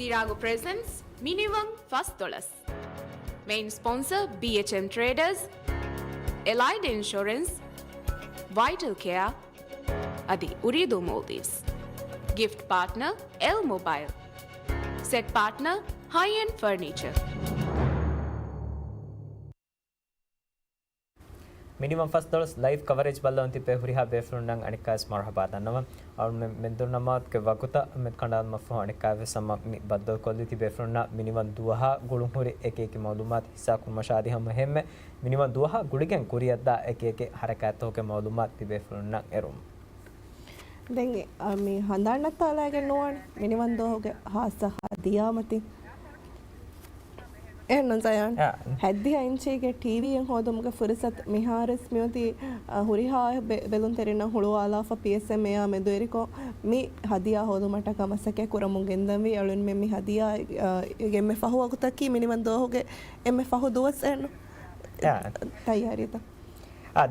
Mirago presents Minimum $1. Main sponsor BHM Traders, Allied Insurance, Vital Care, Adi Uridu Maldives. Gift partner L Mobile. Set partner High-End Furniture. Minimum $1 live coverage बल्ला उन्ती पे हुरिहा बेफ्रुंडंग अनिकास मरहबा दन्नवा और मेंदुर नमात के वकुता में कंडाल मफो अनिका वे सम बद्दल कोलिति बेफ्रुंडा minimum दुहा गुळुं हुरि एक एक मालूमात हिस्सा कुन मशादी हम हेम मिनिमम दुहा गुडिगेन कुरियद्दा एक एक हरकत हो के मालूमात ति बेफ्रुंडा एरुम देंगे मी हंदानत्तालागे नोण मिनिमम दुहोगे हासा हदियामति එහෙනම් සයන් හැද්දිය ඉංචිගේ ටීවීයෙන් හොදමුගේ ෆුරසත් මිහාරස් මියොති හුරිහා බෙලුන් තෙරෙන හුළුවාලා PSM එයා මෙදෙරිකෝ මි හදියා හොදමට කමසකේ කුරමුන් ගෙන්දම්වි අලුන් මෙ මි හදියා ගෙම්මෙ ෆහුවකුතකි මිනිමන් දෝහුගේ එම්මෙ ෆහු දුවස් එන්න තයාරිත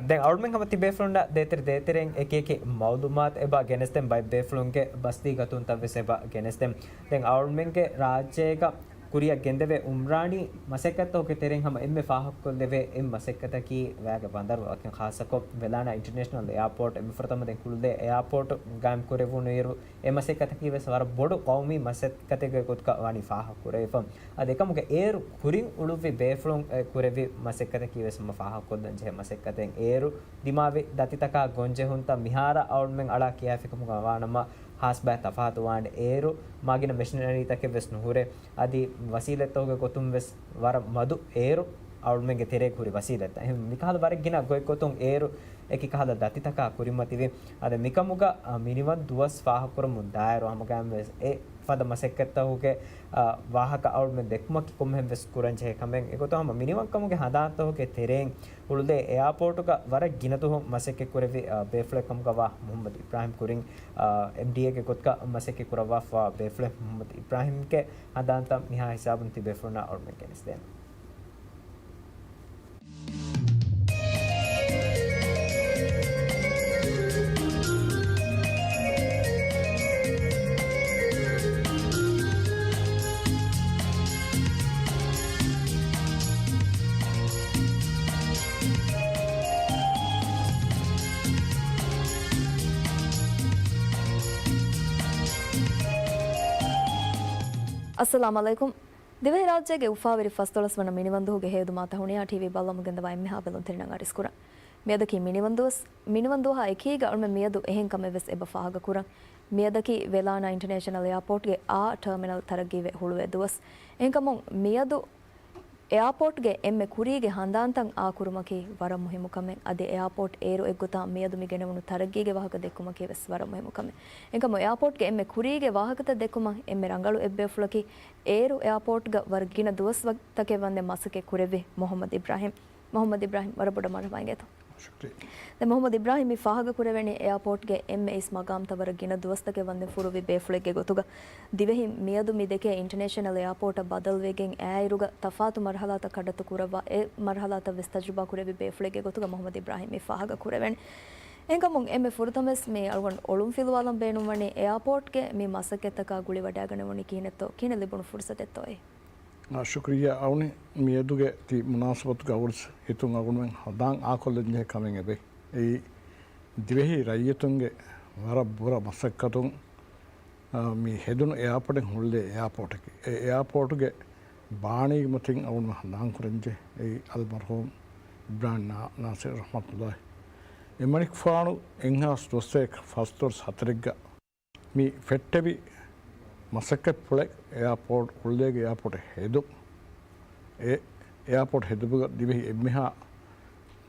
දැන් අවුල්මෙන් කම තිබේ ෆ්ලොන්ඩා දෙතරෙන් එක එක මවුදුමාත් එබා ගෙනස්තෙන් බයි බේෆ්ලොන්ගේ බස්ති ගතුන් තවෙසෙබා ගෙනස්තෙන් දැන් අවුල්මෙන්ගේ රාජ්‍යයක कुरिया गेंदेवे उमरानी मसेकत हो के तेरें हम इनमें फाहक को लेवे इन मसेकत की वैग बंदर वाक्य खास को वेलाना इंटरनेशनल एयरपोर्ट इम फरतम दे कुलदे एयरपोर्ट गाम को रेवु नेरु ए मसेकत की वे सवार बोडो कौमी मसेकत के कुत का वानी फाहक को रेफम अदेकम के एयर कुरिंग उलुवे बेफ्लों कुरेवी मसेकत की वे सम फाहक को दंजे मसेकत एयर दिमावे दतितका गोंजे हुंता मिहारा और में अड़ा किया फिकम वानमा हासबा तफात वांड एरो मागिन मिशनरी तक वेस नुहुरे आदि वसीलत होगे कोतुम वेस वर मधु एरो और में तेरे खुरी वसीलत है मिकाल बारे गिना गोय कोतुम एरो एक कहाला दति तक कुरिमतिवे आदि मिकमुगा मिनिमम दुवस फाह कर मुदायरो हमगा वेस ए फद मसेकत होगे वाहक और में देखम कि कुम वेस कुरंज है कमें एको तो हम मिनिमम कमुगे हदात होगे तेरे उलदे एयरपोर्ट का वर गिनतो हो मसेके कुरेवी बेफ्ले कम का वाह मोहम्मद इब्राहिम कुरिंग MDA के कुत का मसेके कुरवा फा बेफ्ले मोहम्मद इब्राहिम के हदांता निहा हिसाब उनती बेफ्लोना और में केनिस्ते ಅಸ್ಸಲಾಮುಅಲೈಕುಂ ದಿವೆ ರಾಜ್ಯಗೆ ಉಫಾವಿರಿ ಫಸ್ತೊಳಸ್ ವನ ಮಿನಿವಂದುಗೆ ಹೇದು ಮಾತ ಹುಣಿಯಾ ಟಿವಿ ಬಲ್ಲಮುಗೆಂದ ವೈಮ್ಮೆ ಹಾಬೆಲುನ್ ತಿರಿನಂಗ ಅರಿಸ್ಕುರ ಮೇದಕಿ ಮಿನಿವಂದುಹ ಎಕೀಗ ಅಳ್ಮೆ ಮೇದು ಎಹೆನ್ ಕಮೆವೆಸ್ ಎಬ ಫಾಹಗ ಕುರ ಮೇದಕಿ ವೆಲಾನಾ ಇಂಟರ್ನ್ಯಾಷನಲ್ ಏರ್ಪೋರ್ಟ್ಗೆ ಆ ಟರ್ಮಿನಲ್ ತರಗಿವೆ ಹುಳುವೆ ದುವಸ್ ಎಹೆನ್ ಕಮುನ್ ಮೇದು ಏರ್ಪೋರ್ಟ್ಗೆ ಎಮ್ಮೆ ಕುರಿಗೆ ಹಂದಾಂತಂ ಆ ಕುರುಮಕಿ ವರ ಮುಹಿಮುಕಮೆ ಅದೆ ಏರ್ಪೋರ್ಟ್ ಏರು ಎಗ್ಗುತಾ ಮೇದು ಮಿಗೆನವನು ತರಗಿಗೆ ವಾಹಕ ದೆಕ್ಕುಮಕಿ ವೆಸ್ ವರ ಮುಹಿಮುಕಮೆ ಎಂಕಮ ಏರ್ಪೋರ್ಟ್ಗೆ ಎಮ್ಮೆ ಕುರಿಗೆ ವಾಹಕತ ದೆಕ್ಕುಮ ಎಮ್ಮೆ ರಂಗಳು ಎಬ್ಬೆ ಫುಲಕಿ ಏರು ಏರ್ಪೋರ್ಟ್ಗೆ ವರ್ಗಿನ ದುವಸ್ ವಕ್ತಕೆ ವಂದೆ ಮಸಕೆ ಕುರೆವೆ ಮೊಹಮ್ಮದ್ ಇಬ್ರಾಹಿಂ ವರಬುಡ ಮರವಾಂಗೆತ ದೆ ಮೊಹಮ್ಮದ್ ಇಬ್ರಾಹಿಂ ಫಾಹಗ ಕುರೆವೆಣಿ ಏರ್ಪೋರ್ಟ್ಗೆ ಎಮ್ಮೆ ಇಸ್ ಮಗಾಮ್ ತವರ ಗಿನ ದುವಸ್ತಕೆ ವಂದೆ ಫುರುವಿ ಬೇಫುಳೆಗೆ ಗೊತ್ತುಗ ದಿವೆಹಿ ಮಿಯದು ಮಿದೆಕೆ ಇಂಟರ್ನ್ಯಾಷನಲ್ ಏರ್ಪೋರ್ಟ್ ಬದಲ್ ವೇಗೆನ್ ಆಯಿರುಗ ತಫಾತು ಮರ್ಹಲಾತ ಕಡತು ಕುರವ ಎ ಮರ್ಹಲಾತ ವಿಸ್ ತಜುಬಾ ಕುರೆವಿ ಬೇಫುಳೆಗೆ ಗೊತ್ತುಗ ಮೊಹಮ್ಮದ್ ಇಬ್ರಾಹಿಂ ಫಾಹಗ ಕುರೆವೆಣಿ ಎಂಕಮುಂ ಎಮ್ಮೆ ಫುರುತಮೆಸ್ ಮೇ ಅಲ್ಗೊಂಡು ಒಳುಂ ಫಿಲುವಾಲಂ ಬೇಣುವಣಿ ಏರ್ಪೋರ್ಟ್ಗೆ ಮಿ ಮಸಕೆತಕ ಗುಳಿ ವಡ್ಯಾಗಣವಣಿ ಕೀನೆತ್ತೋ ಕೀನೆ ಲಿಬುಣು ಫುರ್ಸತೆತ್ತೋಯ್ शुक्रिया आवने मेदुगे ती मुनासबत गवर्स हितुंग अगुनमें हदांग आकोलंजे कमेंगे बे ए दिवेहि रायतुंगे वरा बुरा मसक्कतुंग मी हेदुन एयरपोर्ट हुल्ले एयरपोर्ट गे बाणी मथिंग अगुन हदांग कुरंजे ए अलमरहूम इब्राहिम नासिर रहमतुल्लाह एमनिक फानु एंगास दोसेक फस्तोर सतरिग्गा मी फेट्टेबि मसक्के पुले एयरपोर्ट उल्लेगे एयरपोर्ट हेदु एयरपोर्ट हेदु दिवे एम्मिहा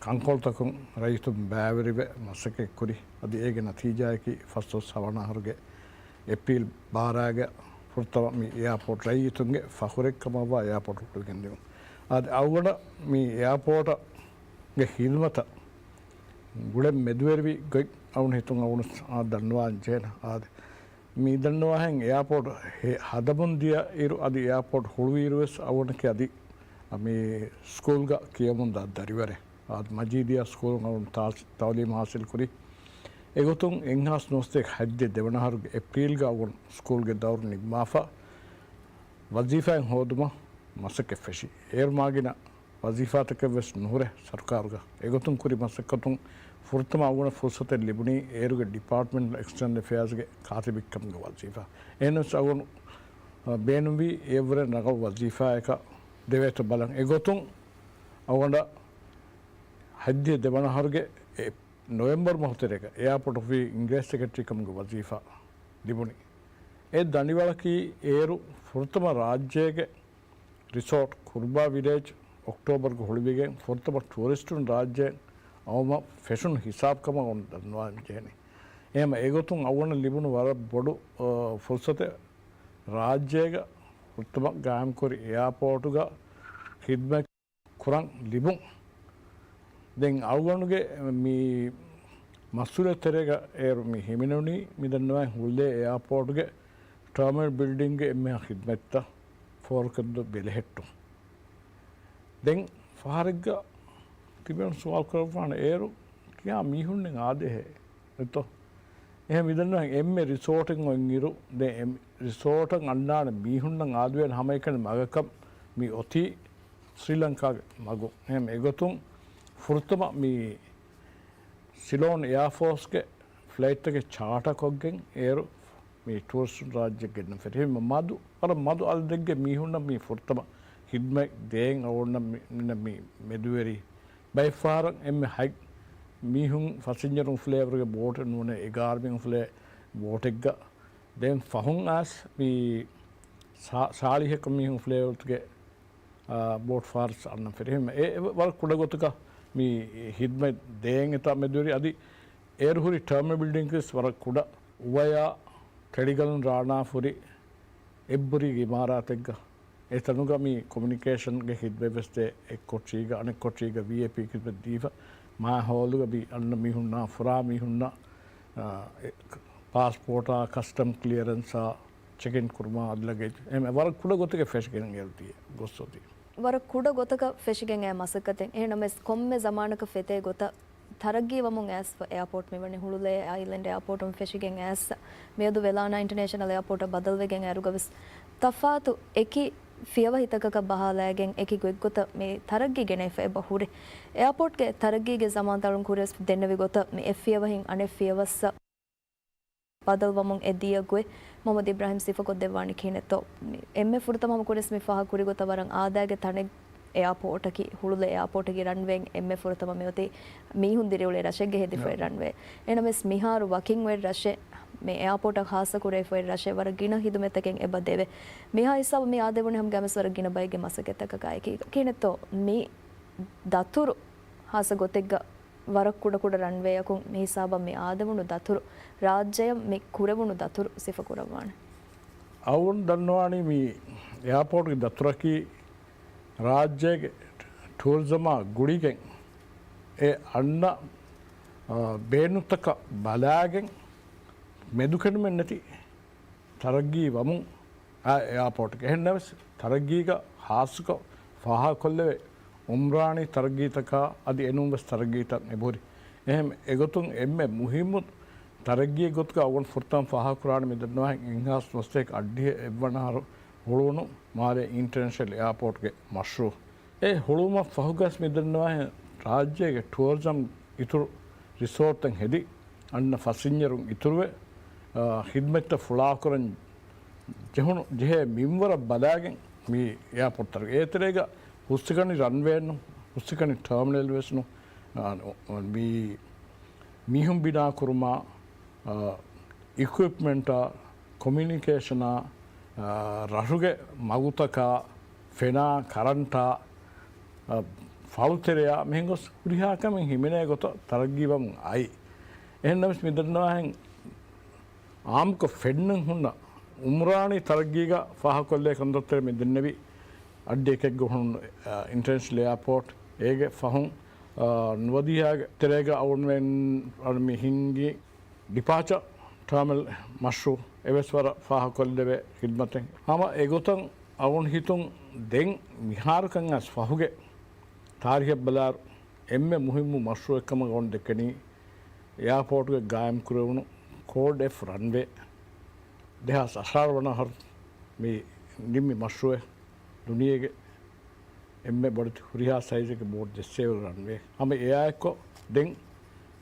कंकोल तकुं रैतु बैवरिबे मसक्के कुरी अदि एगे नतीजा की फस्तो सवना हरगे एप्रिल 12 गे फुर्तव मी एयरपोर्ट रैतुंगे फखुरेक्कमवा एयरपोर्ट उल्लेगे अद अवगड मी एयरपोर्ट गे हिलमत गुडे मेदवेरवी गै अवन हितुंग अवन दन्वा जेन आद मी दन्वाहें एयरपोर्ट हदमुंदिया इरु अदि एयरपोर्ट हुळुवीरुवेस अवनके अदि मी स्कूल गा कियमुंदा दरिवरे आद मजीदिया स्कूल अवन तालीम हासिल कुरी एगोतुं एंगास नोस्ते हद्दे देवनहर एप्रिल गा अवन स्कूल गे दौर निगमाफा ವಜೀಫಾಯಂ ಹೋದುಮ ಮಸಕ್ಕೆ ಫೆಶಿ ಏರ್ ಮಾಗಿನ ವಜೀಫಾತಕ್ಕೆ ವೆಸ್ ನೂರೆ ಸರ್ಕಾರಗ ಎಗೊತ್ತುಂ ಕುರಿ ಮಸಕ್ಕತುಂ ಫುರ್ತಮ ಅವುಣ ಫುರ್ಸತೆ ಲಿಬುಣಿ ಏರುಗೆ ಡಿಪಾರ್ಟ್ಮೆಂಟ್ ಎಕ್ಸ್ಟರ್ನಲ್ ಅಫೇರ್ಸ್ಗೆ ಖಾತಿಬಿಕ್ಕಂಗೆ ವಜೀಫಾ ಏನಸ್ ಅವನು ಬೇನುವಿ ಏವರೆ ನಗ ವಜೀಫಾಯಕ ದೇವೇತ ಬಲಂ ಎಗೊತ್ತುಂ ಅವನ ಹದ್ಯ ದೇವನಹರ್ಗೆ ನವೆಂಬರ್ ಮೊಹತೆರೆಗ ಏರ್ಪೋರ್ಟ್ ಆಫ್ ಇಂಗ್ಲಿಷ್ ಸೆಕ್ರೆಟರಿ ಕಮ್ಗೆ ವಜೀಫಾ ಲಿಬುಣಿ ඒ දනිවලකී ඒරු ෆෘතම රාජ්‍යයක රිසෝට් කුර්බා විලේජ් ඔක්ටෝබර්ග හොලිවිගෙන් ෆෘතම ටූරිස්ටුන් රාජ්‍යයෙන් අවම ෆැෂන් හිසාබ්කම ඔන්න දන්නවා ජයනේ එහෙම ඒගොතුන් අවුන ලිබුණු වර බොඩු ෆුර්සත රාජ්‍යයක ෆෘතම ගාම්කොරි එයාපෝටුග හිද්ම කුරන් ලිබුන් දැන් අවුණුගේ මේ මස්සුල තෙරේග ඒරු මේ හිමිනුනි මිදන්නවා හුල්ලේ එයාපෝටුගේ ಟರ್ಮಿನಲ್ ಬಿಲ್ಡಿಂಗ್ ಎಮ್ಮೆ ಖಿದ್ಮೆತ್ತ ಫೋರ್ಕದ್ದು ಬೆಲೆ ಹೆಟ್ಟು ದೆಂಗ್ ಫಾರಿಗ್ಗ ತಿಬೇನ್ ಸವಾಲ್ කරපාන ඒරු කියා මීහුන්නෙන් ආදෙහෙ එතෝ එහෙම ඉදන්න එම්මේ රිසෝට් එකෙන් ඔන් ඉරු දැන් රිසෝට් එක අන්නාන මීහුන්නෙන් ආදුවෙන් හැම එකන මගකම් මේ ඔති ශ්‍රී ලංකාවේ මගු එහෙම එගොතුන් ෆුර්තම මේ සිලෝන් එයාෆෝස්ගේ ෆ්ලයිට් එකේ චාටර් කොග්ගෙන් ඒරු මේ ටූරිස්ට් රාජ්‍යයක් ගෙන්න ෆෙරෙම මදු අර මදු අල් දෙග්ගේ මීහුන්න මේ ෆුර්තම හිද්ම දේන් ඕන්න මේ මෙදුවරි බයි ෆාර එම් හයි මීහුන් ෆසින්ජරුන් ෆ්ලේවර්ගේ බෝට් නුනේ එගාර්මින් ෆ්ලේ බෝට් එක දැන් ෆහුන් ආස් මේ සාලිහක මීහුන් ෆ්ලේවර්ගේ බෝට් ෆාර්ස් අන්න ෆෙරෙම ඒ වල කුඩගොතක මේ හිද්ම දේන් එත මෙදුවරි අදි ඒරුහුරි ටර්මිනල් බිල්ඩින්ග් කිස් වර කුඩ උවයා කෙඩිගලන් ರಾಣಾಪುರಿ ಎಬ್ಬರಿಗೆ ಇಮಾರಾತೆಗ್ಗ ඒ තනුග මේ කොමියුනිකේෂන්ගේ හිත් වෙවස්තේ එක් කොට්ටීග අනෙක් කොට්ටීග VIP කිප දීව මා හෝලුග බි අන්න මිහුන්නා ෆුරා මිහුන්නා passport customs clearance check in ಕುರ್ಮಾ ಅದ್ಲಗೆ ಎಮ್ ವರ ಕುಡ ಗೊತ್ತಿಗೆ ಫೆಶ್ ಗೆನ್ ಗೆಲ್ತಿ ಗೊಸ್ಸೋತಿ ವರ ಕುಡ ಗೊತ್ತಕ ಫೆಶ್ ಗೆನ್ ಎ ಮಸಕತೆ ಎ ನಮಸ್ ಕೊಮ್ಮೆ ಜಮಾನಕ ಫೆತೆ ಗೊತ್ತ ಥರಗ್ಗಿ ವಮುಂ ಆಸ್ ಏರ್ಪೋರ್ಟ್ ಮೇವನೆ ಹುಳುಲೆ ಐಲ್ಯಾಂಡ್ ಏರ್ಪೋರ್ಟ್ ಒಂ ಫೆಶಿಗೆನ್ ಆಸ್ ಮೇದು ವೆಲಾನಾ ಇಂಟರ್ನ್ಯಾಷನಲ್ ಏರ್ಪೋರ್ಟ್ ಬದಲ್ವೆಗೆನ್ ಆರುಗವಿಸ್ ತಫಾತು ಎಕಿ ಫಿಯವ ಹಿತಕಕ ಬಹಾಲಾಗೆನ್ ಎಕಿ ಗೊತ್ತ ಮೇ ಥರಗ್ಗಿ ಗೆನೆ ಫೆ ಬಹುರೆ ಏರ್ಪೋರ್ಟ್ ಗೆ ಥರಗ್ಗಿಗೆ ಜಮಾಂತಳುಂ ಕುರೆಸ್ ದೆನ್ನವಿ ಗೊತ್ತ ಮೇ ಎಫಿಯವ ಹಿಂ ಅನೆ ಫಿಯವಸ್ ಬದಲ್ ವಮುಂ ಎದಿಯ ಗೊಯ್ ಮೊಹಮ್ಮದ್ ಇಬ್ರಾಹಿಂ ಸಿಫಕೊ ದೆವಾನಿ ಖಿನೆತೋ ಎಮ್ಮೆ ಫುರ್ತ ಮಮ ಕುರೆಸ್ ಮೇ ಫಹ ಕುರಿ ಗೊತ್ತ ವರಂ ಆದಾಗೆ ತನೆ ಏರ್ಪೋರ್ಟ್ ಕಿ ಹುಳುಲೆ ಏರ್ಪೋರ್ಟ್ ಕಿ ರನ್ವೇನ್ ಎಮ್ಮೆ ಫುರತಮ මෙවති මීහුන් දිරවලේ රෂෙග්ගෙ හෙදි ෆොයි රන්වේ එනමස් මිහාරු වකින් වෙ රෂෙ මේ ඒර්පෝර්ට් එක ખાસ කුරේ ෆොයි රෂෙ වර ගින හිදුමෙතකෙන් එබ දෙවේ මිහා හිසබ මේ ආදෙවුනේ හම් ගමස් වර ගින බයිගේ මසකෙතක කායි කි කිනෙතෝ මේ දතුරු ખાસ ගොතෙග්ග වර කුඩ කුඩ රන්වේ යකුන් මේ හිසබ මේ ආදෙවුණු දතුරු රාජ්‍යය මේ කුරවුණු දතුරු සිෆ කුරවාන අවුන් දන්නවානි මේ ඒර්පෝර්ට් ගේ දතුරකි ರಾಜ್ಯಗೆ ಟೂರಿಸಮ ಗುಡಿಗೆ ಎ ಅಣ್ಣ ಬೇನುತಕ ಬಲಾಗೆ ಮೆದುಕಡಿಮೆ ನತಿ ತರಗ್ಗಿ ವಮು ಆ ಏರ್ಪೋರ್ಟ್ಗೆ ಹೆಣ್ಣವಸ್ ತರಗ್ಗಿಗ ಹಾಸುಕ ಫಾಹ ಕೊಲ್ಲೆವೆ ಉಮ್ರಾಣಿ ತರಗ್ಗೀತಕ ಅದು ಎನುಂಬಸ್ ತರಗ್ಗೀತ ನೆಬೋರಿ ಎಹೆಮ್ ಎಗೊತುಂ ಎಮ್ಮೆ ಮುಹಿಮ್ಮು ತರಗ್ಗಿ ಗೊತ್ತಕ ಅವನ್ ಫುರ್ತಂ ಫಾಹ ಕುರಾಣ ಮಿದನ್ವಾ ಇಂಗಾಸ್ ನೊಸ್ಟೇಕ್ ಅಡ್ಡಿ ಎವ್ವನಾರು ಹುಳುನು ಮಾರೆ ಇಂಟರ್ನ್ಯಾಷನಲ್ ಏರ್ಪೋರ್ಟ್ಗೆ ಮಶ್ರೂ ಏ ಹುಳುಮ ಫಹುಗಸ್ ಮಿದನ್ವಾ ರಾಜ್ಯಗೆ ಟೂರಿಸಂ ಇತುರು ರಿಸೋರ್ಟ್ ಹೆದಿ ಅನ್ನ ಫಸಿಂಜರು ಇತುರುವೆ ಹಿದ್ಮೆತ್ತ ಫುಳಾಕುರನ್ ಜಹುನು ಜೆಹೆ ಮಿಂವರ ಬದಾಗೆ ಮೀ ಏರ್ಪೋರ್ಟ್ ತರ ಏತರೇಗ ಹುಸ್ತಿಕಣಿ ರನ್ವೇನು ಹುಸ್ತಿಕಣಿ ಟರ್ಮಿನಲ್ ವೆಸ್ನು ಮೀ ಮೀಹುಂ ಬಿನಾ ಕುರುಮಾ ಇಕ್ವಿಪ್ಮೆಂಟ ಕಮ್ಯುನಿಕೇಷನ ರಹುಗೆ ಮಗುತಕ ಫೆನಾ ಕರಂಟ ಫಾಳುತೆರೆಯ ಮೆಹಂಗೊಸ್ ಹುರಿಹಾಕಮೆಂ ಹಿಮೆನೆ ಗೊತ್ತ ತರಗ್ಗಿವಂ ಐ ಎನ್ನಮ್ಸ್ ಮಿದನ್නවා ಹೆಂ ಆಮ್ಕ ಫೆನ್ನಂ ಹುನ್ನ ಉಮ್ರಾಣಿ ತರಗ್ಗಿಗ ಫಾಹಕೊಲ್ಲೆ ಕಂದೊತ್ತರ ಮಿದನ್ನವಿ ಅಡ್ಡೆಕೆಗ್ ಹುನ್ ಇಂಟರ್ನ್ಯಾಷನಲ್ ಏರ್ಪೋರ್ಟ್ ಏಗೆ ಫಹುಂ ನವದಿಯಾಗ ತೆರೆಗ ಅವನ್ವೆನ್ ಅರ್ಮಿ ಹಿಂಗಿ ಡಿಪಾರ್ಚರ್ ಟರ್ಮಿನಲ್ ಮಶ್ರೂ එවස්වර ෆාහ කොල්ලෙවේ හිද්මතෙන් හම එගොතන් අවුන් හිතුන් දෙන් මිහාරකන් අස් ෆහුගේ තාරිහ බලාර් එම්මෙ මුහිම්මු මශ්රු එක්කම ගොන් දෙකනි එයාපෝර්ට්ගේ ගායම් කුරවුණු කෝඩ් F රන්වේ දෙහස් අසාර වන හර් මේ निम्मी मशरूए दुनिया के एम्मे बड़े हुरिया साइज के बोर्ड जैसे रनवे हमें एआई को दें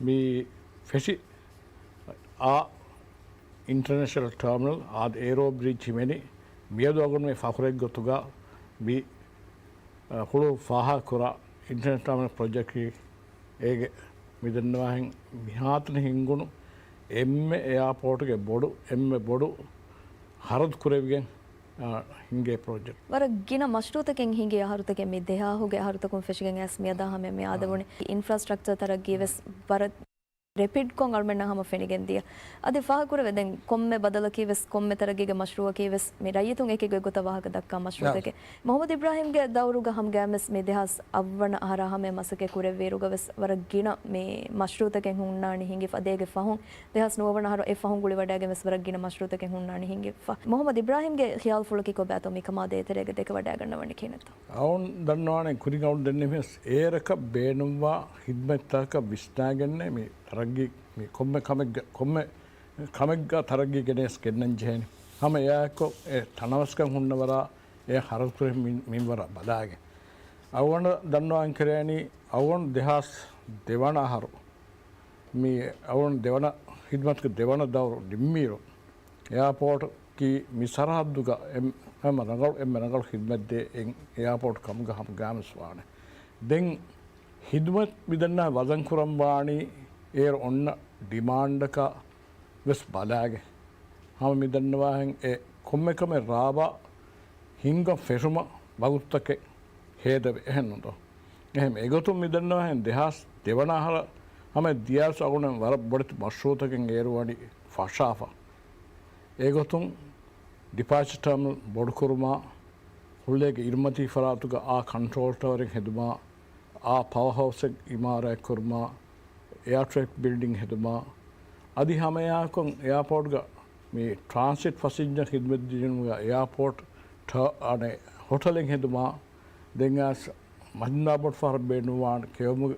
मी फेसी आ इंटरनेशनल टर्मिनल आद एरो ब्रिज हिमेनी मियादो अगुन में फाखुरे गोतुगा भी हुलो फाहा कुरा इंटरनेशनल टर्मिनल प्रोजेक्ट की एक मिदन्नवा हैं मिहात ने हिंगुनु एम्मे एयरपोर्ट के बोडु एम्मे बोडु हरद कुरेविगे ಹಿಂಗೆ ಪ್ರಾಜೆಕ್ಟ್ ವರ ಗಿನ ಮಶ್ರೂತಕ್ಕೆ ಹಿಂಗೆ ಹರುತಕ್ಕೆ ಮಿ ದೇಹ ಹೋಗೆ ಹರುತಕ್ಕೆ ಫಿಶಿಗೆ ಎಸ್ ಮಿಯದ ಹಮೆ ಮಿ ಆದವಣೆ ಇನ್ಫ್ರಾಸ್ಟ್ರಕ್ಚರ್ ತರ ಗಿವೆಸ್ ವರ ರೆಪಿಡ್ ಕೊಂಗ್ ಅಳ್ಮೆಣ್ಣ ಹಮ ಫೆನಿಗೆಂದಿಯ ಅದೇ ಫಾಹ ಕುರವೆ ದೆನ್ ಕೊಮ್ಮೆ ಬದಲಕಿ ವೆಸ್ ಕೊಮ್ಮೆ ತರಗಿಗೆ ಮಶ್ರೂವಕಿ ವೆಸ್ ಮಿ ರೈಯತುಂಗ್ ಏಕೆಗೆ ಗೊತ್ತ ವಾಹಕ ದಕ್ಕ ಮಶ್ರೂತಕ್ಕೆ ಮೊಹಮ್ಮದ್ ಇಬ್ರಾಹಿಂಗೆ ದೌರುಗ ಹಮ್ ಗ್ಯಾಮೆಸ್ ಮಿ ದೇಹಾಸ್ ಅವ್ವಣ ಆಹಾರ ಹಮೆ ಮಸಕೆ ಕುರೆ ವೇರುಗ ವೆಸ್ ವರ ಗಿನ ಮಿ ಮಶ್ರೂತಕ್ಕೆ ಹುಣ್ಣಾಣಿ ಹಿಂಗೆ ಅದೇಗೆ ಫಹುಂ ದೇಹಾಸ್ ನೋವಣ ಆಹಾರ ಎ ಫಹುಂ ಗುಳಿ ವಡಾಗೆ ವೆಸ್ ವರ ಗಿನ ಮಶ್ರೂತಕ್ಕೆ ಹುಣ್ಣಾಣಿ ಹಿಂಗೆ ಮೊಹಮ್ಮದ್ ಇಬ್ರಾಹಿಂಗೆ ಖಿಯಾಲ್ ಫುಳಕಿ ಕೊ ಬ್ಯಾತೋ ಮಿ ಕಮಾದೆ ತೆರೆಗೆ ದೇಕ ವಡಾಗಣ್ಣ ವಣಿ ಕೇನತ್ತು ಅವನ್ ದನ್ನವಾಣೆ ಕುರಿ ಅವನ್ ದನ್ನೆ ಮೆಸ್ ಏರಕ ಬೇನುವಾ ಹಿದ್ಮೆತ್ತಕ ವಿಸ್ನಾಗೆನ್ನೆ ಮಿ ತರಗ್ಗಿ ಕೊಮ್ಮೆ ಕಮೆಗ್ಗ ತರಗಿ ಗೆನೆಸ್ ಕೆನ್ನಂಜೇನಿ ಹಮ ಯಾಕೋ ಎ ತನವಸ್ಕ ಹುಣ್ಣವರ ಎ ಹರಕುರೆ ಮೀನ್ವರ ಬದಾಗೆ ಅವನ ದನ್ನು ಅಂಕರೇನಿ ಅವನ್ ದೇಹಾಸ್ ದೇವಣ ಆಹಾರು ಮೀ ಅವನ್ ದೇವಣ ಹಿದ್ಮತ್ಗೆ ದೇವಣ ದವರು ಡಿಮ್ಮೀರು ಏರ್ಪೋರ್ಟ್ ಕಿ ಮಿ ಸರಹದ್ದುಗ ಎಮ್ಮೆ ನಗಳು ಹಿದ್ಮದ್ದೆ ಏರ್ಪೋರ್ಟ್ ಕಮ್ಗ ಹಮ್ ಗಾಮಸ್ವಾಣೆ ದೆಂಗ್ ಹಿದ್ಮತ್ ಬಿದನ್ನ ವದಂಕುರಂಬಾಣಿ ಏರ್ ಒಣ್ಣ ಡಿಮಾಂಡಕ ವೆಸ್ ಬಲಾಗೆ ಹಮ ಮಿದನ್ನವಾ ಹೆಂಗೆ ಕೊಮ್ಮೆ ಕಮ್ಮೆ ರಾಬ ಹಿಂಗ ಫೆಸುಮ ಬಗುತ್ತಕ್ಕೆ ಹೇದವೆ ಎಹೆನ್ನೊಂದು එහෙම ඒගොතුම් මිදන්නවා හෙන් දෙහස් දෙවනහර හම දියාස් අගුණ වර බොඩත් මශ්‍රූතකෙන් ඒරුවඩි ෆශාෆා ඒගොතුම් ඩිපාච් ටර්මිනල් බොඩුකුරුමා ಹುಲ್ಲೆಗೆ ಇರ್ಮತಿ ಫರಾತುಗ ಆ ಕಂಟ್ರೋಲ್ ಟವರಿಗೆ ಹೆದುಮಾ ಆ ಪವರ್ ಹೌಸ್ ಇಮಾರ ಕುರ್ಮಾ ಏರ್ ಟ್ರ್ಯಾಕ್ ಬಿಲ್ಡಿಂಗ್ ಹೆದುಮಾ ಅದಿ ಹಮೆಯಾಕೊಂ ಏರ್ಪೋರ್ಟ್ಗ ಮೀ ಟ್ರಾನ್ಸಿಟ್ ಫಸಿಂಜರ್ ಹಿದ್ಮೆದ್ದಿನುಗ ಏರ್ಪೋರ್ಟ್ ಅನೆ ಹೋಟೆಲಿಂಗ್ ಹೆದುಮಾ ದೆಂಗಾಸ್ ಮಹಿಂದಾಬೋಟ್ ಫಾರ್ ಬೇನುವಾನ್ ಕೇವಮು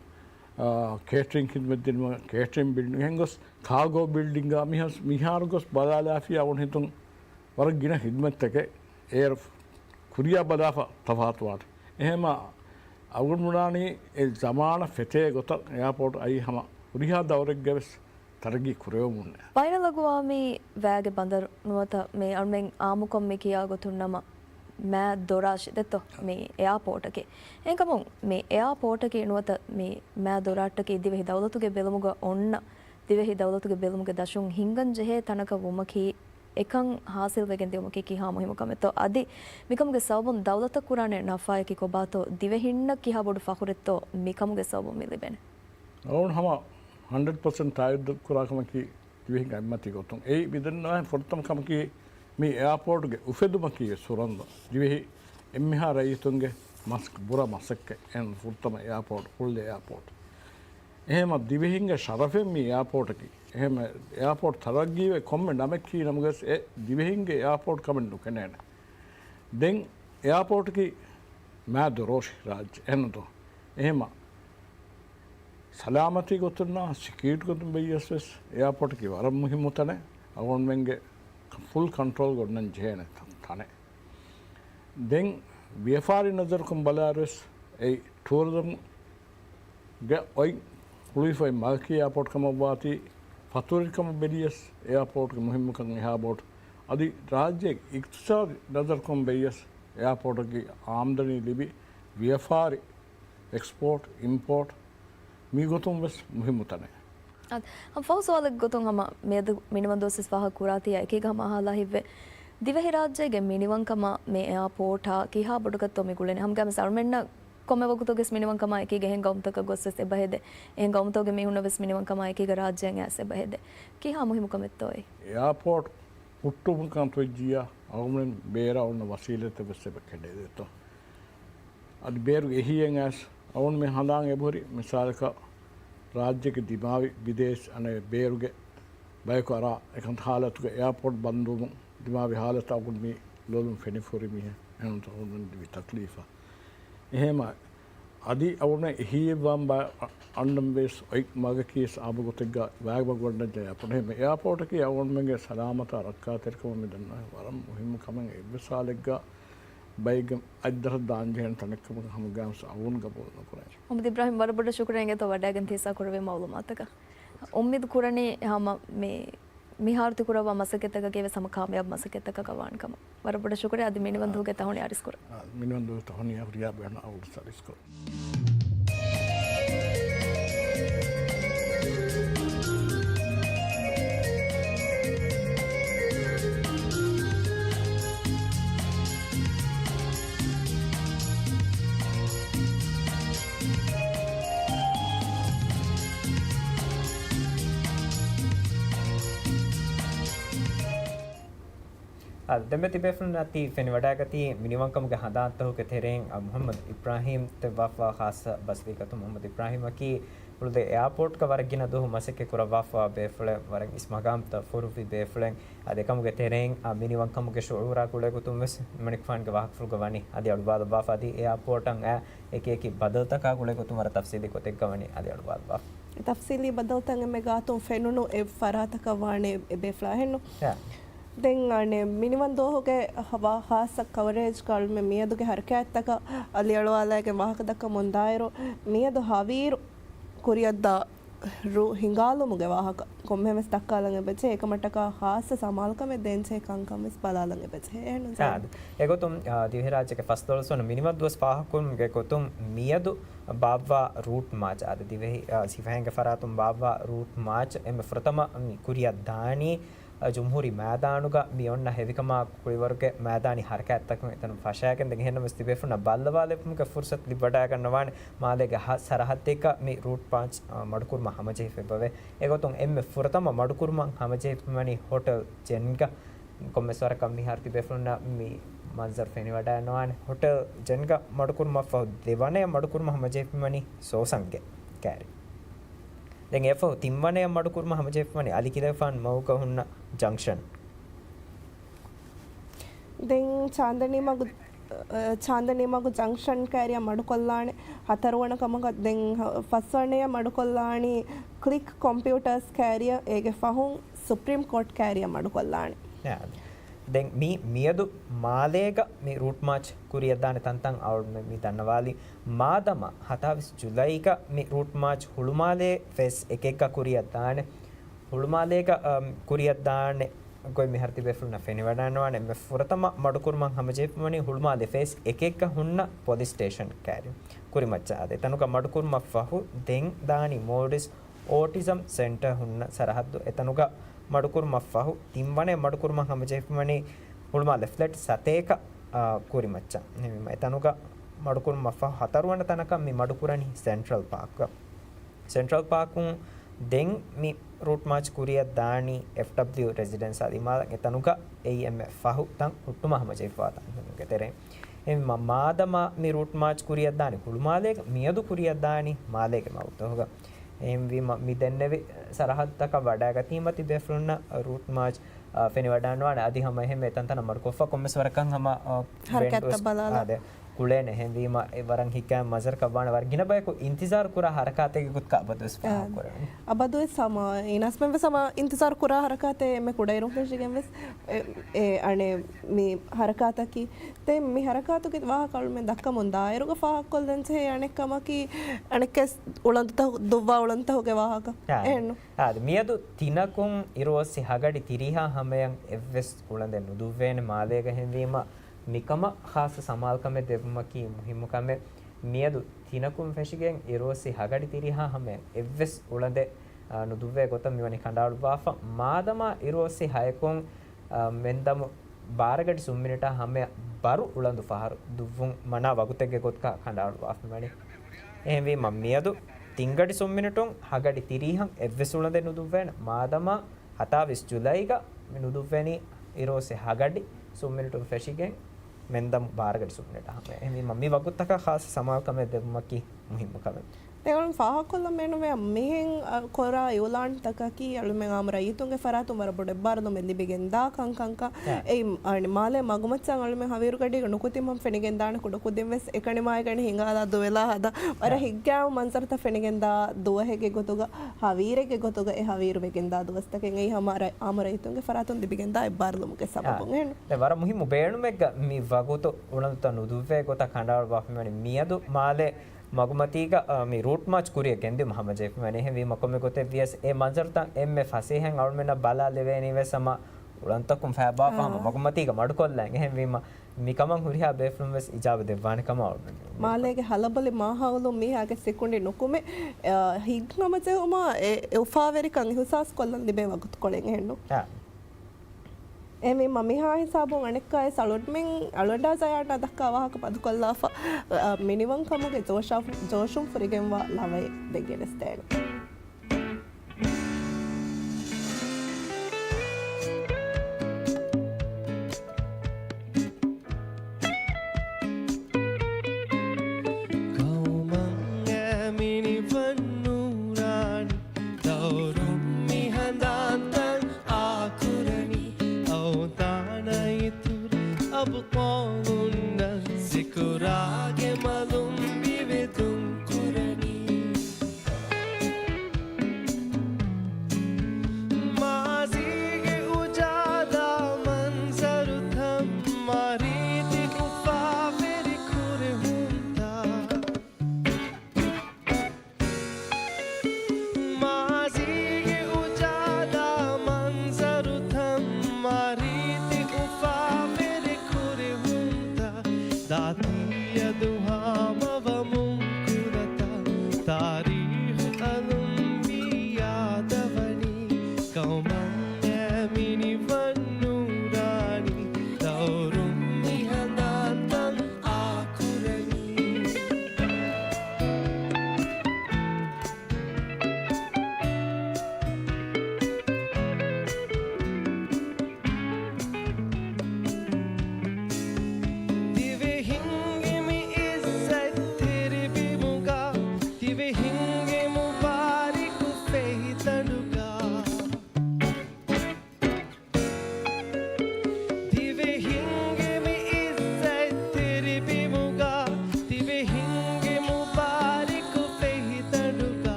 ಕೇಟ್ರಿಂಗ್ ಹಿದ್ಮೆದ್ದಿನುವ ಕೇಟ್ರಿಂಗ್ ಬಿಲ್ಡಿಂಗ್ ಹೆಂಗೊಸ್ ಕಾರ್ಗೋ ಬಿಲ್ಡಿಂಗ ಮಿಹಾರ್ಗೊಸ್ ಬದಾಲಾಫಿ ಅವನ್ ಹಿತುಂ ವರಗಿನ ಹಿದ್ಮೆತ್ತಕ್ಕೆ ಏರ್ ಕುರಿಯಾ ಬದಾಫ ತಫಾತ್ವಾಟ್ එහෙම අවුරුමුණානී ඒ ජමාන ෆෙතේ ගොත එයාපෝට් අයි හම උරිහා දවරෙක් ගැවස් තරගී කුරයමුන්න ಪೈನಲಗುವಾಮಿ ವ್ಯಾಗೆ ಬಂದರ್ ನುವತ ಮೇ ಅಣ್ಮೆಂಗ್ ಆಮುಕೊಂ ಮೇ ಕಿಯಾ ಗೊತ್ತುನ್ನಮ ಮೇ ದೊರಾಶ್ ದೆತ್ತೋ ಮೇ ಏರ್ಪೋರ್ಟ್ಗೆ ಎಂಕಮು ಮೇ ಏರ್ಪೋರ್ಟ್ಗೆ ನುವತ ಮೇ ದೊರಾಟ್ಟಕ್ಕೆ ದಿವೆಹಿ ದೌಲತುಗೆ ಬೆಲುಮುಗ ಒಣ್ಣ ದಿವೆಹಿ ದೌಲತುಗೆ ಬೆಲುಮುಗೆ ದಶುಂ ಹಿಂಗನ್ ಜೆಹೆ ತನಕ ಉಮಕಿ එකං හාසිල්වගෙන් දෙවමකි කිහා මුහිමකමෙතෝ අදි මිකමුගේ සවබුන් දවලත කුරානේ නෆායකි කොබාතෝ දිවෙහින්න කිහා බොඩු ෆහුරෙත්තෝ මිකමුගේ සවබුන් මිලිබෙන අවුන් හම 100% තායුද්ද කුරාකමකි දිවෙහින් අම්මති ගොතුන් ඒ විදන්නා ෆොර්තම් කමකි මේ එයාපෝර්ට්ගේ උෆෙදුමකි සුරන්ද දිවෙහි එම්මිහා රයිතුන්ගේ මස්ක් බුර මසක්ක එන් ෆොර්තම එයාපෝර්ට් හුල්ද එයාපෝර්ට් එහෙම දිවෙහින්ගේ ශරෆෙන් මේ එයාපෝර්ට්කි එහෙම එයාපෝර්ට් තරග්ගීවේ කොම්මෙ නමෙක්කී නමුගස් ඒ දිවෙහින්ගේ එයාපෝර්ට් කමෙන්ඩු කෙනේන දෙන් එයාපෝර්ට්කි මෑ දොරෝෂි රාජ්‍ය එන්නතෝ එහෙම සලාමති ගොතුන්නා සිකියුරිටි ගොතුන් බයියස්වස් එයාපෝර්ට්කි වරම් මුහිමුතනේ අවොන්වෙන්ගේ ෆුල් කන්ට්‍රෝල් ගොන්නන් ජේන තනේ දෙන් වියෆාරි නදරකුම් බලාරස් ඒ ටූරිසම් ගේ ඔයි පුලිෆයි මාල්කී එයාපෝර්ට් කමවාති फतूरिकम बेरियस एयरपोर्ट के मुहिम का एयरपोर्ट अदि राज्य इक्तसाद नजर कम बेरियस एयरपोर्ट की आमदनी लिबी व्यापार एक्सपोर्ट इंपोर्ट मी गोतुम बस मुहिम तने हम फौसवाल गोतुम हम मेद मिनिमम दोसिस वाह कुराती है कि हम हाला हिवे दिवे राज्य के मिनिमम कमा में एयरपोर्ट हा कि हा बडकतो में गुलेने हम गम सरमेन्ना කොම වගුතෝගෙස් මිනිමම් කමා එකේ ගෙහෙන් ගෞම්තක ගොස්සෙස් එබහෙද එහෙන් ගෞම්තෝගේ මිහුනවෙස් මිනිමම් කමා එකේ රාජ්‍යයෙන් ඇස් එබහෙද කීහා මුහිමු කමෙත්තෝයි එයාපෝර්ට් පුට්ටුම් කන්තොජියා අවුමෙන් බේරා ඔන්න වසීලත බෙස්සෙ බකඩේ දෙතෝ අද බේරු එහියෙන් ඇස් අවුන් මේ හඳාන් එබොරි මිසාලක රාජ්‍යක දිමාවි විදේශ අනේ බේරුගේ බයකරා එකන් හාලතුගේ එයාපෝර්ට් බන්දුම දිමාවි හාලත අවුන් මේ ලොලුම් ෆෙනිෆොරි මිහ එනතෝ ඔන්න දි තක්ලීෆා එහෙම అది అవున హీవం బా అండం బేస్ ఐక్ మగకీస్ ఆబగొతెగ్గా వేగబగొండంటే అప్పుడు ఎయిర్పోర్ట్కి అవన్మంగే సలామత రక్కా తెరకమ మిదన్న వరం ముహిమ్ కమం ఎబ్బసాలెగ్గా బైగం అద్దర దాంజేన్ తనకమ హమగామ్స్ అవున్ గబోల్ నకురే මොහමද ඉබ්‍රාහිම් වරබඩ ශුක්‍රයන්ගේ තව වඩාගෙන තිසා කරවේ මවුලුමාතක උම්මිද කුරණේ හම මේ මිහාර්ති කුරවා මසකෙතකගේ සමකාමයක් මසකෙතක කවාන්කම වරබඩ ශුක්‍රය අද මිනිවන්දුගේ තහොනේ අරිස්කර මිනිවන්දු තහොනේ හරියා බයන අවුල් සරිස්කර دم تبيفن نتي فين وداعتي منيوان كم جهادات هو كثيرين محمد إبراهيم توافا خاص بس في كتوم محمد إبراهيم أكي ولد إيربورت كوارجينا دوه مسك كورافا بيفله ورق اسمه كام تفورفي بيفله هذا كم كثيرين منيوان كم كشعورا كله كتوم بس منك فان كواهك فل كواني هذا أربعة بافا دي إيربورت أن एक बदलता का गुले को तुम्हारा तफसीली को तेग कवनी आदि अड़बाद बाफ तफसीली बदलता में गातों फेनुनो ए फरात का वाणे बेफला है नो දැන් අනේ මිනිවන් දෝහගේ හවා ખાસ කවරේජ් කල් මේ මියදුගේ හරකැත්තක අලියලවාලගේ වාහක දක්ක මොන්දායරෝ මියදු හවීරු කුරියද්දා රු හිඟාලුමුගේ වාහක කොම්මෙමස් දක්කාලගේ බෙචේ එකමටක ખાસ සමාල්කම දෙන්සේ කංකමස් බලාලගේ බෙචේ එනු සාද ඒගොතුම් දිවහරාජ්‍යක ෆස්තොලසොන මිනිවන් දුවස් පාහකුම්ගේ කොතුම් මියදු बाबा रूट माच आदि दिवे सिफाहेंगे फरातुम बाबा रूट माच एम प्रथम कुरिया दानी ಜುಮ್ಹೂರಿ ಮೈದಾನುಗ ಬಿಯೊನ್ನ ಹೆವಿಕಮ ಕುಳಿವರ್ಗೆ ಮೈದಾನಿ ಹರಕತ್ತಕ ತನ ಫಶಾಕೆಂದ ಗೆಹನ ಮಸ್ತಿ ಬೆಫುನ ಬಲ್ಲವಾಲೆಪುಕ ಫುರ್ಸತ್ ಲಿಬಡಾ ಗನ್ನವಾನ್ ಮಾಲೆಗೆ ಸರಹತ್ತೇಕ ಮಿ ರೂಟ್ 5 ಮಡಕುರ್ಮ ಹಮಜೆ ಫೆಬವೆ ಎಗೊತೊಂ ಎಮ್ಮೆ ಫುರತಮ ಮಡಕುರ್ಮ ಹಮಜೆ ಮನಿ ಹೋಟೆಲ್ ಜೆನ್ಗ ಕೊಮ್ಮೆಸವರ ಕಮ್ಮಿ ಹಾರ್ತಿ ಬೆಫುನ ಮಿ ಮಂಜರ್ ಫೆನಿ ವಡಾ ನವಾನ್ ಹೋಟೆಲ್ ಜೆನ್ಗ ಮಡಕುರ್ಮ ಫ ದೇವನೆ ಮಡಕುರ್ಮ ಹಮಜೆ ಮನಿ ಸೋಸಂಗೆ ಕ್ಯಾರಿ දැන් එෆෝ තිම්වනේ මඩුකුරුම හැමජෙප්මනේ අලිකිරෆාන් මවුක හුන්න ජංක්ෂන් දැන් ಚಾಂದನಿ ಮಗು ಜಂಕ್ಷನ್ ಕ್ಯಾರಿಯ ಮಡುಕೊಲ್ಲಾಣೆ ಹತರುವಣ ಕಮಗ ದೆನ್ ಫಸ್ವಣೆಯ ಮಡುಕೊಲ್ಲಾಣಿ ಕ್ಲಿಕ್ ಕಂಪ್ಯೂಟರ್ಸ್ ಕ್ಯಾರಿಯ ಏಗೆ ಫಹುಂ ಸುಪ್ರೀಂ ಕೋರ್ಟ್ ಕ್ಯಾರಿಯ ಮಡುಕೊಲ್ಲಾಣೆ දැන් මේ මියදු මාලේක මේ රූට් මාච් කුරියදානේ තන්තන් අවුල් මේ දන්නවාලි මාදම 27 ජුලයික මේ රූට් මාච් හුළුමාලේ ෆේස් එකක කුරියදානේ හුළුමාලේක කුරියදානේ කොයි මෙහර්ති බෙෆුන ෆෙනි වඩනවානේ මේ ෆුරතම මඩුකුරුම හැමජේපමනි හුළුමාලේ ෆේස් එකක හුන්න පොලිස් ස්ටේෂන් කෑරි කුරිමච්චාදේ තනුක මඩුකුරුම ෆහු දෙන් දානි මෝඩිස් ඕටිසම් සෙන්ටර් හුන්න සරහද්දු එතනුක මඩුකුරුම ෆහු තිම්වනේ මඩුකුරුම හැමජේපමනි හුළුමාලේ ෆ්ලැට් සතේක කුරිමච්චා නෙමෙයි එතනුක මඩුකුරුම ෆහු හතරුවන තනක මේ මඩුකුරණි සෙන්ට්‍රල් පාක්කුන් දෙන් මේ रूट माच कुरिया दानी FW रेजिडेंस आदि माल एतनुका AMF फाहु तंग हुट्टुमा हमजे फाता केतरे एम मादमा मी रूट माच कुरिया दानी कुलमाले मियदु कुरिया दानी माले के माउत होगा एम वी मी देन्ने सरहद तक वडा गतिमति बेफ्रुन रूट माच फेनि वडानवाන आदि हम එහෙම එතනතන මර්කොෆා කොම්මස්වරකන් हम හරකත් බලාලා कुले नेहंदीम वरंग हिका मजर कबाण वर्गिन बयको इंतजार कुरा हरकाते के कुत का बदस करे अबदो समा इनस में समा इंतजार कुरा हरकाते में कुडै रोके जिगेम वेस ए अने मी हरकाता की ते मी हरकातो के वाह कल में दक्का मुंदा एरुग फा कोल दन से अने कम की अने के उलंत दुवा उलंत हो के वाह का एनु आद मियदु तिनकुं इरोसि हगडी तिरिहा हमेयं एव्वेस उलंदे नुदुवेन माले गहेंदीमा मिकम खास समालकमे देवमकी मुहिमुकमे मियदु तिनकुम फेशिගෙන් इरोसि हगडी तिरिहा हमे एव्वेस उलंदे नुदुवे गोतम मिवनि कंडाळු वाफा मादमा इरोसि हयकुं මෙන්දම බාරගඩි සුම්මිනට හම බරු උලඳු පහර දුවුන් මනා වගුතෙගේ ගොත්ක කණ්ඩාවු වාෆමණි එහෙමවි මම මියදු තිංගඩි සුම්මිනටුන් හගඩි තිරිහන් එව්වෙස් උලඳ නුදුවෙන මාදම 27 ජුලයික නුදුවෙනි ඉරෝසේ හගඩි සුම්මිනටුන් ෆෙෂිගෙන් මෙන්දම බාරගඩි සුම්මිනට හම එහෙමවි මම මේ වගුත්තක ખાસ සමාල්කම දෙවමකි මුහිම්ම කම ತೆಗಳು ಫಾಹಕೊಲ್ಲ ಮೇನುವೆ ಮಿಹೆನ್ ಕೊರ ಯೋಲಾಂಟ್ ತಕಕಿ ಅಳು ಮೆ ಆಮರ ಈತುಂಗೆ ಫರಾತು ಮರ ಬೊಡೆ ಬಾರದು ಮೆಲ್ಲಿ ಬಿಗೆಂದಾ ಕಂಕಂಕ ಏ ಮಾಲೆ ಮಗುಮಚ್ಚಂಗ್ ಅಳು ಮೆ ಹವೀರು ಗಡಿಗೆ ನುಕುತಿ ಮಂ ಫೆನಿಗೆಂದಾಣ ಕುಡು ಕುದಿವೆಸ್ ಎಕಣಿ ಮಾಯಗಣಿ ಹಿಂಗಾದ ದುವೆಲ ಹದ ವರ ಹಿಗ್ಗಾವ್ ಮನ್ಸರ್ತ ಫೆನಿಗೆಂದ ದುವಹೆಗೆ ಗೊತುಗ ಹವೀರೆಗೆ ಗೊತುಗ ಎ ಹವೀರು ಬೆಗೆಂದ ದುವಸ್ತಕೆ ಐ ಹಮಾರ ಆಮರ ಈತುಂಗೆ ಫರಾತು ದಿಬಿಗೆಂದ ಎಬ್ಬಾರದು ಮುಗೆ ಸಬಬು ಹೆಣ್ಣು ವರ ಮುಹಿಮು ಬೇಣು ಮೆಗ್ಗ ಮಿ ವಗುತು ಉಣಂತ ನುದುವೆ ಗೊತ ಕಂಡಾಳ ಬಾಫಿಮಣಿ ಮಿಯದು ಮಾಲೆ ಮಗುಮತೀಗ ಮಿ ರೂಟ್ ಮಾಚ್ ಕುರಿಯ ಕೆಂದಿ ಮೊಹಮ್ಮದ್ ಜೈಫ್ ಮನೆ ಹೆ ವಿ ಮಕೊಮೆ ಗೊತೆ ವಿಎಸ್ ಎ ಮಂಜರ್ತ ಎಮ್ಮೆ ಫಸಿ ಹೆಂಗ್ ಅವಳ ಮೇನ ಬಲ ಲೆವೆ ನಿವೆ ಸಮ ಉಳಂತಕುಂ ಫಾಬಾ ಫಾಮ ಮಗುಮತೀಗ ಮಡ್ಕೊಲ್ಲಂಗೆ ಹೆ ವಿ ಮಿ ಕಮಂಗ್ ಹುರಿಯಾ ಬೇಫ್ಲಮ್ ವೆಸ್ ಇಜಾಬ ದೇವಾನಿ ಕಮ ಅವಳ ಮಾಲೆಗೆ ಹಲಬಲಿ ಮಾಹಾವಲು ಮಿ ಹಾಗೆ ಸಿಕ್ಕುಂಡಿ ನುಕುಮೆ ಹಿಗ್ನಮಚೆ ಉಮ ಉಫಾವೆರಿ ಕಂಗಿ ಹುಸಾಸ್ ಕೊಲ್ಲನ್ ದಿಬೆ ವಗುತ್ ಕೊಳೆಂಗೆ ಹೆಣ್ಣು එම මමිහා හිසාබුන් අනෙක්කාය සලොට්මෙන් අලොඩා සයාට අදක්කා වාහක පදු කොල්ලාෆ මිනිවන් කමුගේ ජෝෂුම් ෆරිගෙන්වා ලවයි දෙගෙනස්තෑන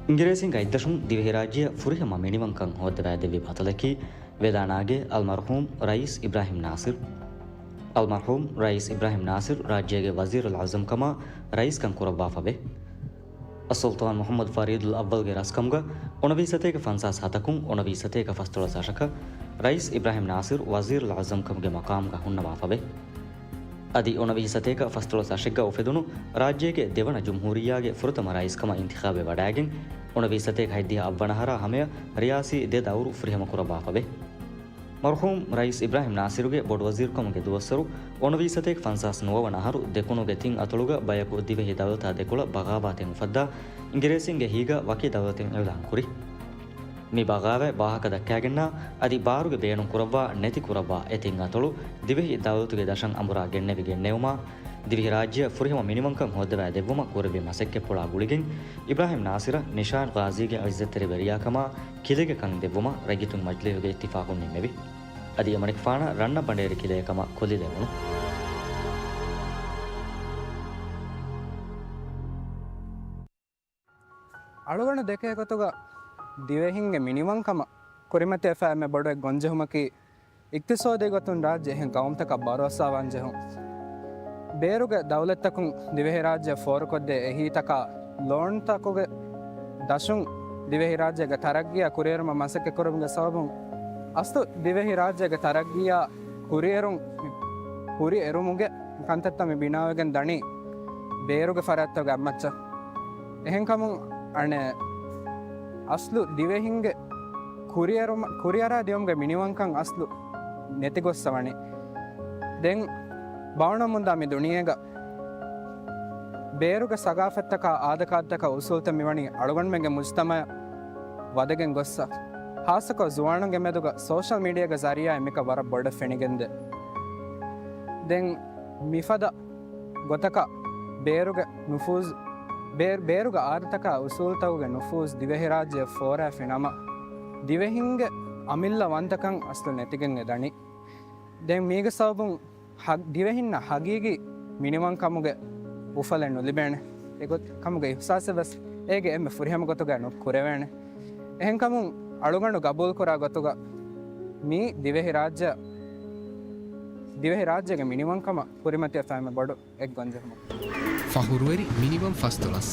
ಇಂಗಿರೇಸಿಂಗ್ ಐದ್ದಶುಂ ದಿವಹಿರಾಜ್ಯ ಫುರಿಹಮ ಮೆಣಿವಂಕಂ ಹೋದ್ದವಾದೆವಿ ಬತಲಕಿ ವೇದಾನಾಗೆ ಅಲ್ಮರ್ಹೂಮ್ ರಯೀಸ್ ಇಬ್ರಾಹಿಂ ನಾಸಿರ್ ಅಲ್ಮರ್ಹೂಮ್ ರಯೀಸ್ ಇಬ್ರಾಹಿಂ ನಾಸಿರ್ ರಾಜ್ಯಗೆ ವಜೀರ್ ಅಲ್ ಆಜಮ್ ಕಮ ರಯೀಸ್ ಕಂ ಕುರಬ್ಬಾಫಬೆ ಅಸುಲ್ತಾನ್ ಮೊಹಮ್ಮದ್ ಫರೀದುಲ್ ಅವ್ವಲ್ಗೆ ರಸ್ಕಂಗ ಒಣವೀಸತೆಗೆ ಫನ್ಸಾಸ್ ಹತಕುಂ ಒಣವೀಸತೆಗೆ ಫಸ್ತುಳ ಶಾಸಕ ರಯೀಸ್ ಇಬ್ರಾಹಿಂ ನಾಸಿರ್ ವಜೀರ್ ಅಲ್ ಆಜಮ್ ಕಮ್ಗೆ ಮಕಾಮ್ಗ ಹುಣ್ಣವಾಫಬೆ ಅದಿ ಒಣವೀಸತೆಗ ಫಸ್ತುಳ ಶಾಸಕ ಒಫೆದುನು ರಾಜ್ಯಗೆ ದೇವನ ಜುಮ್ಹೂರಿಯಾಗೆ ಫುರತಮ ರಯೀಸ್ ಕಮ ಇಂತಿಖಾಬೆ ವಡಾಗೆಂ ಒಣವೀಸತೆಗೆ ಹೈದ್ದಿಯ ಅವ್ವಣಹರ ಹಮೆಯ ರಿಯಾಸಿ ದೆ ದೌರು ಫ್ರಿಹಮ ಕುರಬ್ಬಾಫಬೆ ಮರ್ಹೂಮ್ ರೈಸ್ ಇಬ್ರಾಹಿಂ ನಾಸಿರುಗೆ ಬೊಡ್ ವಜೀರ್ ಕೊಮಗೆ ದುವಸ್ಸರು ಒಣವೀಸತೆಕ್ ಫನ್ಸಾಸ್ ನೋವನ ಹರು ದೆಕುನುಗೆ ತಿಂಗ್ ಅತಳುಗ ಬಯಕು ದಿವೆಹಿ ದವತಾ ದೆಕುಳ ಬಗಾಬಾತೆಂ ಫದ್ದ ಇಂಗಿರೇಸಿಂಗೆ ಹೀಗ ವಕಿ ದವತೆಂ ಎಳದಾನ್ ಕುರಿ ಮಿ ಬಗಾವೆ ಬಾಹಕ ದಕ್ಕಾಗೆನ್ನ ಅದಿ ಬಾರುಗೆ ಬೇಣು ಕುರವ್ವ ನೆತಿ ಕುರವ್ವ ಎತಿಂಗ್ ಅತಳು ದಿವೆಹಿ ದವತುಗೆ ದಶಂ ಅಂಬುರ ಗೆಣ್ಣೆವಿ ಗೆಣ್ಣೆವುಮ ದಿವಿಹಿ ರಾಜ್ಯ ಫುರಿಹಮ ಮಿನಿಮಂಕಂ ಹೊದ್ದವ ದೆವ್ವಮ ಕೂರವಿ ಮಸಕ್ಕೆ ಪುಳ ಗುಳಿಗೆಂ ಇಬ್ರಾಹಿಂ ನಾಸಿರ ನಿಶಾನ್ ಗಾಜಿಗೆ ಇಜ್ಜತ್ತೆರೆ ಬೆರಿಯಾಕಮ ಕಿಲೆಗೆ ಕಂ ದೆವ್ವಮ ರಗಿತುನ್ ಮಜ್ಲಿಹುಗೆ ಇತ್ತಿಫಾಕುನ್ ನಿಮ್ಮೆವಿ ಅದಿ ಯಮನಿಕ್ ಫಾಣ ರಣ್ಣ ಬಂಡೇರಿ ಕಿಲೆಯಕಮ ಕೊಲಿದೆವನು ಅಳುಗಣ ದೇಕೆ ಗೊತ್ತುಗ ದಿವೆಹಿಂಗೆ ಮಿನಿಮಂಕಮ ಕುರಿಮತೆ ಫಾಮೆ ಬಡವೆ ಗೊಂಜೆಹುಮಕಿ ಇಕ್ತಿಸೋದೆ ಗೊತ್ತುನ್ ರಾಜ್ಯ ಹೆಂ ಕೌಂತಕ ಭರೋಸಾವಾಂಜೆಹು ಬೇರುಗೆ ದೌಲತ್ತಕುಂ ದಿವೆಹಿ ರಾಜ್ಯ ಫೋರುಕೊದ್ದೆ ಎಹೀತಕ ಲೋಣ್ ತಕುಗೆ ದಶುಂ ದಿವೆಹಿ ರಾಜ್ಯಗ ತರಗ್ಗಿಯ ಕುರಿಯರುಮ ಮಸಕ್ಕೆ ಕುರುಂಗೆ ಸಬಬುಂ ಅಸ್ತು ದಿವೆಹಿ ರಾಜ್ಯಗ ತರಗ್ಗಿಯ ಕುರಿಯರುಂ ಕುರಿ ಎರುಮುಗೆ ಕಂತತ್ತಮಿ ಬಿನಾವಗೆನ್ ದಣಿ ಬೇರುಗೆ ಫರತ್ತೋಗೆ ಅಮ್ಮಚ್ಚ එහෙන් කමුන් අනේ අස්ලු දිවෙහින්ගේ කුරියරා දියුම්ගේ මිනිවංකන් අස්ලු නැති ගොස්සවනේ දැන් බවණ මුන්දා මේ දුනියේග ಬೇರುಗೆ ಸಗಾಫತ್ತಕ ಆದಕಾದ್ದಕ ಉಸೂಲ್ತ ಮಿವಣಿ ಅಳುಗಣ್ಮೆಗೆ ಮುಜ್ತಮ ವದಗೆನ್ ಗೊಸ್ಸ ಹಾಸಕ ಜುವಾಣಗೆ ಮೆದುಗ ಸೋಷಲ್ ಮೀಡಿಯಾಗ ಜರಿಯಾ ಎಮ್ಮಿಕ ವರ ಬೊಡ ಫೆಣಿಗೆಂದೆ ದೆನ್ ಮಿಫದ ಗೊತಕ ಬೇರುಗೆ ನುಫೂಜ್ ಬೇರುಗ ಆರ್ತಕ ಉಸೂಲ್ತವುಗೆ ನುಫೂಸ್ ದಿವೆಹಿ ರಾಜ್ಯ ಫೋರ ಫಿನಮ ದಿವೆಹಿಂಗೆ ಅಮಿಲ್ಲ ವಂತಕಂ ಅಸ್ತು ನೆತಿಗೆಂಗೆ ದಣಿ ದೆನ್ ಮೀಗ ಸಬುಂ ದಿವೆಹಿನ್ನ ಹಗೀಗಿ ಮಿನಿಮಂ ಕಮುಗೆ ಉಫಲೆನ್ನು ಲಿಬೇಣೆ ಏಗೊತ್ ಕಮುಗೆ ಇಹ್ಸಾಸೆ ಬಸ್ ಹೇಗೆ ಎಮ್ಮೆ ಫುರಿಹಮ ಗೊತ್ತುಗ ನು ಕುರೆವೇಣೆ එහෙන් කමුන් අಳುගණු ගබූල් කරා ගොතුග මී දිවෙහි රාජ්‍යගේ මිනිවංකම පුරිමතිය ෆෑම බොඩු එක් ගොන්ජෙහම ෆහුරුවරි මිනිවම් ෆස්තොලස්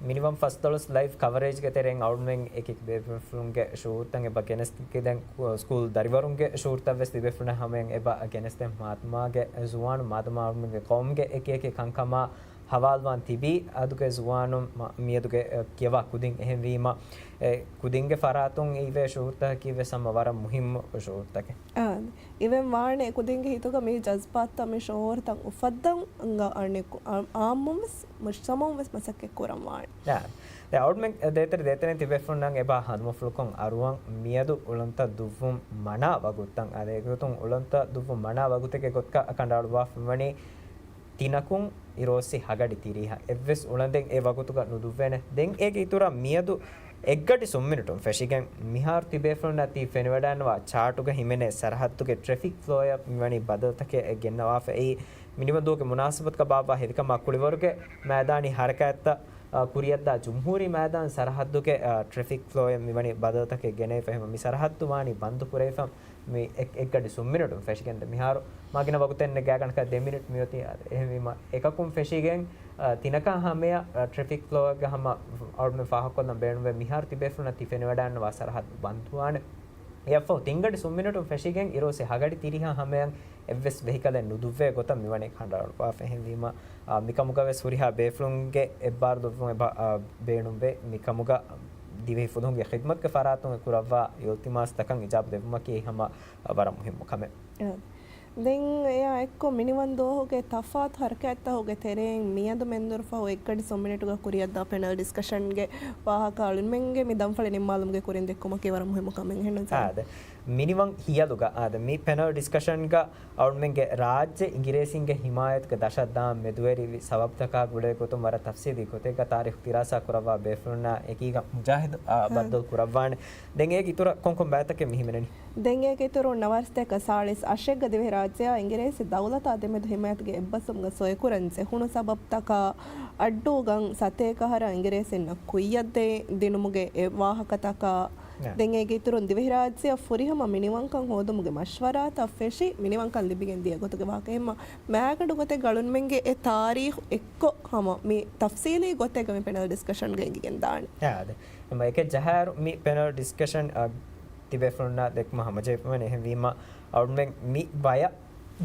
मिनिमम $1 लाइव कवरेज के तेरे आउटमें एक बेफुलुं के शूटंग एबा गेनेस्ट के दें स्कूल दरिवरुं के शूट तवेस बेफुलुं हमें एबा गेनेस्ट महात्मा के जुवान महात्मा आउटमें के कौम के एक कंकमा हवालवान तिबी अदुके जुवानु मियदुके केवा कुदिंग एहवीमा कुदिंग के फरातुं इवे शूट की वे समवार मुहिम शूट तक इवे वाणे कुदिंग हितुका मे जज्बात मे शोर तंग उफद्दं अंगा अर्ने आमुमस मुश्तमस मसके कुरम वाण या द आउटमें देतरे तिबे फुन्नंग एबा हदम फुलकों अरुवां मियदु उलंत दुवुम मना वगुतंग अदे गुतुं उलंत दुवुम मना वगुते के गोत्का अकंडाळवा फमणी තිනකුන් ඉරෝසි හගඩි තිරිහ එවස් උලන්දෙන් ඒ වගුතුක නුදුවෙන දෙන් ඒක ඉතුරු මියදු එග්ගටි සුම්මිනුටුම් ෆැෂිගෙන් මිහාර් තිබේෆොන් නැති ෆෙනවඩන්වා චාටුක හිමනේ සරහත්තුගේ ට්‍රැෆික් ෆ්ලෝ ය මිවනි බදල්තකේ ගෙන්නවා ෆේ මිනිමදෝගේ මුනාසබත් ක බාබා හෙදක මක්කුලිවරුගේ මෑදානි හරකඇත්ත ಕುರಿಯದ್ದ ಜುಮ್ಹೂರಿ ಮೈದಾನ್ ಸರಹದ್ದುಗೆ ಟ್ರಾಫಿಕ್ ಫ್ಲೋ ಮಿವನಿ ಬದತಕೆ ಗೆನೆ ಫೆಹಮ ಮಿ ಸರಹದ್ದು ವಾನಿ ಬಂದು ಪುರೇಫಂ ಮಿ ಎಕ್ಕಡಿ ಸುಮ್ಮಿನಟು ಫೆಶಿಗೆನ್ ಮಿಹಾರು ಮಾಗಿನ ವಗುತೆನ್ ಗ್ಯಾಗಣಕ 2 ಮಿನಿಟ್ ಮಿಯತಿ ಎಹಮಿಮ එකකුම් ಫೆಶಿಗೆನ್ තිනක හමය ಟ್ರಾಫಿಕ್ ಫ್ಲೋ ಗ ಹಮ ಔಟ್ ಮೆ ಫಾಹಕೊಲ್ಲ ಬೇಣವೆ ಮಿಹಾರ್ ತಿಬೇಫುನ ತಿಫೆನೆ ವಡಾನ್ ವಾ ಸರಹದ್ ಬಂದುವಾನೆ ಯಫೋ ತಿಂಗಡಿ ಸುಮ್ಮಿನಟು ಫೆಶಿಗೆನ್ ಇರೋಸೆ ಹಗಡಿ ತಿರಿಹ ಹಮಯನ್ ಎವ್ವೆಸ್ ವೆಹಿಕಲ್ ನುದುವೆ ಗೊತ್ತ ಮಿವನೆ ಖಂಡಾಳು ವಾ ಫೆಹಿಂದೀಮ ಮಿಕಮುಗವೆ ಸುರಿಹಾ ಬೇಫ್ಲುಂಗೆ ಎಬ್ಬಾರ್ ದೊವ್ವು ಎಬ ಬೇಣುವೆ ಮಿಕಮುಗ ದಿವೆ ಫುದುಂಗೆ ಖಿದ್ಮತ್ ಕೆ ಫರಾತುಂ ಕುರವ್ವಾ ಇಲ್ತಿಮಾಸ್ ತಕಂ ಇಜಾಬ್ ದೆವ್ಮಕಿ ಹಮ ವರ ಮುಹಿಮ್ ಕಮೆ දැන් එයා එක්කො මිනිවන්දෝහුගේ තෆාත් හරකඇත්ත හුගේ තෙරෙන් මියඳු මෙන්දුරෆා එක්කඩි සොම්මිනටුග කුරියද්දා පෙනල් ඩිස්කෂන්ගේ වාහකාලුන් මෙන්ගේ මි දම්ෆල නිම්මාලුම්ගේ කුරින් දෙක්කොම කේවර මුහිම කමෙන් හෙන්න ආද මිනිවම් හියදුග ආද මේ පෙනල් ඩිස්කෂන්ග අවුන්මෙන්ගේ රාජ්‍ය ඉංග්‍රීසින්ගේ හිමායත්ක දශද්දා මෙදුවේරි සබබ්තකා ගුඩේ කොතු මර තෆ්සීරි කොතේක තාරිඛ් තිරාසා කරවා බේෆුනා එකීග මුජාහිද් බද්දල් කුරවාන දැන් ඒක ඉතුරු කොන්කොම් බෑතකේ මිහිමෙනනි දැන් ඒක ඉතුරු නවර්ස්තක සාලිස් අශෙග්ග දෙවේ ರಾಜ್ಯ ಇಂಗ್ರೇಸಿ ದೌಲತ ಅದೆಮೆದು ಹಿಮಾಯತ್ಗೆ ಎಬ್ಬಸಂಗ ಸೊಯಕುರಂಸೆ ಹುಣು ಸಬಬ್ತಕ ಅಡ್ಡೂಗಂ ಸತೇಕಹರ ಇಂಗ್ರೇಸಿನ ಕುಯ್ಯದ್ದೆ ದಿನುಮುಗೆ ವಾಹಕತಕ ದೆಂಗೆಗೆ ಇತುರುನ್ ದಿವೆ ರಾಜ್ಯ ಫುರಿಹಮ ಮಿನಿವಂಕಂ ಹೋದುಮುಗೆ ಮಶ್ವರಾತ ಫೆಶಿ ಮಿನಿವಂಕಂ ಲಿಬಿಗೆನ್ ದಿಯ ಗೊತಗೆ ವಾಕೆಮ್ಮ ಮ್ಯಾಗಡು ಗೊತೆ ಗಳುನ್ಮೆಂಗೆ ಎ ತಾರೀಖ್ ಎಕ್ಕೊ ಹಮ ಮಿ ತಫ್ಸೀಲಿ ಗೊತೆಗೆ ಮಿ ಪೆನಲ್ ಡಿಸ್ಕಷನ್ ಗೆ ಇಂಗಿಗೆನ್ ದಾಣೆ ಯಾದೆ ಎಮ್ಮ ಏಕೆ ಜಹಾರು ಮಿ ಪೆನಲ್ ಡಿಸ್ಕಷನ್ තිබෙෆුන්නා දෙක්ම හමජේපමන එහෙවීම අවුන්ෙන් මි බය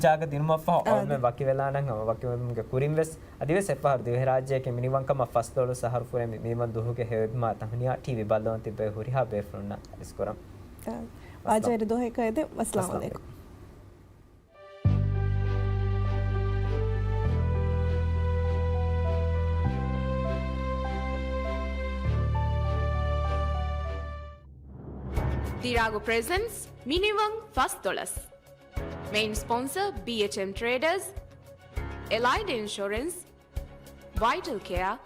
ಜಾಗ ದಿನಮಪ್ಪ ಅವನ ವಕಿ ವೆಲಾನಂಗ ವಕಿ ಕುರಿಂವೆಸ್ ಅದಿವೆಸ್ ಎಫ್ಆರ್ ದಿವೆ ರಾಜ್ಯಕ್ಕೆ ಮಿನಿವಂಕಮ ಫಸ್ತೋಳು ಸಹರ್ ಫುರೆ ಮೀಮನ್ ದುಹುಗೆ ಹೇದ್ಮಾ ತಹನಿಯಾ ಟಿವಿ ಬಲ್ಲೋನ್ ತಿಬ್ಬೆ ಹುರಿಹಾ ಬೇಫ್ರುನ್ನ ಇಸ್ಕೊರಂ ಆಚಾರ್ಯ ದೋಹೆ ಕೈದೆ ಅಸ್ಸಲಾಮು ಅಲೈಕುಂ. Dirago presents Minimum $1. Main sponsor BHM Traders, Allied Insurance, Vital Care,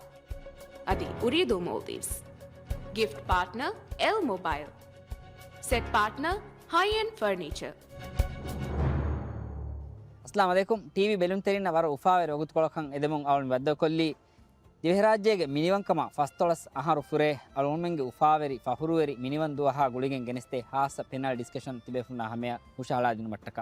Adi Uridu Maldives. Gift partner L Mobile. Set partner High-End Furniture. ಅಸ್ಲಾಂ ಅಲೈಕುಂ. ಟಿವಿ ಬೆಲುನ್ ತೆರಿನ ವರ ಉಫಾವೆ ರೊಗುತ್ಕೊಳಕಂ ಎದೆಮುಂ ಅವನ್ ಬದ್ದ ಕೊಲ್ಲಿ ದಿವಹರಾಜ್ಯಗೆ ಮಿನಿವಂಕಮ ಫಸ್ತೊಳಸ್ ಅಹರು ಫುರೆ ಅಳುಮೆಂಗೆ ಉಫಾವೆರಿ ಫಹುರುವೆರಿ ಮಿನಿವನ್ ದುವಹ ಗುಳಿಗೆನ್ ಗೆನಿಸ್ತೆ ಹಾಸ ಪೆನಲ್ ಡಿಸ್ಕಷನ್ ತಿಬೇಫುನ ಹಮೆಯ ಹುಷಾಳಾದಿನ ಮಟ್ಟಕ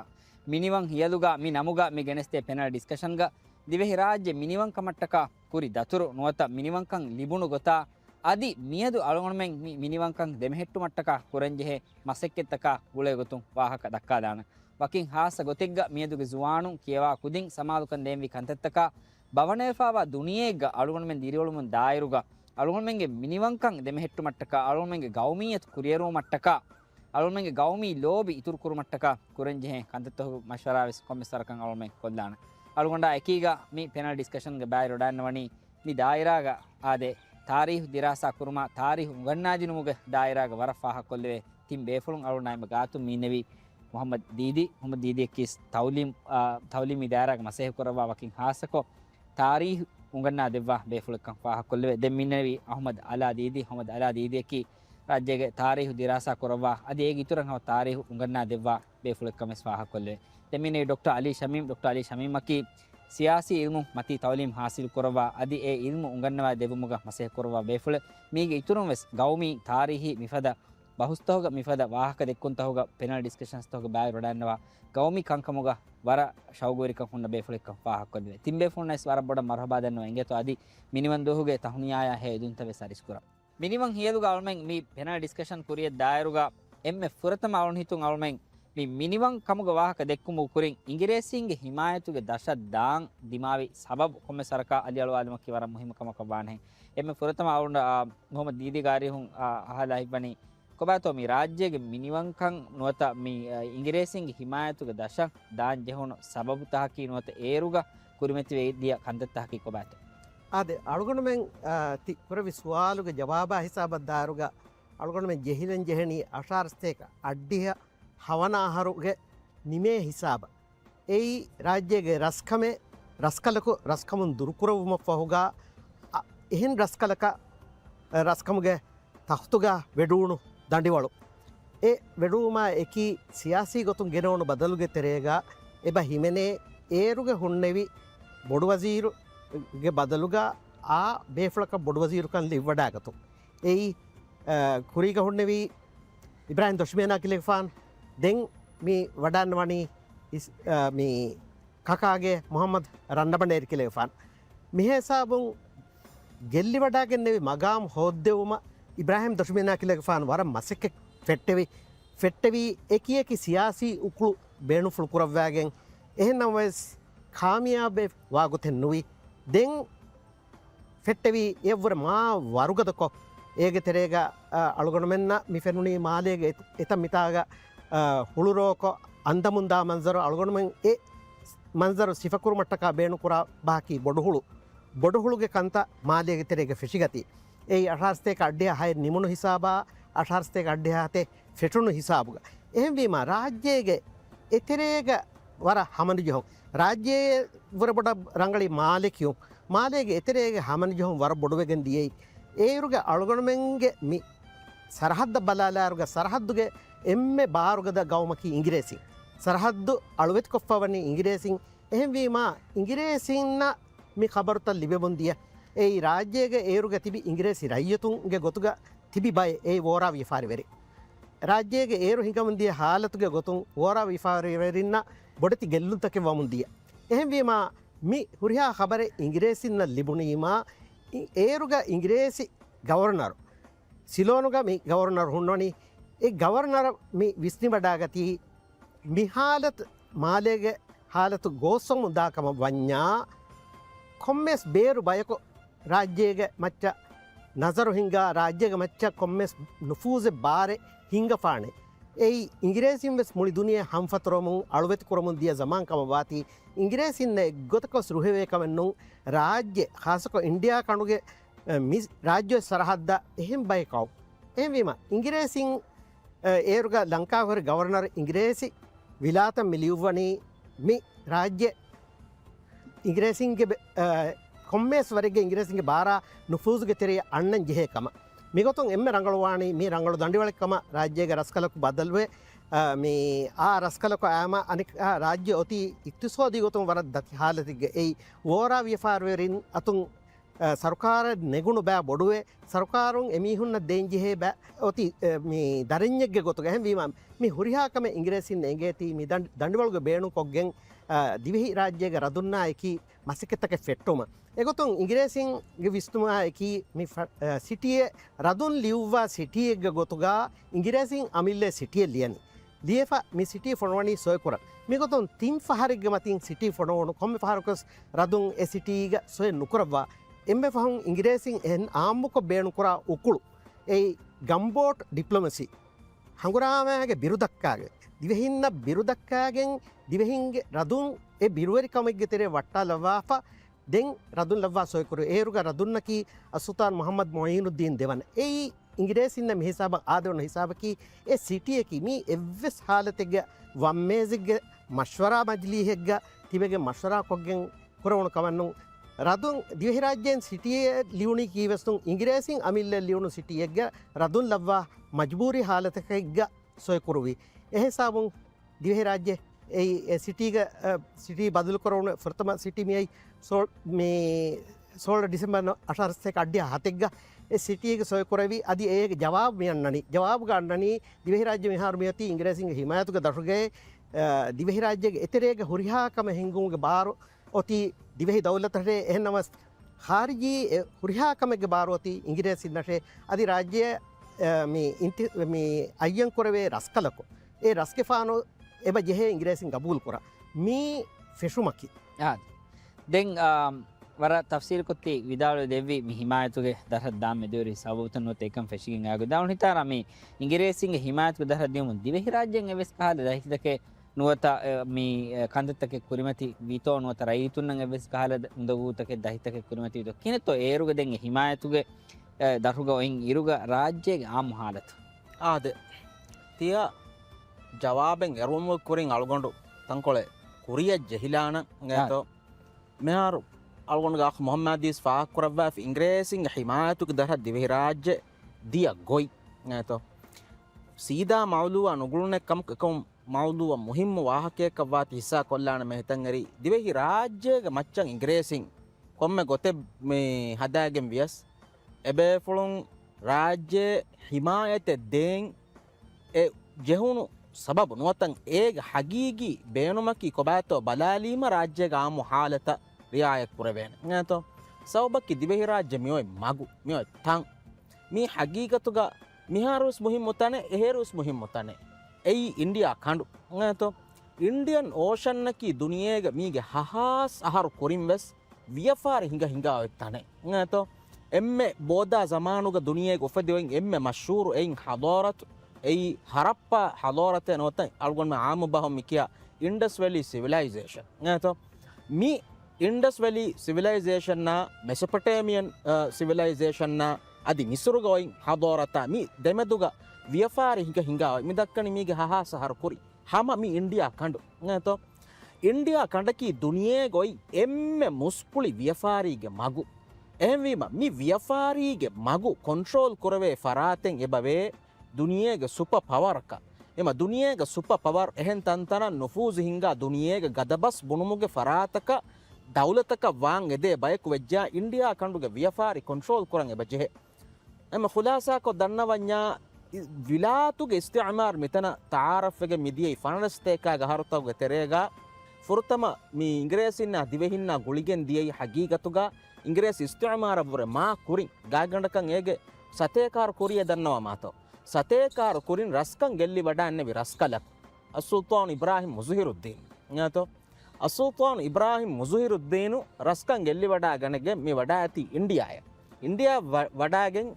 ಮಿನಿವನ್ ಹಿಯಲುಗ ಮಿ ನಮುಗ ಮಿ ಗೆನಿಸ್ತೆ ಪೆನಲ್ ಡಿಸ್ಕಷನ್ಗ ದಿವಹರಾಜ್ಯ ಮಿನಿವಂಕ ಮಟ್ಟಕ ಕುರಿ ದತುರು ನುವತ ಮಿನಿವಂಕಂ ಲಿಬುಣು ಗೊತ್ತಾ ಅದಿ ಮಿಯದು ಅಳುಮೆಂಗ್ ಮಿನಿವಂಕಂ ದೆಮೆහෙಟ್ಟು ಮಟ್ಟಕ ಕುರಂಜೆಹೆ ಮಸೆಕ್ಕೆತ್ತಕ ಗುಳೆ ಗೊತ್ತು ವಾಹಕ ದಕ್ಕಾದಾನ ವಕಿಂ ಹಾಸ ಗೊತೆಗ್ಗ ಮಿಯದುಗೆ ಜುವಾಣು ಕೇವಾ ಕುದಿಂ ಸಮಾಲುಕನ್ ದೇಂವಿ ಕಂತೆತ್ತಕ ಭವನೇಫಾವ ದುನಿಯೇಗ ಅಳುಗಣ್ಮೆನ್ ದಿರಿಯೊಳುಮನ್ ದಾಯರುಗ ಅಳುಗಣ್ಮೆಂಗೆ ಮಿನಿವಂಕಂ ದೆಮೆහෙಟ್ಟು ಮಟ್ಟಕ ಅಳುಗಣ್ಮೆಂಗೆ ಗೌಮಿಯತ್ ಕುರಿಯರು ಮಟ್ಟಕ ಅಳುಗಣ್ಮೆಂಗೆ ಗೌಮಿ ಲೋಬಿ ಇತುರು ಕುರು ಮಟ್ಟಕ ಕುರಂಜೆಹೆ ಕಂತೆತ್ತಹು ಮಶ್ವರಾವಿಸ್ ಕೊಮ್ಮೆಸರಕಂ ಅಳುಗಣ್ಮೆಂಗೆ ಕೊಲ್ಲಾಣ ಅಳುಗೊಂಡ ಎಕೀಗ ಮಿ ಪೆನಲ್ ಡಿಸ್ಕಷನ್ಗೆ ಬ್ಯಾಯರೊಡಾನ್ನವಣಿ ನಿ ದಾಯಿರಾಗ ಆದೆ ತಾರೀಹು ದಿರಾಸಾ ಕುರುಮ ತಾರೀಹು ಗಣ್ಣಾಜಿನುಮುಗೆ ದಾಯಿರಾಗ ವರಫಾಹ ಕೊಲ್ಲುವೆ ತಿಂ ಬೇಫುಳುಂ ಅಳುನಾಯಮ ಗಾತು ಮೀನೆವಿ ಮೊಹಮ್ಮದ್ ದೀದಿ ಕಿಸ್ ತೌಲಿಮಿ ದಾಯರಾಗ ಮಸೇಹ ಕುರವಾ ವಕಿಂ ಹಾಸಕೊ ತಾರೀಹು ಉಂಗನ್ನ ದೆವ್ವ ಬೇಫುಳಕ್ಕಂ ಫಾಹ ಕೊಲ್ಲುವೆ ದೆಮ್ಮಿನವಿ ಅಹಮದ್ ಅಲಾ ದೀದಿಯಕ್ಕಿ ರಾಜ್ಯಗೆ ತಾರೀಹು ದಿರಾಸಾ ಕೊರವ್ವ ಅದು ಹೇಗೆ ಇತುರಂಗ ನಾವು ತಾರೀಹು ಉಂಗನ್ನ ದೆವ್ವ ಬೇಫುಳಕ್ಕಂ ಫಾಹ ಕೊಲ್ಲುವೆ ದೆಮ್ಮಿನವಿ ಡಾಕ್ಟರ್ ಅಲಿ ಶಮೀಮ್ ಅಕ್ಕಿ ಸಿಯಾಸಿ ಇಲ್ಮು ಮತಿ ತೌಲೀಮ್ ಹಾಸಿಲ್ ಕೊರವ್ವ ಅದು ಎ ಇಲ್ಮು ಉಂಗನ್ನವ ದೆವ್ವಮುಗ ಮಸೇಹ ಕೊರವ್ವ ಬೇಫುಳೆ ಮೀಗೆ ಇತುರಂ ವೆಸ್ ಗೌಮಿ ತಾರೀಹಿ ಮಿಫದ ಬಹುಸ್ತೋಗ ಮಿಫದ ವಾಹಕ ದೆಕ್ಕುಂತಹೋಗ ಪೆನಲ್ ಡಿಸ್ಕಷನ್ಸ್ ತೋಗ ಬ್ಯಾಗ್ ರೊಡನ್ನವ ಗೌಮಿ ಕಂಕಮುಗ ವರ ಶೌಗೋರಿಕ ಹುಣ್ಣ ಬೇಫುಳಿಕ ಫಾಹ ಕೊದ್ವೆ ತಿಂಬೆ ಫುಣ್ಣ ವರ ಬೊಡ ಮರಹಬಾದನ್ನು ಎಂಗೆತೋ ಅದಿ ಮಿನಿಮನ್ ದೋಹುಗೆ ತಹುನಿಯಾಯ ಹೇ ದುಂತವೆ ಸರಿಸ್ಕುರ ಮಿನಿಮನ್ ಹಿಯಲುಗ ಅವಳ್ಮೆಂಗ್ ಮೀ ಪೆನಲ್ ಡಿಸ್ಕಷನ್ ಕುರಿಯ ದಾಯರುಗ ಎಮ್ಮೆ ಫುರತಮ ಅವಳ್ ಹಿತುಂ ಅವಳ್ಮೆಂಗ್ ಮೀ ಮಿನಿಮನ್ ಕಮುಗ ವಾಹಕ ದೆಕ್ಕುಮು ಕುರಿಂ ಇಂಗಿರೇಸಿಂಗೆ ಹಿಮಾಯತುಗೆ ದಶ ದಾಂಗ್ ದಿಮಾವಿ ಸಬಬ್ ಕೊಮ್ಮೆ ಸರಕ ಅಲಿ ಅಳುವಾಲಿಮಕ್ಕಿ ವರ ಮುಹಿಮ ಕಮಕ ಬಾಣೆ ಎಮ್ಮೆ ಫುರತಮ ಅವಳ ಮೊಹಮ್ಮದ್ ದೀದಿ ಗಾರಿ ಹುಂ ಅಹಲ ಹಿಬ್ಬನಿ ಕೊಬಾತೋ ಮಿ ರಾಜ್ಯಗೆ ಮಿನಿವಂಕಂ ನುವತ ಮಿ ಇಂಗಿರೇಸಿಂಗೆ ಹಿಮಾಯತುಗೆ ದಶ ದಾನ್ ಜೆಹುನು ಸಬಬು ತಹಕಿ ನುವತ ಏರುಗ ಕುರಿಮೆತಿ ವೇದ್ಯ ಕಂದತ್ ತಹಕಿ ಕೊಬಾತೋ ಅದೇ ಅಳುಗೊಂಡು ತಿ ಕುರವಿ ಸುವಾಲುಗೆ ಜವಾಬ ಹಿಸಾಬದ್ದಾರುಗ ಅಳುಗೊಂಡು ಜೆಹಿಲನ್ ಜೆಹಣಿ ಅಶಾರಸ್ತೇಕ ಅಡ್ಡಿಯ ಹವನಾಹರುಗೆ ನಿಮೇ ಹಿಸಾಬ ಏಯ್ ರಾಜ್ಯಗೆ ರಸ್ಕಲಕು ರಸ್ಕಮನ್ ದುರುಕುರವುಮ ಫಹುಗ ಎಹಿನ್ ರಸ್ಕಮುಗೆ ತಖ್ತುಗ ವೆಡೂಣು ದಂಡಿವಳು ಎ ವೆಡೂಮ ಎಕಿ ಸಿಯಾಸಿ ಗೊತ್ತು ಗೆನೋಣು ಬದಲುಗೆ ತೆರೆಗ ಎಬ ಹಿಮೆನೆ ಏರುಗೆ ಹುಣ್ಣೆವಿ ಬೊಡು ವಜೀರುಗೆ ಬದಲುಗ ಆ ಬೇಫಳಕ ಬೊಡು ವಜೀರು ಕಂದು ಇವ್ವಡಾಗತು ಏಯ್ ಕುರಿಗ ಹುಣ್ಣೆವಿ ಇಬ್ರಾಹಿಂ ದೊಶ್ಮೇನಾ ಕಿಲೆಫಾನ್ ದೆಂಗ್ ಮೀ ವಡಾನ್ವಣಿ ಮೀ ಕಕಾಗೆ ಮೊಹಮ್ಮದ್ ರನ್ನಬಂಡೇರಿ ಕಿಲೆಫಾನ್ ಮಿಹೆ ಸಾಬುಂ ಗೆಲ್ಲಿ ವಡಾಗೆನ್ನೆವಿ ಮಗಾಮ್ ಹೋದ್ದೆವುಮ ಇಬ್ರಾಹಿಂ ದೊಶ್ಮೇನಾ ಕಿಲೆಫಾನ್ ವರ ಮಸಕ್ಕೆ ಫೆಟ್ಟೆವಿ ಎಕಿ ಸಿಯಾಸಿ ಉಕ್ಳು ಬೇಣು ಫುಳ್ಕುರವ್ವಾಗೆಂ එහෙනම් වස් කාමියාබේ වාගුතෙන්නුවී දෙන් ෆෙට්ටවී එවර මා වරුගදකො ඒගෙ ತೆರೆಗ ಅಳುಗೊಣಮೆನ್ನ ಮಿಫೆನುನಿ ಮಾಲೆಗೆ ಎತ ಮಿತಾಗ ಹುಳುರೋಕೊ ಅಂದ ಮುಂದ ಮಂಜರು ಅಳುಗೊಣಮೆನ್ ಎ ಮಂಜರು ಸಿಫಕುರು ಮಟ್ಟಕ ಬೇಣುಕುರ ಬಾಕಿ ಬೊಡುಹುಳುಗೆ ಕಂತ ಮಾಲೆಗೆ ತೆರೆಗೆ ಫೆಶಿಗತಿ ඒ අටාර්ස්තයක අඩ්ඩය හය නිමුණු හිසාබා අටාර්ස්තයක අඩ්ඩය හතේ ෆෙටුණු හිසාබුග එහෙවීම රාජ්‍යයගේ එතෙරේග වර හමනි ජොහොන් රාජ්‍යයේ වරබොඩ රංගලි මාලෙකියුම් මාලේගේ එතෙරේගේ හමනි ජොහොන් වර බොඩුවගෙන් දියයි ඒරුගේ අಳುගොණුමෙන්ගේ මි සරහද්ද බලාලාරුගේ සරහද්දුගේ එම්මෙ බාරුගද ගෞමකි ඉංග්‍රීසි සරහද්දු අළුවෙත් කොෆ්ෆවනි ඉංග්‍රීසින් එහෙවීම ඉංග්‍රීසින්න මි ಖಬರುತ ಲಿಬೆಬೊಂದಿಯ ඒ ರಾಜ್ಯಗೆ ಏರುಗ ತಿಬಿ ಇಂಗ್ರೇಸಿ ರೈಯತುಂಗೆ ಗೊತ್ತುಗ ತಿಬಿ ಬೈ ಏ ಓರಾ ವಿಫಾರಿವೆರಿ ರಾಜ್ಯಗೆ ಏರು ಹಿಂಗಮುಂದಿಯ ಹಾಲತುಗೆ ಗೊತ್ತು ಓರಾ ವಿಫಾರಿವೆರಿನ್ನ ಬೊಡತಿ ಗೆಲ್ಲುಂತಕ್ಕೆ ವಮುಂದಿಯ ಎಹೆಂವೀಮ ಮಿ ಹುರಿಯಾ ಖಬರೆ ಇಂಗ್ರೇಸಿನ ಲಿಬುಣೀಮ ಏರುಗ ಇಂಗ್ರೇಸಿ ಗವರ್ನರು ಸಿಲೋನುಗ ಮಿ ಗವರ್ನರ್ ಹುಣ್ಣೋಣಿ ಈ ಗವರ್ನರ್ ಮಿ ವಿಸ್ನಿ ಬಡಾಗತಿ ಮಿಹಾಲತ್ ಮಾಲೆಗೆ ಹಾಲತು ಗೋಸಂ ದಾಕಮ ವನ್ಯಾ ಕೊಮ್ಮೆಸ್ ಬೇರು ಬಯಕು ರಾಜ್ಯಗೆ ಮಚ್ಚ ನಜರು ಹಿಂಗ ರಾಜ್ಯಗೆ ಮಚ್ಚ ಕೊಮ್ಮೆಸ್ ನುಫೂಜೆ ಬಾರೆ ಹಿಂಗ ಫಾಣೆ ei ingresin ves muli duniya hamfatoromun alwet koromun dia zaman kama wati ingresin ne gotakos ruheve kamennu rajye khasako india kanuge mis rajyo sarahadda ehem bay kaw ehem wima ingresin eruga lanka hor governor ingresi vilata miliwani mi rajye ingresin ge kommes warige ingresin ge bara nufuz ge tere annan jehe kama මිගොතුන් එම රංගලවානී මේ රංගල දණ්ඩිවලක්කම රාජ්‍යයක රස්කලකු බදල්වේ මේ ආ රස්කලක ෑම අනික රාජ්‍ය ඔති ඉක්තිසෝදී ගොතුන් වරත් දති හාලතිග එයි වෝරා වියෆාර්වරින් අතුන් සරකාර නෙගුණු බෑ බොඩුවේ සරකාරුන් එමිහුන්න දෙංජිහේ බෑ ඔති මේ දරං්ඥෙක්ග ගොතු ගැහැවීම මේ හුරිහාකම ඉංග්‍රේසින් එගේති මේ දණ්ඩිවල්ග බේනු කොක්ගෙන් දිවිහි රාජ්‍යයක රදුන්නා එකි මසිකතක ෆෙට්ටුම එගොතුන් ඉංග්‍රේසින්ගේ විස්තුමා එකි සිටිය රදුන් ලිව්වා සිටියෙක්ග ගොතුගා ඉංගිරේසින් අමිල්ලේ සිටිය ලියනි ලියප මේ සිටිය ෆොනවනී සොයකුර මේගොතුන් තින් ෆහරිග මතින් සිටි ෆොනවනු කොම්ම ෆහරකස් රදුන් එ සිටීග සොය නුකරවා එම්බ පහුන් ඉංගිරේසින් එන් ආම්මුක බේනු කරා උකුළු ඒ ගම්බෝට් ඩිප්ලොමසි හඟුරාමෑගේ බිරුදක්කාගේ දිවහින්න බිරුදක්කාගෙන් දිවහින්ගේ රදුන් ඒ බිරුවරිකමක්ගෙ තෙරේ වට්ටා ලවාපා දෙන් රදුන් ලවා සොයකුරු ඒරුග රදුන්නකි අසුතාන් මොහම්මද් මොයිනුද්දීන් දෙවන ඒ ඉංග්‍රේසින්න මෙහිසාබ ආදවන හිසාබකි ඒ සිටියකි මී එව්වෙස් හාලතෙග වම්මේසිග මශ්වරා මජ්ලිහෙක්ග තිබෙගේ මශ්වරා කොග්ගෙන් කරවුණු කවන්නු රදුන් දිවහිරාජ්‍යයෙන් සිටිය ලියුණි කීවස්තුන් ඉංග්‍රේසින් අමිල්ල ලියුණු සිටියෙක්ග රදුන් ලවා මජ්බූරි හාලතකෙක්ග සොයකුරුවී එහෙසාබුන් දිවහිරාජ්‍ය ඒ සිටි බදුල් කරවුණ ෆෘතම සිටිමියයි සෝල් ඩිසම්බර් 18 අඩ්‍ය හතෙක්ග සිටියක සොය කොරවි අදි ඒ ජවාබ් යන්නනි ජවාබ් ගන්නනි දිවහිරාජ්‍ය විහාරමියති ඉංග්‍රේසින්ග හිමායතුක දශුගේ දිවහිරාජ්‍යගේ එතරේග හුරිහාකම හිංගුන්ගේ බාරු ඔති දිවෙහි දෞලතට එහෙනවස් හාරිජී හුරිහාකමගේ බාරෝති ඉංග්‍රේසින් නටේ අදි රාජ්‍ය මේ අයියන් කොරවේ රස්කලකො ඒ රස්කෙෆානෝ එබ ජෙහෙ ඉංග්‍රේසින් ගබූල් කොර මේ ෆෙෂුමකි දෙන් වර තෆ්සීල් කොත්ති විදාල දෙවි මි හිමායතුගේ දරහත් දාම් මෙදවරි සවුතන් නොත එකම් ෆෙෂිකින් ආග දාවන හිතාරා මේ ඉංග්‍රීසින්ගේ හිමායතුගේ දරහත් දෙමුන් දිවෙහි රාජ්‍යයෙන් එවස් කහල දහිතකේ නුවත මේ කන්දතක කුරිමති වීතෝ නුවත රයිතුන්නන් එවස් කහල උඳවූතකේ දහිතකේ කුරිමති විතෝ කිනතෝ ඒරුග දෙන් හිමායතුගේ දරුග ඔයින් ඉරුග රාජ්‍යයේ ආම් හාලත ආද තිය ජවාබෙන් එරුම කුරින් අලගොඬු තංකොලේ කුරිය ජහිලාන ගතෝ මෙහාරු අලගොඬු ගාක් මොහම්මදීස් ෆාක් කරවා ඉංග්‍රීසින් හිමායතුක දරහ දිවෙහි රාජ්‍ය දිය ගොයි ගතෝ සීදා මවුලුව අනුගුණන කම් මවුලුව මුහිම්ම වාහකයක් කවාති හිසා කොල්ලාන මෙහෙතන් එරි දිවෙහි රාජ්‍යයක මච්චන් ඉංග්‍රීසින් කොම්ම ගොතේ මේ හදාගෙන් වියස් එබේ ෆුලුන් රාජ්‍ය හිමායත දෙන් ඒ ජෙහුණු සබබ නුවතන් ඒග හගීගි බේනුමකි කොබෑතෝ බලාලීම රාජ්‍ය ගාමු හාලත රියායක් පුරවෙන නේතෝ සවබකි දිවෙහි රාජ්‍ය මියොයි මගු මියොයි තන් මේ හගීගතුග මිහාරුස් මුහිම් මුතනේ එහෙරුස් මුහිම් මුතනේ එයි ඉන්දියා කඬු නේතෝ ඉන්දියන් ඕෂන් නකි දුනියේග මීගේ හහස් අහරු කොරින් වෙස් වියෆාර හිඟා ඔත්තනේ නේතෝ එම්මෙ බෝදා zamanuga දුනියේග උපදිවෙන් එම්මෙ මෂූරු එයින් හදාරත් ei harappa hadorate nota algon aamu bahom mikia Indus Valley civilization ngato mi Indus Valley civilization na Mesopotamian civilization na adi misru going hadorata mi demeduga viafari hinga mi dakkani mige haha sahar kuri hama mi India kandu ngato India kandaki duniye goi emme muspuli viafari ge magu envima mi viafari ge magu control korave faraten ebave දුනියේග සුප පවරක එම දුනියේග සුප power එහෙන් තන්තන නුෆූස් හිංගා දුනියේග ගදබස් බුනුමුගේ ෆරාතක දෞලතක වාන් එදේ බයක වෙජ්ජා India කණ්ඩුගේ ව්‍යාපාරි control කරන් එබජෙහ එම ખુલાસા කො දන්නවඤ්ඤා විලාතුගේ ඉස්තිමාර් මෙතන තාරෆ්ගේ මිදියේ ෆනස්තේකා ගහරතවගේ තෙරේගා ෆුර්තම මේ ඉංග්‍රීසින්න දිවෙහින්න ගුලිගෙන් දියයි හගීගතුගා ඉංග්‍රීසි ඉස්තිමාර වර මා කුරින් ගාගණ්ඩකන් ඒගේ සතේකාර කුරිය දන්නවා මාතෝ සතේකාර කුරින් රස්කන් ගෙල්ලි වඩාන්නේ රස්කලක් අසුල්තාන් ඉබ්‍රාහිම් මුස්හිරුද්දීන් ඥාතෝ අසූතාන් ඉබ්‍රාහිම් මුසුහිරුද්දීනු රස්කන් ගෙල්ලි වඩා ගණගේ මේ වඩා ඇති ඉන්දියාය. ඉන්දියා වඩාගෙන්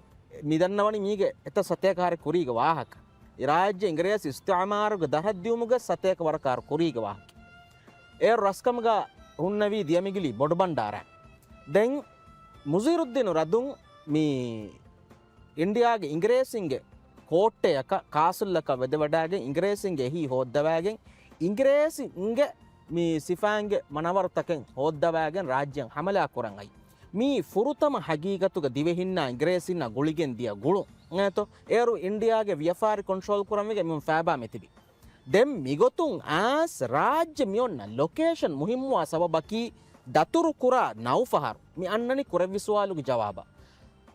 මිදන්නවනි මීග එත සතයකාර කුරීග වාහක. රාජ්‍ය ඉංග්‍රීසි ඉස්තාමාරුග දහද්දියුමුග සතයක වරකාර කුරීග වාහක. ඒ රස්කමග උන්නවී දියමිගිලි බොඩු බණ්ඩාර. දැන් මුසුහිරුද්දීනු රදුන් මේ ඉන්දියාගේ ඉංග්‍රීසින්ගේ කෝට්ටයක කාසුල්ලක වෙද වඩාගෙන් ඉංග්‍රීසින්ගේ එහි හෝද්දවෑගෙන් ඉංග්‍රීසින්ගේ මේ සිෆාන්ගේ මනවර්තකෙන් හෝද්දවෑගෙන් රාජ්‍යයන් හමලා කොරංගයි. මේ ෆුරුතම හගීගතුක දිවෙහින්න ඉංග්‍රීසින්න ගුලිගෙන් දිය ගුළු නැතො ඒරු ඉන්දියාගේ ව්‍යාපාරි කොන්ට්‍රෝල් කරමිගේ මෙම ෆෑබා මෙතිබි. දෙම් මිගොතුන් ආස් රාජ්‍ය මියොන්න ලොකේෂන් මුහිම්වා සබබකි දතුරු කුරා නව්ෆහරු මේ අන්නනි කුරවිස්වාලුගේ ජවාබ.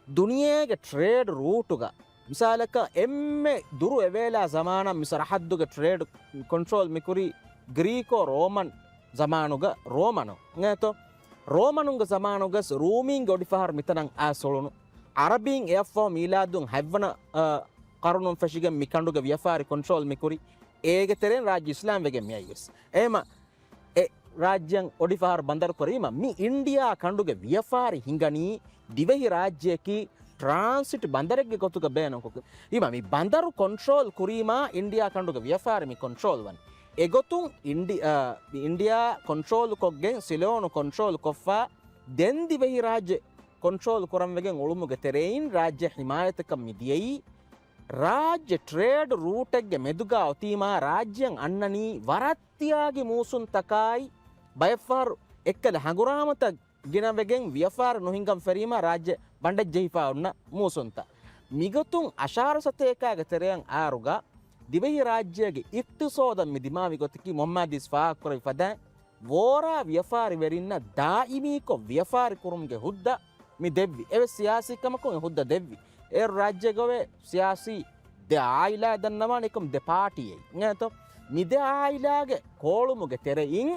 දුනියේගේ ට්‍රේඩ් රූටුග මිසාලක එම්මෙ දුරු එවේලා සමානම් මිසරහද්දුගේ ට්‍රේඩ් කොන්ට්‍රෝල් මිකුරි ග්‍රීකෝ රෝමන් සමානුග රෝමනු නැතො ರೋಮನುಂಗ ಸಮಾನುಗಸ್ ರೂಮಿಂಗ್ ಒಡಿಫಾರ್ ಮಿತನಂಗ್ ಆ ಸೊಳುನು ಅರಬಿಂಗ್ ಎಫ್ಒ ಮೀಲಾದುಂ ಹೆವ್ವನ ಕರುಣುಂ ಫೆಶಿಗ ಮಿಕಂಡುಗ ವ್ಯಾಪಾರಿ ಕಂಟ್ರೋಲ್ ಮಿಕುರಿ ಏಗೆ ತೆರೆನ್ ರಾಜ್ಯ ಇಸ್ಲಾಂ ವೆಗೆ ಮಿಯಸ್ ಏಮ ಎ ರಾಜ್ಯಂ ಒಡಿಫಾರ್ ಬಂದರ್ ಕೊರಿಮ ಮಿ ಇಂಡಿಯಾ ಕಂಡುಗ ವ್ಯಾಪಾರಿ ಹಿಂಗನಿ ದಿವೆಹಿ ರಾಜ್ಯಕಿ ಟ್ರಾನ್ಸಿಟ್ ಬಂದರೆಗೆ ಗೊತ್ತುಗ ಬೇನಕೊಕ ಇಮ ಮಿ ಬಂದರು ಕಂಟ್ರೋಲ್ ಕುರಿಮ ಇಂಡಿಯಾ ಕಂಡುಗ ವ್ಯಾಪಾರಿ ಮಿ ಕಂಟ್ರೋಲ್ ವನ್ එගොතුන් ඉන්ඩියා කොන්ට්‍රෝල් කොක්ගෙන් සිලෝනු කොන්ට්‍රෝල් කොෆ්වා දෙන්දිවෙහි රාජ්‍ය කොන්ට්‍රෝල් කොරම්වගෙන් ඔළුමුග තෙරෙයින් රාජ්‍ය හිමායතකම් මිදියයි රාජ්‍ය ට්‍රේඩ් රූටක්ගේ මෙදුගා ඔතීමා රාජ්‍යයන් අන්නනී වරත්තියාගේ මූසුන් තකායි බයෆාර් එක්කද හඟුරාමත ගෙනවගෙන් ව්‍යපාර නොහිංගම් ෆැරීම රාජ්‍ය බණ්ඩ ජෙහිපා ඔන්න මූසුන්ත මිගතුන් අශාර සතයකාග තෙරයන් ආරුගා දිවෙහි රාජ්‍යගේ ඉක්තිසෝදම් මිදිමාවි ගොතකි මොහම්මදිස් ෆාක්කරයි ෆදා වෝරා ව්‍යපාරි වෙරින්න දායිමීකො ව්‍යපාරි කුරුම්ගේ හුද්ද මි දෙව්වි එව සියාසිකමකො හුද්ද දෙව්වි ඒ රාජ්‍ය ගොවේ සියාසි ද ආයිලා දන්නවාන එකම් දෙ පාටියේ නේතො මි දෙ ආයිලාගේ කෝළුමුගේ තෙරයින්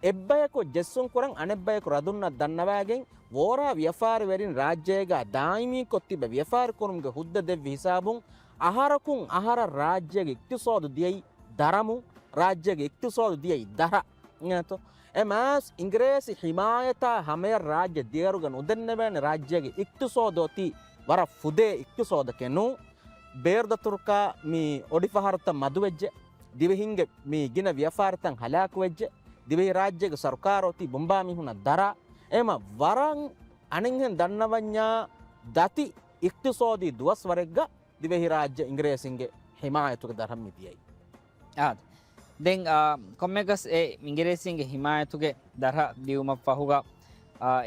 එබ්බයකො ජෙස්සුන් කුරන් අනෙබ්බයකො රදුන්නක් දන්නවාගෙන් වෝරා ව්‍යපාරි වෙරින් රාජ්‍යයේගා දායිමීකො තිබ ව්‍යපාරි කුරුම්ගේ හුද්ද දෙව්වි හිසාබුන් අහරකුන් අහර රාජ්‍යගේ ඉක්තිසෝදු දියයි දරමු රාජ්‍යගේ ඉක්තිසෝදු දියයි දර නේතො එමාස් ඉංග්‍රීසි හිමායතා හැම රාජ්‍ය දියරුගන උදෙන්නබෑන රාජ්‍යගේ ඉක්තිසෝදෝති වර ෆුදේ ඉක්තිසෝද කෙනු බේර්ද තුර්කා මේ ඔඩිෆහරත මදුවෙජ්ජ දිවෙහින්ගේ මේ ගින ව්‍යාපාරතන් හලාකු වෙජ්ජ දිවෙහි රාජ්‍යගේ සර්කාරෝති බොම්බාමි හුන දර එම වරන් අනින්හෙන් දන්නවඤ්ඤා දති ඉක්තිසෝදී දුවස් වරෙග්ග දිවෙහි රාජ්‍ය ඉංග්‍රීසින්ගේ හිමායතුක දරම් මිදියයි ආද දැන් කොම්මෙගස් ඒ ඉංග්‍රීසින්ගේ හිමායතුගේ දර දියුම පහුගා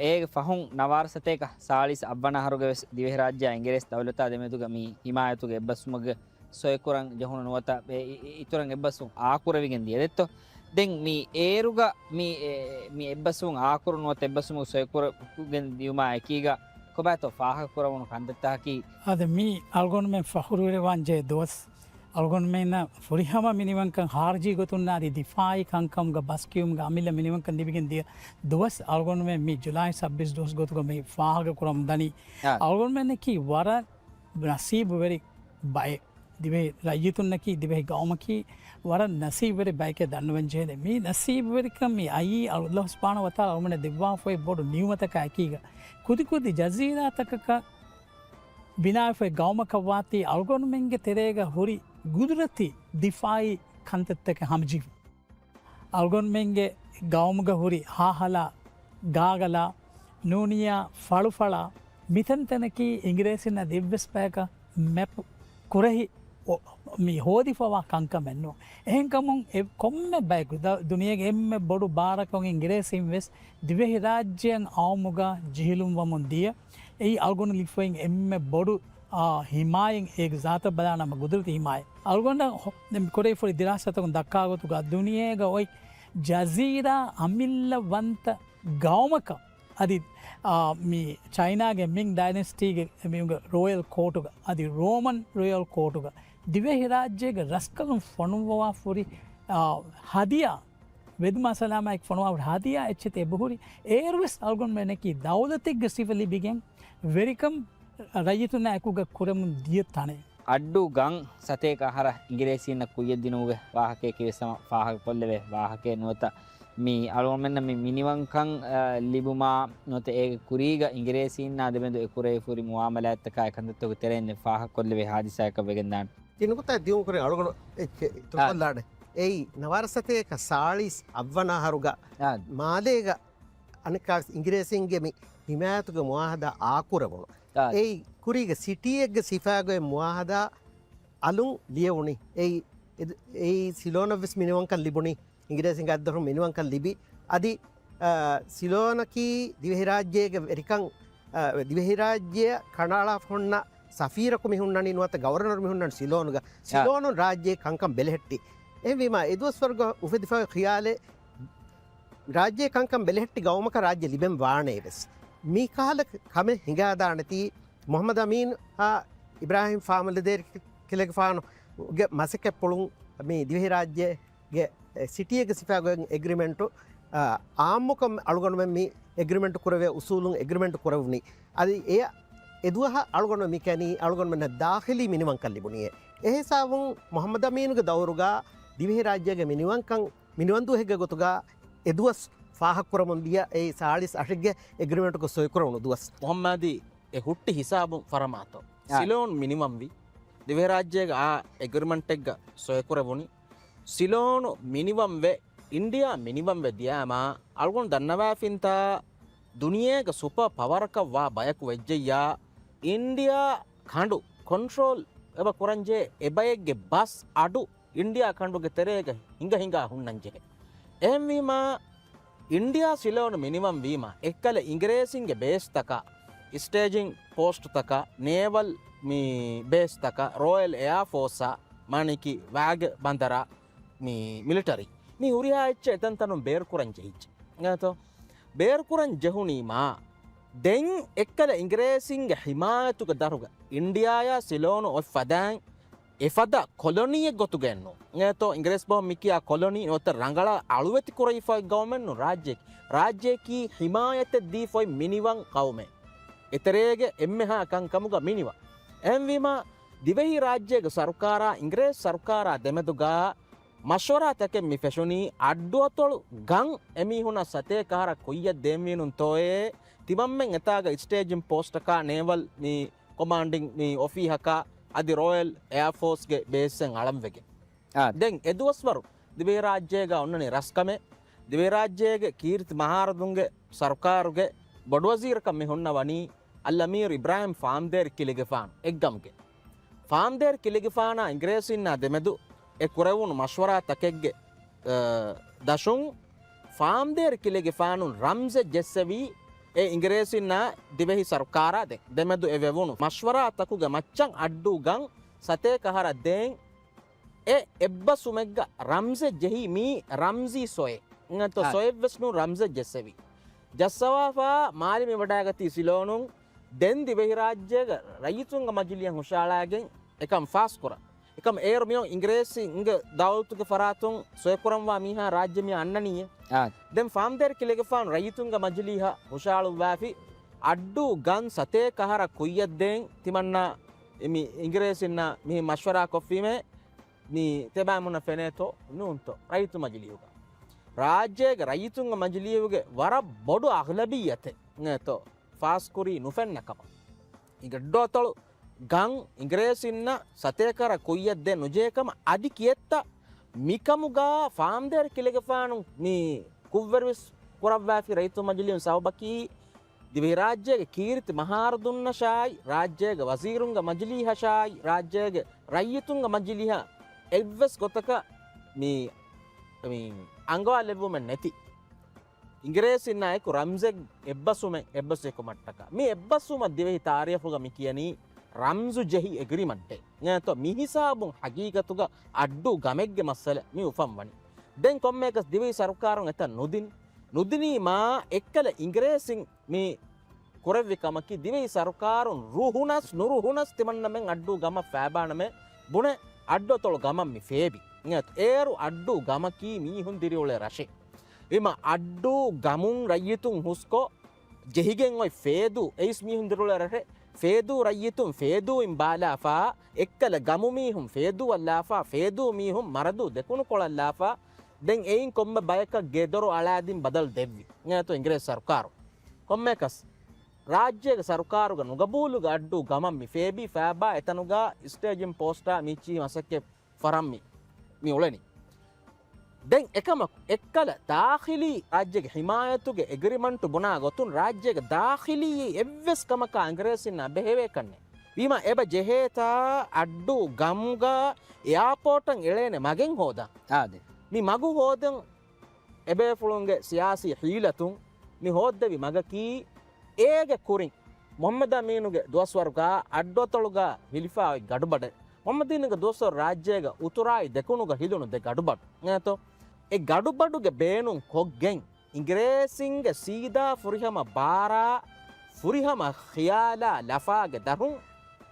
ඒ ෆහුන් නවාරසතේක සාලිස් අබ්බනහරුගේ දිවෙහි රාජ්‍ය ඉංග්‍රීසි දවලතා දෙමෙතුග මේ හිමායතුගේ එබ්බස්මුග සොයකුරන් ජහුන නුවත ඉතුරන් එබ්බසුන් ආකුරවිගෙන් දියදෙත්තෝ දැන් මේ ඒරුග මේ එබ්බසුන් ආකුරු නුවත එබ්බසුමු සොයකුරගෙන් දියුමා එකීගා කොබෑතෝ ෆාහ කරවුණු කන්දත්තාකි අද මී අල්ගොන්මෙන් ෆහුරුවර වංජේ දොස් අල්ගොන්මෙන් ෆුරිහම මිනිවංකන් හාර්ජී ගොතුන්නාදී දිෆායි කංකම්ග බස්කියුම්ග අමිල මිනිවංකන් දිවිගෙන් දිය දොස් අල්ගොන්මෙන් මී ජුලයි 26 දොස් ගොතුක මේ ෆාහග කරම් දනි අල්ගොන්මෙන් කි වර නසීබ වෙරි බය දිවේ රජතුන්නකි දිවේ ගෞමකි වර නසීබ වෙරි බයක දන්නවංජේ මේ නසීබ වෙරි කම් මේ අයි අල්ලාහ් සුබ්හානහු වතාලා උමන දිවා ෆොයි බොඩු නියමතක අකීග ಕುದಿ ಜಜೀರಾ ತಕಕ ಬಿನಾಫೆ ಗೌಮಕವಾತಿ ಅಲ್ಗೊನ್ಮೆಂಗೆ ತೆರೆಗ ಹುರಿ ಗುದುರತಿ ದಿಫಾಯಿ ಕಂತತ್ತಕ್ಕೆ ಹಮ್ಜೀವ್ ಅಲ್ಗೊನ್ಮೆಂಗೆ ಗೌಮಗ ಹುರಿ ಹಾಹಲ ಗಾಗಲ ನೂನಿಯ ಫಳುಫಳ ಮಿತಂತನಕಿ ಇಂಗ್ರೇಸಿನ ದಿವ್ಯಸ್ಪೇಕ ಮೆಪ್ ಕುರಹಿ ಮಿ ಹೋದಿಫವಾ ಕಂಕಮೆನ್ನು එහෙන්කමුන් කොම්ම බැකු දුනියගේ එම්ම බොඩු බාරකොන් ඉංග්‍රීසින් වෙස් දිවෙහි රාජ්‍යයන් අවමුග ජිහිලුම් වමුන් දිය ඒ අල්ගොන ලිෆයින් එම්ම බොඩු හිමායෙන් ඒක ජාත බලානම ගුදුරති හිමාය අල්ගොන්න කොරේ ෆොරි දිරාසතකුන් දක්කාගොතු ග දුනියේග ඔයි ජසීරා අමිල්ලවන්ත ගෞමක අදි මේ චයිනාගේ මිං ඩයිනස්ටිගේ මෙුග රෝයල් කෝටුග අදි රෝමන් රෝයල් කෝටුග දිවෙහි රාජ්‍යයේ රස්කලුම් ෆොනුවා ෆොරි හදියා වෙදමාසලාමයික් ෆොනුවා හදියා එච්චතේ බහුරි ඒර්වස් අල්ගොන් මෙනකි දෞලතික් ගසිෆලි බිගෙන් වෙරිකම් රජතුන අකුග කුරමුන් දිය තනේ අඩ්ඩු ගං සතේක අහර ඉංග්‍රීසින්න කුයදිනුවේ වාහකය කිවෙසම පාහක පොල්ලවේ වාහකය නුවත මේ අලුවන්මෙන්න මේ මිනිවංකං ලිබුමා නොත ඒ කුරීග ඉංග්‍රීසින්න අදබෙන්දු එකුරේ ෆුරි මුවාමල ඇත්තක එකඳත්තක තෙරෙන්නේ පාහක කොල්ලවේ හාදිසායක වෙගෙන්දාන් තිනුකුත දියුම් කරේ අලුගොන තුකොල්ලාඩ ඒ නවරසතේක සාලිස් අවනාහරුග මාදේග අනිකා ඉංග්‍රීසින්ගේ හිමෑතුක මුවාහද ආකුරවුණු ඒ කුරීග සිටියෙක්ග සිෆාගොය මුවාහද අලුන් ලියවුණි ඒ සිලෝනවිස් මිනිවංකල් ලිබුණි ඉංග්‍රීසින් අද්දරු මිනිවංකල් ලිබි අදි සිලෝනකී දිවහිරාජ්‍යයක වෙරිකං දිවහිරාජ්‍ය කනාලා ෆොන්න සෆීරකු මිහුන්නනි නුවත ගවර්නර් මිහුන්නන් සිලෝනුග සිලෝනු රාජ්‍යයේ කංකම් බෙලෙහෙට්ටි එවීම එදවස්වර්ග උපදිෆා ඛියාලේ රාජ්‍ය කංකම් බෙලෙහෙට්ටි ගෞමක රාජ්‍ය ලිබෙන් වානේ වෙස් මේ කාල කම හිඟාදානති මොහමද අමීන් ඉබ්‍රාහිම් ෆාමල දේර කෙලෙක ෆානු මසක පොළුන් මේ දිවහි රාජ්‍යයේ සිටියක සිෆාගොයෙන් එග්‍රිමෙන්ටු ආම්මුකම් අලුගොනම මේ එග්‍රිමෙන්ට් කරවේ උසූලුන් එග්‍රිමෙන්ට් කරවුණි අද එය එදුවහ අලුගොන මිකැනී අලුගොන්මන දාහිලි මිනිවංකල් ලිබුණිය එහෙසාවුන් මොහමද අමීනුගේ දවරුගා දිවහි රාජ්‍යයේ මිනිවංකම් මිනිවන්දු හෙග ගොතුගා එදුවස් ಫಾಹಕ್ಕುರಮುಂದಿಯ ಈ ಸಾಳಿಸ್ ಅಷಿಗೆ ಎಗ್ರಿಮೆಂಟ್ಗೆ ಸೊಯ್ಕುರವನು ದುವಸ್ ಮೊಹಮ್ಮದಿ ಎ ಹುಟ್ಟಿ ಹಿಸಾಬು ಫರಮಾತೋ ಸಿಲೋನ್ ಮಿನಿಮಮ್ ವಿ ದಿವೆ ರಾಜ್ಯಗ ಆ ಎಗ್ರಿಮೆಂಟ್ಗ ಸೊಯ್ಕುರವನಿ ಸಿಲೋನು ಮಿನಿಮಮ್ ವೆ ಇಂಡಿಯಾ ಮಿನಿಮಮ್ ವೆ ದಿಯಾಮ ಅಲ್ಗೊಂಡು ದನ್ನವಾಫಿಂತ ದುನಿಯೇಗ ಸೂಪರ್ ಪವರ್ಕ ವಾ ಬಯಕು ವೆಜ್ಜಯ್ಯ ಇಂಡಿಯಾ ಖಂಡು ಕಂಟ್ರೋಲ್ ಎಬ ಕುರಂಜೆ ಎಬಯಗ್ಗೆ ಬಸ್ ಅಡು ಇಂಡಿಯಾ ಖಂಡುಗೆ ತೆರೆಗೆ ಹಿಂಗ ಹುಣ್ಣಂಜೆ ಎಮ್ಮೀಮ ಇಂಡಿಯಾ ಸಿಲೋನು ಮಿನಿಮಮ್ ವೀಮ ಎಕ್ಕಲ ಇಂಗ್ರೇಸಿಂಗೆ ಬೇಸ್ ತಕ ಸ್ಟೇಜಿಂಗ್ ಪೋಸ್ಟ್ ತಕ ನೇವಲ್ ಮೀ ಬೇಸ್ ತಕ ರಾಯಲ್ ಏರ್ ಫೋರ್ಸ ಮಾಣಿಕಿ ವ್ಯಾಗ್ ಬಂದರ ಮೀ ಮಿಲಿಟರಿ ಮೀ ಉರಿಯಾ ಹೆಚ್ಚೆ ಎತಂತನು ಬೇರ್ಕುರಂಜೆ ಹಿಚ್ಚೆ ಆಯ್ತು ಬೇರ್ಕುರಂ ಜಹುಣೀಮ ದೆಂಗ್ ಎಕ್ಕಲ ಇಂಗ್ರೇಸಿಂಗೆ ಹಿಮಾಯತುಗ ದರುಗ ಇಂಡಿಯಾಯ ಸಿಲೋನು ಫದಾಂಗ್ ಎಫದ ಕೊಲೊನಿಯ ಗೊತ್ತುಗೆನ್ನು ಏತೋ ಇಂಗ್ರೇಸ್ ಬಹು ಮಿಕ್ಕಿ ಆ ಕೊಲೊನಿ ಒತ್ತ ರಂಗಳ ಅಳುವೆತಿ ಕುರೈ ಫಾಯ್ ಗೌಮೆನ್ನು ರಾಜ್ಯಕ್ಕೆ ಹಿಮಾಯತೆ ದಿ ಫಾಯ್ ಮಿನಿವಂ ಕೌಮೆ ಇತರೇಗೆ ಎಮ್ಮೆ ಹಾ ಕಂಕಮುಗ ಮಿನಿವ ಎಂವಿಮ ದಿವೆಹಿ ರಾಜ್ಯಗ ಸರ್ಕಾರ ಇಂಗ್ರೇಸ್ ಸರ್ಕಾರ ದೆಮೆದುಗ ಮಶ್ವರಾ ತಕೆ ಮಿ ಫೆಶುನಿ ಅಡ್ಡುವತೊಳು ಗಂ ಎಮಿಹುನ ಸತೇಕಾರ ಕೊಯ್ಯ ದೇಮೀನುನ್ ತೋಯೆ ತಿಮಮ್ಮೆಂ ಎತಾಗ ಸ್ಟೇಜಿಂಗ್ ಪೋಸ್ಟಕ ನೇವಲ್ ಮಿ ಕಮಾಂಡಿಂಗ್ ಮಿ ಒಫಿಹಕ ಅದಿ ರಾಯಲ್ ಏರ್ ಫೋರ್ಸ್ಗೆ ಬೇಸೆನ್ ಅಳಂವೆಗೆ ದೆನ್ ಎದುವಸ್ವರು ದಿವೆ ರಾಜ್ಯಗ ಒನ್ನನೆ ರಸ್ಕಮೆ ದಿವೆ ರಾಜ್ಯಗೆ ಕೀರ್ತಿ ಮಹಾರದುಂಗೆ ಸರ್ಕಾರುಗೆ ಬಡವಜೀರ್ ಕಮ್ಮಿ ಹೊನ್ನವನಿ ಅಲ್ಲಮೀರ್ ಇಬ್ರಾಹಿಂ ಫಾಮ್ದೇರ್ ಕಿಲಿಗೆಫಾನ್ ಎಗ್ಗಮ್ಗೆ ಫಾಮ್ದೇರ್ ಕಿಲಿಗೆಫಾನ ಇಂಗ್ರೇಸಿನ್ನ ದೆಮೆದು ಎ ಕುರೆವುನು ಮಶ್ವರಾ ತಕೆಗ್ಗೆ ದಶುಂ ಫಾಮ್ದೇರ್ ಕಿಲಿಗೆಫಾನು ರಂಜೆ ಜೆಸ್ಸವಿ ඒ ඉංග්‍රේසින්න දිවෙහි සර්කාරාද දෙමැදු එවවුණු මශ්වරා තකුග මච්චන් අඩ්ඩු ගං සතේ කහර දෙන් ඒ එබ්බ සුමෙග්ග රම්සෙ ජෙහි මී රම්සී සොය නතෝ සොයවස්නු රම්සෙ ජෙස්සෙවි ජස්සවාෆා මාලිමි වඩාගති සිලෝනුන් දෙන් දිවෙහි රාජ්‍යයක රයිතුන්ග මජිලියන් හුෂාලාගෙන් එකම් ෆාස් කොර එකම ඒර්මියෝ ඉංග්‍රේසි ඉංග දවල්තුක ෆරාතුන් සොයකුරම්වා මීහා රාජ්‍යමිය අන්නනීය දැන් ෆාම්දෙර කිලෙගෆාන් රයිතුන්ග මජලිහා හුෂාලු වාෆි අඩ්ඩු ගන් සතේ කහර කුයද්දෙන් තිමන්නා එමි ඉංග්‍රේසින්න මිහි මශ්වරා කොෆීමේ නී තෙබෑමුණ ෆෙනේතෝ නූන්තෝ රයිතු මජලියුග රාජ්‍යයක රයිතුන්ග මජලියුගේ වර බොඩු අහලබීයතේ නේතෝ ෆාස්කුරී නුෆෙන්නකම ඉගඩ්ඩෝතොළු ගං ඉංග්‍රේසින්න සතේකර කුයද්දෙන් නුජේකම අදි කියෙත්ත මිකමුගා ෆාම්දෙර කිලෙගෆානු මී ಕುವ್ವೆರ್ವಿಸ್ ಕುರವ್ವಾಫಿ ರೈತು ಮಜಲಿಯನ್ ಸೌಬಕಿ ದಿವೆ ರಾಜ್ಯಗೆ ಕೀರ್ತಿ ಮಹಾರದುನ್ನ ಶಾಯ್ ರಾಜ್ಯಗೆ ವಜೀರುಂಗ ಮಜಲಿಹ ಶಾಯ್ ರಾಜ್ಯಗೆ ರೈತುಂಗ ಮಜಲಿಹ ಎವ್ವೆಸ್ ಗೊತ್ತಕ ಮೀ ಅಂಗವಾ ಲೆವ್ವುಮೆನ್ ನೆತಿ ಇಂಗ್ರೇಸಿನ್ ನಾಯಕು ರಂಜೆಗ್ ಎಬ್ಬಸುಮೆಕು ಮಟ್ಟಕ ಮೀ ಎಬ್ಬಸುಮ ದಿವೆಹಿ ತಾರಿಯಫುಗ ಮಿಕಿಯನಿ ರಂಜು ಜಹಿ ಎಗ್ರಿಮೆಂಟೆ ನೇತೋ ಮಿಹಿಸಾಬುಂ ಹಗೀಗತುಗ ಅಡ್ಡು ಗಮೆಗ್ಗೆ ಮಸ್ಸಲೆ ಮೀ ಉಫಂ ವನಿ දැන් කොම්මේකස් දිවි සර්කාරුන් එත නුදිනී මා එක්කල ඉංග්‍රේසින් මේ කොරෙවිකමකි දිවි සර්කාරුන් රුහුනස් නුරුහුනස් තිමන්නමෙන් අඩ්ඩු ගම ෆෑබානමෙ බුණ අඩ්ඩොතොළ ගමම් මි ෆේබි නෙත් ඒරු අඩ්ඩු ගමකී මීහුන් දිරිවල රෂේ එම අඩ්ඩු ගමුන් රයිතුන් හුස්කෝ ජෙහිගෙන් ඔයි ෆේදු එයිස් මීහුන් දිරිවල රෂේ ෆේදූ රයිතුම් ෆේදූයින් බාලාෆා එක්කල ගමුමීහුම් ෆේදූ අල්ලාෆා ෆේදූ මීහුම් මරදූ දෙකුණු කොළල්ලාෆා දැන් එයින් කොම්බ බයක ගෙදොරු අලාදින් බදල් දෙව්වි නේතෝ ඉංග්‍රීසි සර්කාරු කොම්මේකස් ರಾಜ್ಯದ ಸರ್ಕಾರಗ ನುಗಬೂಲುಗ ಅಡ್ಡು ಗಮಮ್ಮಿ ಫೇಬಿ ಫ್ಯಾಬಾ ಎತನುಗ ಸ್ಟೇಜಿಂ ಪೋಸ್ಟಾ ಮಿಚ್ಚಿ ಮಸಕ್ಕೆ ಫರಮ್ಮಿ ಮಿ ಉಳನಿ ದೆನ್ එකම එක්කල දාඛිලි රාජ්‍යගේ හිමායතුගේ එග්‍රීමන්ට් බුනා ගොතුන් රාජ්‍යගේ දාඛිලි එව්වස් කමක අංග්‍රේසින්න බෙහෙවේ කන්නේ වීම එබ ජෙහෙතා අඩ්ඩු ගම්ග එයාපෝටන් එලේනේ මගෙන් හොදා ආදේ මි මගු හොදන් එබේ ෆුලුන්ගේ සියාසි හීලතුන් මි හොද්දවි මගකී ඒගේ කුරින් මොහම්මද අමීනුගේ දොස්වර්ගා අඩ්ඩොතලුගා හිලිෆාවේ ගඩබඩ මොහම්මදීනගේ දොස්වර් රාජ්‍යයේ උතුරායි දෙකුණුගා හිලුණු දෙ ගඩබඩ නේතෝ ඒ ගඩබඩුගේ බේනුන් කොග්ගෙන් ඉංග්‍රීසින්ගේ සීදා ෆුරිහම බාරා ෆුරිහම ඛියාලා ලෆාගේ දරුන්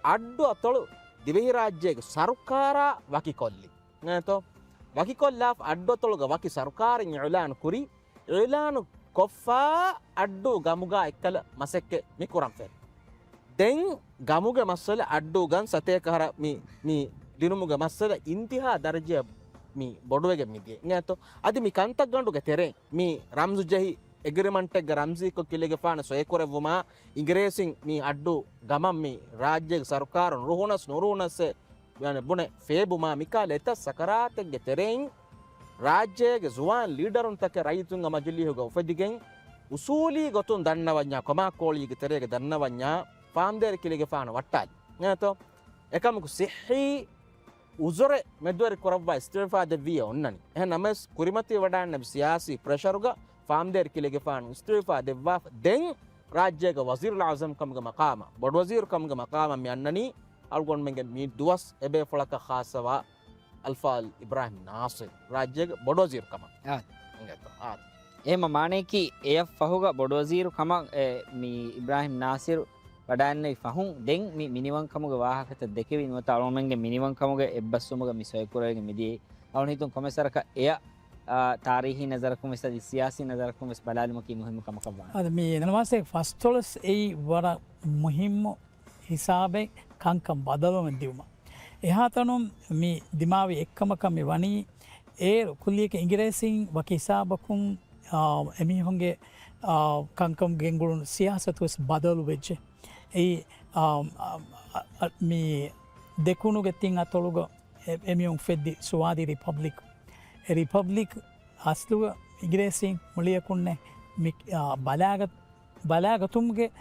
අඩ්ඩොතලු දිවෙහි රාජ්‍යයේ සර්කාරා වකිකොල්ලි නේතෝ වකිකොල්ලා අඩ්ඩොතලුගා වකි සර්කාරින් ඉලාන් කුරි ඉලානු කොෆා අඩ්ඩු ගමුගා එක්කල මසෙක්ක මිකුරම් ෆෙල් දෙන් ගමුගේ මස්සල අඩ්ඩු ගන් සතේ කහර මි දිනුමුගේ මස්සල ඉන්තිහා දර්ජය මි බොඩුවගේ මිදිය නේතෝ අදි මි කන්තක් ගඬුගේ තෙරේ මි රම්සු ජහි එග්‍රීමන්ට් එක රම්සි කො කිලෙගේ පාන සොයකොරවුමා ඉංග්‍රීසින් මි අඩ්ඩු ගමම් මි රාජ්‍යයේ සර්කාර රුහුනස් නුරුනස් යන බුනේ ෆේබුමා මිකාල එත සකරාතගේ තෙරෙන් ರಾಜ್ಯಗೆ ಜುವಾನ್ ಲೀಡರುನ್ ತಕ್ಕ ರೈತುಂಗ ಮಜಲಿಹುಗ ಉಫದಿಗೆಂ ಉಸೂಲಿ ಗೊತ್ತುನ್ ದನ್ನವನ್ಯ ಕೊಮಾಕೋಳಿಗೆ ತೆರೆಗೆ ದನ್ನವನ್ಯ ಫಾಮ್ದೇರ್ ಕಿಲಿಗೆ ಫಾನ ವಟ್ಟಾಲಿ ನೇತೋ ಏಕಮಕು ಸಿಹಿ ಉಜುರೆ ಮೆದ್ವರಿ ಕೊರವ್ವ ಇಸ್ತಿಫಾ ದೆವಿಯ ಒನ್ನನಿ ಎಹ ನಮಸ್ ಕುರಿಮತಿ ವಡಾನ್ ನಬಿ ಸಿಯಾಸಿ ಪ್ರೆಷರುಗ ಫಾಮ್ದೇರ್ ಕಿಲಿಗೆ ಫಾನ ಇಸ್ತಿಫಾ ದೆವ್ವಾ ದೆಂ ರಾಜ್ಯಗೆ ವಜೀರುಲ್ ಆಜಮ್ ಕಮ್ಗ ಮಕಾಮ ಬಡ್ ವಜೀರ್ ಕಮ್ಗ ಮಕಾಮ ಮಿ ಅನ್ನನಿ ಅಲ್ಗೊಂಡ್ ಮೆಂಗೆ ಮಿ ದುವಸ್ ಎಬೆ ಫಳಕ ಖಾಸವಾ අල්ෆාල් ඉබ්‍රාහිම් නාසිර් රාජ්‍යයේ බොඩෝසීර් කම එහෙම මානේකි එය ෆහුග බොඩෝසීර් කම මි ඉබ්‍රාහිම් නාසිර් වඩන්නේ ෆහුන් දෙන් මි මිනිවන් කමුග වාහකත දෙකෙවින් වත අලොමෙන්ගේ මිනිවන් කමුග එබ්බස්සුමුග මිසොයකුරගේ මිදී අවුන් හිතුන් කොමසරක එය तारीही नजर को मिस सियासी नजर को मिस बलाल मकी मुहिम कम कम अद मी नवासे फस्टोलस ए वर मुहिम हिसाबे कंकम बदलो में दिवमा එහාතනු මේ දිමාවේ එක්කමකම වනී ඒ කුල්ලියක ඉංග්‍රීසින් වකිසාබකුන් එමිහුන්ගේ කංකම් ගෙන්ගුරුන් සියාසතුවස් බදලු වෙච්ච ඒ මේ දෙකුණු ගෙතින් අතොළුග එමියුන් ෆෙද්දි සුවාදී රිපබ්ලික් අස්ලුව ඉංග්‍රීසින් මුලියකුන්නේ බලාගතුම්ගේ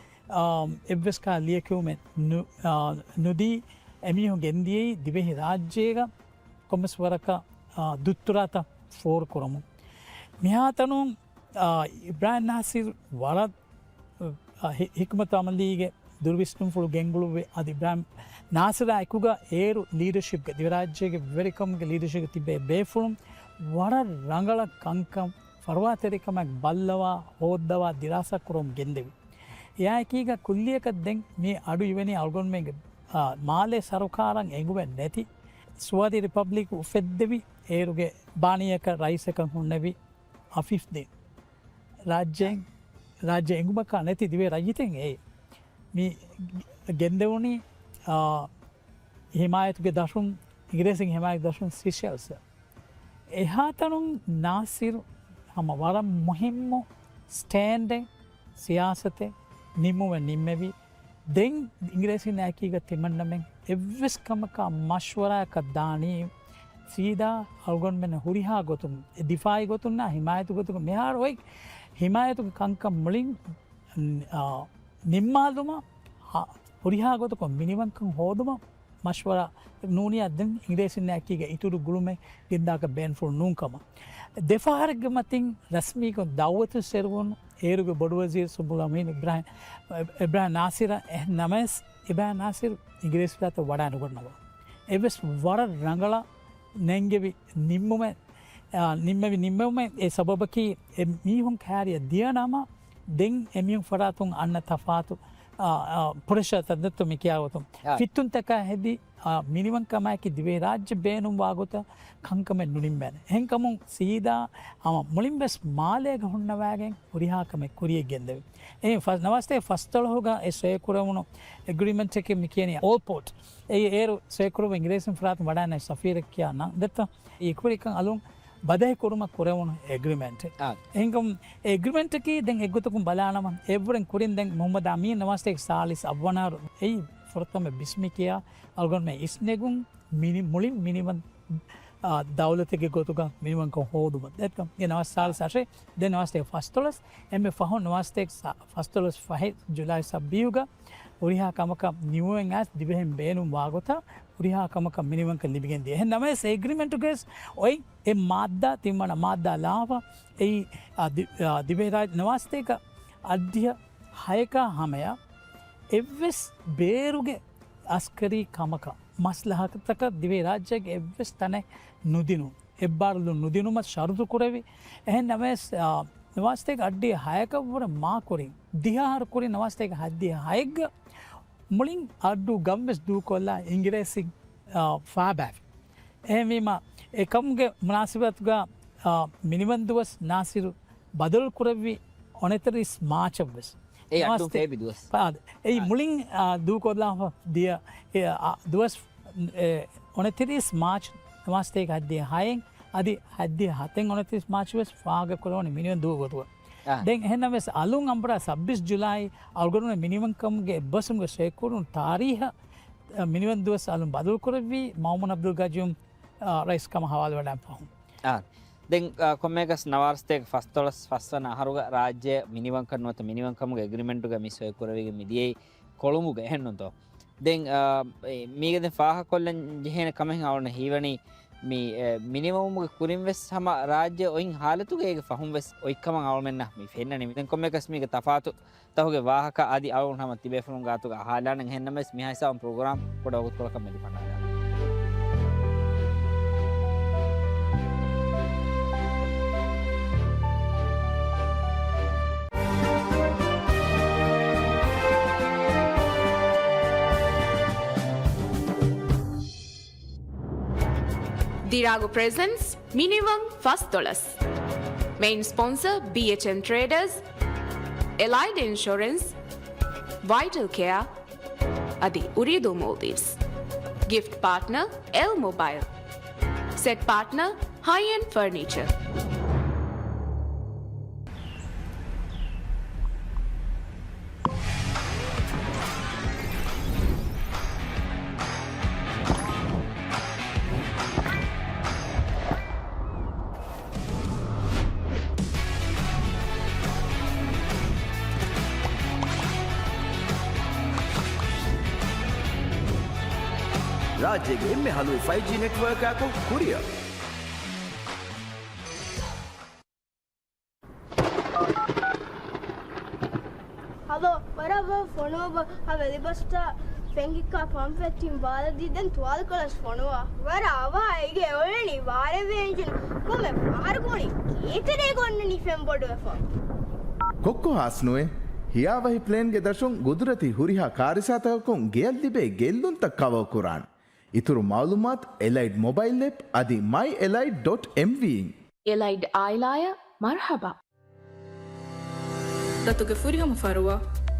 එව්වස්කා ලියකිවුමෙන් නුදී එමිහුන් ගෙන්දියේ දිවෙහි රාජ්‍යයක කොමස්වරක දුත්තුරාත ෆෝර් කොරමු. මිහාතනු ඉබ්‍රාහිම් නාසිර් වරත් හික්මත් අමලීගේ දුර්විස්තුම් ෆුළු ගෙංගුළුවේ අද ඉබ්‍රාහිම් නාසිර එකුග ඒරු ලීඩර්ෂිප්ගේ දිවරාජ්‍යයේ වෙරිකම්ගේ ලීඩර්ෂිප් තිබේ බේෆුළුම් වර රංගල කංකම් ෆර්වාතරිකමක් බල්ලවා හෝද්දවා දිරාසක් කරොම් ගෙන්දෙවි. එයා එකීග කුල්ලියක දෙන් මේ අඩු ඉවෙනි අල්ගොන්මේගේ මාලේ සරකාරන් එඟුවෙන් නැති ස්වාදී රිපබ්ලික් උෆෙද්දෙවි ඒරුගේ බානියක රයිසක හුන්නවි අෆිෆ්දේ රාජ්‍ය එඟුමක නැති දිවේ රජිතෙන් ඒ මේ ගෙන්දවුණි හිමායතුගේ දශුන් ඉංග්‍රීසින් හිමායක දශුන් සිෂල්ස එහාතනුම් නාසිර් හම වරම් මුහිම්ම ස්ටෑන්ඩෙන් සියාසතේ නිම්මුව නිම්මවි දෙන් ඉංග්‍රීසි නෑකීග තිමන්නමෙන් එව්වෙස්කමක මශ්වරයක දානී සීදා අල්ගොන්මෙන හුරිහා ගොතුම් දිෆායි ගොතුන්න හිමායතු ගොතුක මෙහාරොයි හිමායතුක කංකම් මුලින් නිම්මාදුම හුරිහා ගොතුක මිනිවන්කම් හෝදුම මශ්වර නූනිය අදෙන් ඉංග්‍රීසි නෑකීග ඉතුරු ගුළුමේ ගෙන්දාක බෑන්ෆුල් නූන්කම දෙෆාරග මතින් රස්මීක දව්වතු සෙරුවුණු ඒරුගේ බොඩුවසීර් සුබුලමීන් ඉබ්‍රාහිම් නාසිර නමස් ඉබ්‍රාහිම් නාසිර් ඉංග්‍රීසියට වඩා නුගරනවා එවස් වර රංගල නැංගෙවි නිම්මම ඒ සබබකි මීහුන් කාරිය දියනම දෙන් එමියුන් ෆරාතුන් අන්න තෆාතු ಪುರುಷ ತದ್ದತ್ತು ಮಿಕಿಯಾವತು ಫಿತ್ತುಂತಕ ಹೆದ್ದಿ ಮಿನಿಮಂ ಕಮಾಕಿ ದಿವೆ ರಾಜ್ಯ ಬೇನು ವಾಗುತ್ತ ಕಂಕಮೆ ನುಡಿಂಬೇನೆ ಹೆಂಕಮು ಸೀದಾ ಅವ ಮುಳಿಂಬೆಸ್ ಮಾಲೆಗ ಹುಣ್ಣವಾಗೆ ಹುರಿಹಾಕಮೆ ಕುರಿಯ ಗೆಂದೆವೆ ನಮಸ್ತೆ ಫಸ್ತಳ ಹೋಗ ಎ ಸೇಕುರವನು ಅಗ್ರಿಮೆಂಟ್ ಕೆ ಮಿಕಿಯನಿ ಓಲ್ಪೋರ್ಟ್ ಏರು ಸೇಕುರವ ಇಂಗ್ರೇಸಿನ ಫ್ರಾತ್ ಮಡಾನೆ ಸಫೀರಕ್ಕಿಯ ನ ದತ್ತ ಈ ಕುರಿಕಂ ಅಲುಂ බදයි කොරුම කොරවුණු එග්‍රිමෙන්ට් එංකම් එග්‍රිමෙන්ට්කි දැන් එක්ගොතකුම් බලානම එවරෙන් කුරින් දැන් මොහම්මද් අමීන් නමස්තේක් සාලිස් අබ්වනාර එයි ෆොරතම බිස්මිකියා අල්ගොන් මේ ඉස්නෙගුම් මුලින් මිනිමන් දවලතගේ ගොතුක මිනිමන් කො හෝදුම දැක්කම් ඒ නවස් සාල් සැෂේ දැන් නවස්තේ ෆස්තොලස් එම්මේ ෆහොන් නවස්තේක් ෆස්තොලස් ෆහේ ජුලයි සබ්බියුගා උරිහා කමක නිවෙන් ඇස් දිවෙන් බේනුම් වාගොත උරිහා කමක මිනිවන්ක ලිබිගෙන්දී එහෙන් නමයි එග්‍රීමෙන්ට් ගස් ඔයි ඒ මාද්දා තිම්මන මාද්දා ලාව ඒ දිවේ රාජ් නවස්තේක අධ්‍ය හයක හමය එවස් බේරුගේ අස්කරී කමක මස්ලහතක දිවේ රාජ්‍යගේ එවස් තනේ නුදිනු එබ්බාරලු නුදිනුම ශරුතු කුරවි එහෙන් නමයි නවස්තේක අඩ්ඩිය හයක වර මා කුරින් දිහාර කුරින් නවස්තේක හද්දිය හයක මුලින් අඩ්ඩු ගම්වෙස් දූ කොල්ලා ඉංග්‍රේසි ෆාබැක් එහෙමීම එකම්ගේ මුනාසිබත්ගා මිනිවන්දුවස් නාසිරු බදල් කුරවි ඔනෙතරිස් මාචවස් ඒ අඩ්ඩු ෆේබිදුවස් ඒ මුලින් දූ කොල්ලා දිය දුවස් ඔනෙතරිස් මාච් නවස්තේක හද්දිය හයෙන් අදි හද්දිය හතෙන් ඔනෙතරිස් මාචවස් ෆාග කොරවන මිනිවන් දූ ගොතුව දැන් එහෙනම් වෙස් අලුන් අම්බරා 26 ජුලයි අල්ගොරුන මිනිමම් කම්ගේ බසුම්ගේ ශේකුරුන් තාරීහ මිනිවන් දුවස් අලුන් බදල් කරවි මෞමන් අබ්දුල් ගජුම් රයිස් කම හවාල් වඩා පහුම් දැන් කොමේකස් නවර්ස්තේක ෆස්තොලස් ෆස්වන අහරුග රාජ්‍ය මිනිවන් කරනවත මිනිවන් කම්ගේ ඇග්‍රීමන්ට් ಗ මිස් කරවිගේ මිදියේ කොළුමුගේ එහෙන්නතෝ දැන් මේකෙන් ෆාහ කොල්ලන් ජෙහෙන කමෙන් අවන හීවණි මේ මිනිමමුගේ කුරින් වෙස් සම රාජ්‍ය ඔයින් හාලතුගේ ෆහුම් වෙස් ඔයිකම අවල්මෙන්න මේ ෆෙන්නනේ මෙතෙන් කොමේකස් මේක තෆාතු තහුගේ ವಾಹಕ ආදි අවුන් හැම තිබෙෆුන් ගාතුක හාලාන හෙන්නමස් මිහයිසම් programme පොඩවුත් කොලකම් මෙලි පණාලා Dirago presents Minimum $1. Main sponsor BHM Traders, Allied Insurance, Vital Care, Adi Uridu Maldives. Gift partner L Mobile. Set partner High-End Furniture. ರಾಜ್ಯಗೆ ಎಮ್ಮೆ ಹಲವು 5G ನೆಟ್ವರ್ಕ್ ಹಾಕೋ ಕುರಿಯ ಹಲೋ ಬರಬ ಫೋನೋಬ ಹವೆಲಿ ಬಸ್ತ ಫೆಂಗಿಕ್ಕ ಪಂಪೆತ್ತಿಂ ಬಾಲದಿದ್ದನ್ ತುವಾಲ್ ಕಳಸ್ ಫೋನೋವ ವರ ಅವ ಐಗೆ ಒಳ್ಳಿ ವಾರೆ ವೇಂಜನ್ ಕೊಮ್ಮೆ ಮಾರ್ಗೋಣಿ ಕೀತರೆ ಗೊಂಡ ನಿ ಫೆಂಬೊಡು ಎಫ ಕೊಕ್ಕೊ ಹಾಸ್ನುವೆ ಹಿಯಾವಹಿ ಪ್ಲೇನ್ಗೆ ದಶುಂ ಗುದುರತಿ ಹುರಿಹಾ ಕಾರಿಸಾತಕಂ ಗೆಲ್ ದಿಬೆ ಗೆಲ್ಲುಂತ ಕವ ಕುರಾನ್ ඉතුරු මාලුමාත් එලයිඩ් මොබයිල් එප් අදි myelite.mv එලයිඩ් ආයිලාය මර්හබා ದತ್ತುಗೆ ಫುರಿಹಮ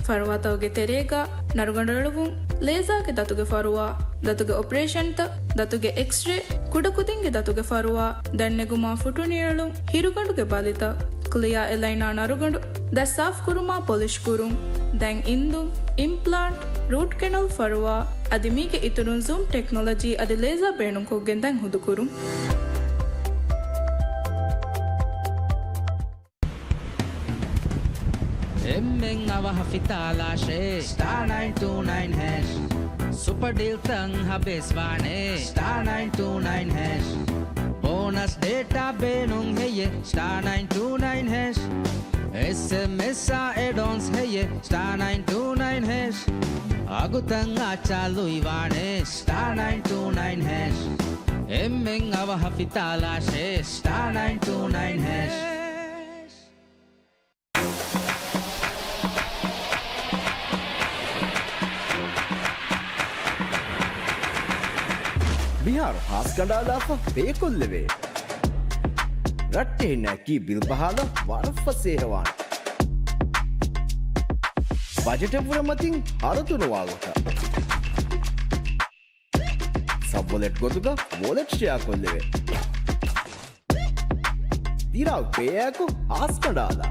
ಫರುವ ತವಗೆ ತೆರೇಗ ನರುಗಂಡಳುವು ಲೇಸಾಗೆ ದತ್ತುಗೆ ಫರುವ ದತ್ತುಗೆ ಆಪರೇಷನ್ ತ ದತ್ತುಗೆ ಎಕ್ಸ್ರೇ ಕುಡಕುದಿಂಗೆ ದತ್ತುಗೆ ಫರುವ ದಣ್ಣೆಗುಮಾ ಫುಟು ನೀಳಲು ಹಿರುಗಂಡುಗೆ ಬಾಲಿತ ಕ್ಲಿಯಾ ಎಲೈನಾ ನರುಗಂಡು ದ ಸಾಫ್ ಕುರುಮಾ ಪೊಲಿಶ್ ಕುರುಂ ದೆನ್ ಇಂದು ಇಂಪ್ಲಾಂಟ್ ರೂಟ್ ಕೆನಲ್ ಫರುವ ಅದಿ ಮೀಗೆ ಇತುರುನ್ ಝೂಮ್ ಟೆಕ್ನಾಲಜಿ ಅದಿ ಲೇಸರ್ ಬೇಣುಂ ಕೊಗ್ಗೆನ್ ದೆನ್ ಹುದು ಕುರುಂ එම්මෙන් අවහ ෆිතාලාශේ ස්ටාර් 929 හැෂ් සුපර් ඩීල් තං හබෙස්වානේ ස්ටාර් 929 හැෂ් බෝනස් ඩේටා බේනුම් හෙයේ ස්ටාර් 929 හැෂ් SMS add-ons හෙයේ ස්ටාර් 929 හැෂ් අගුතං ආචාලුයි වානේ ස්ටාර් 929 හැෂ් එම්මෙන් අවහ ෆිතාලාශේ ස්ටාර් 929 හැෂ් අභිහාර හාස් කඩාලාප පේකොල්ලවේ රට්ටේ නැකී බිල් පහල වරෆ සේහවාන් බජටපුර මතින් අරතුනවාගොට සබ්වලෙට් ගොතුක වොලෙට්ෂයා කොල්ලවේ දිරාව පේයකු හාස් කඩාලා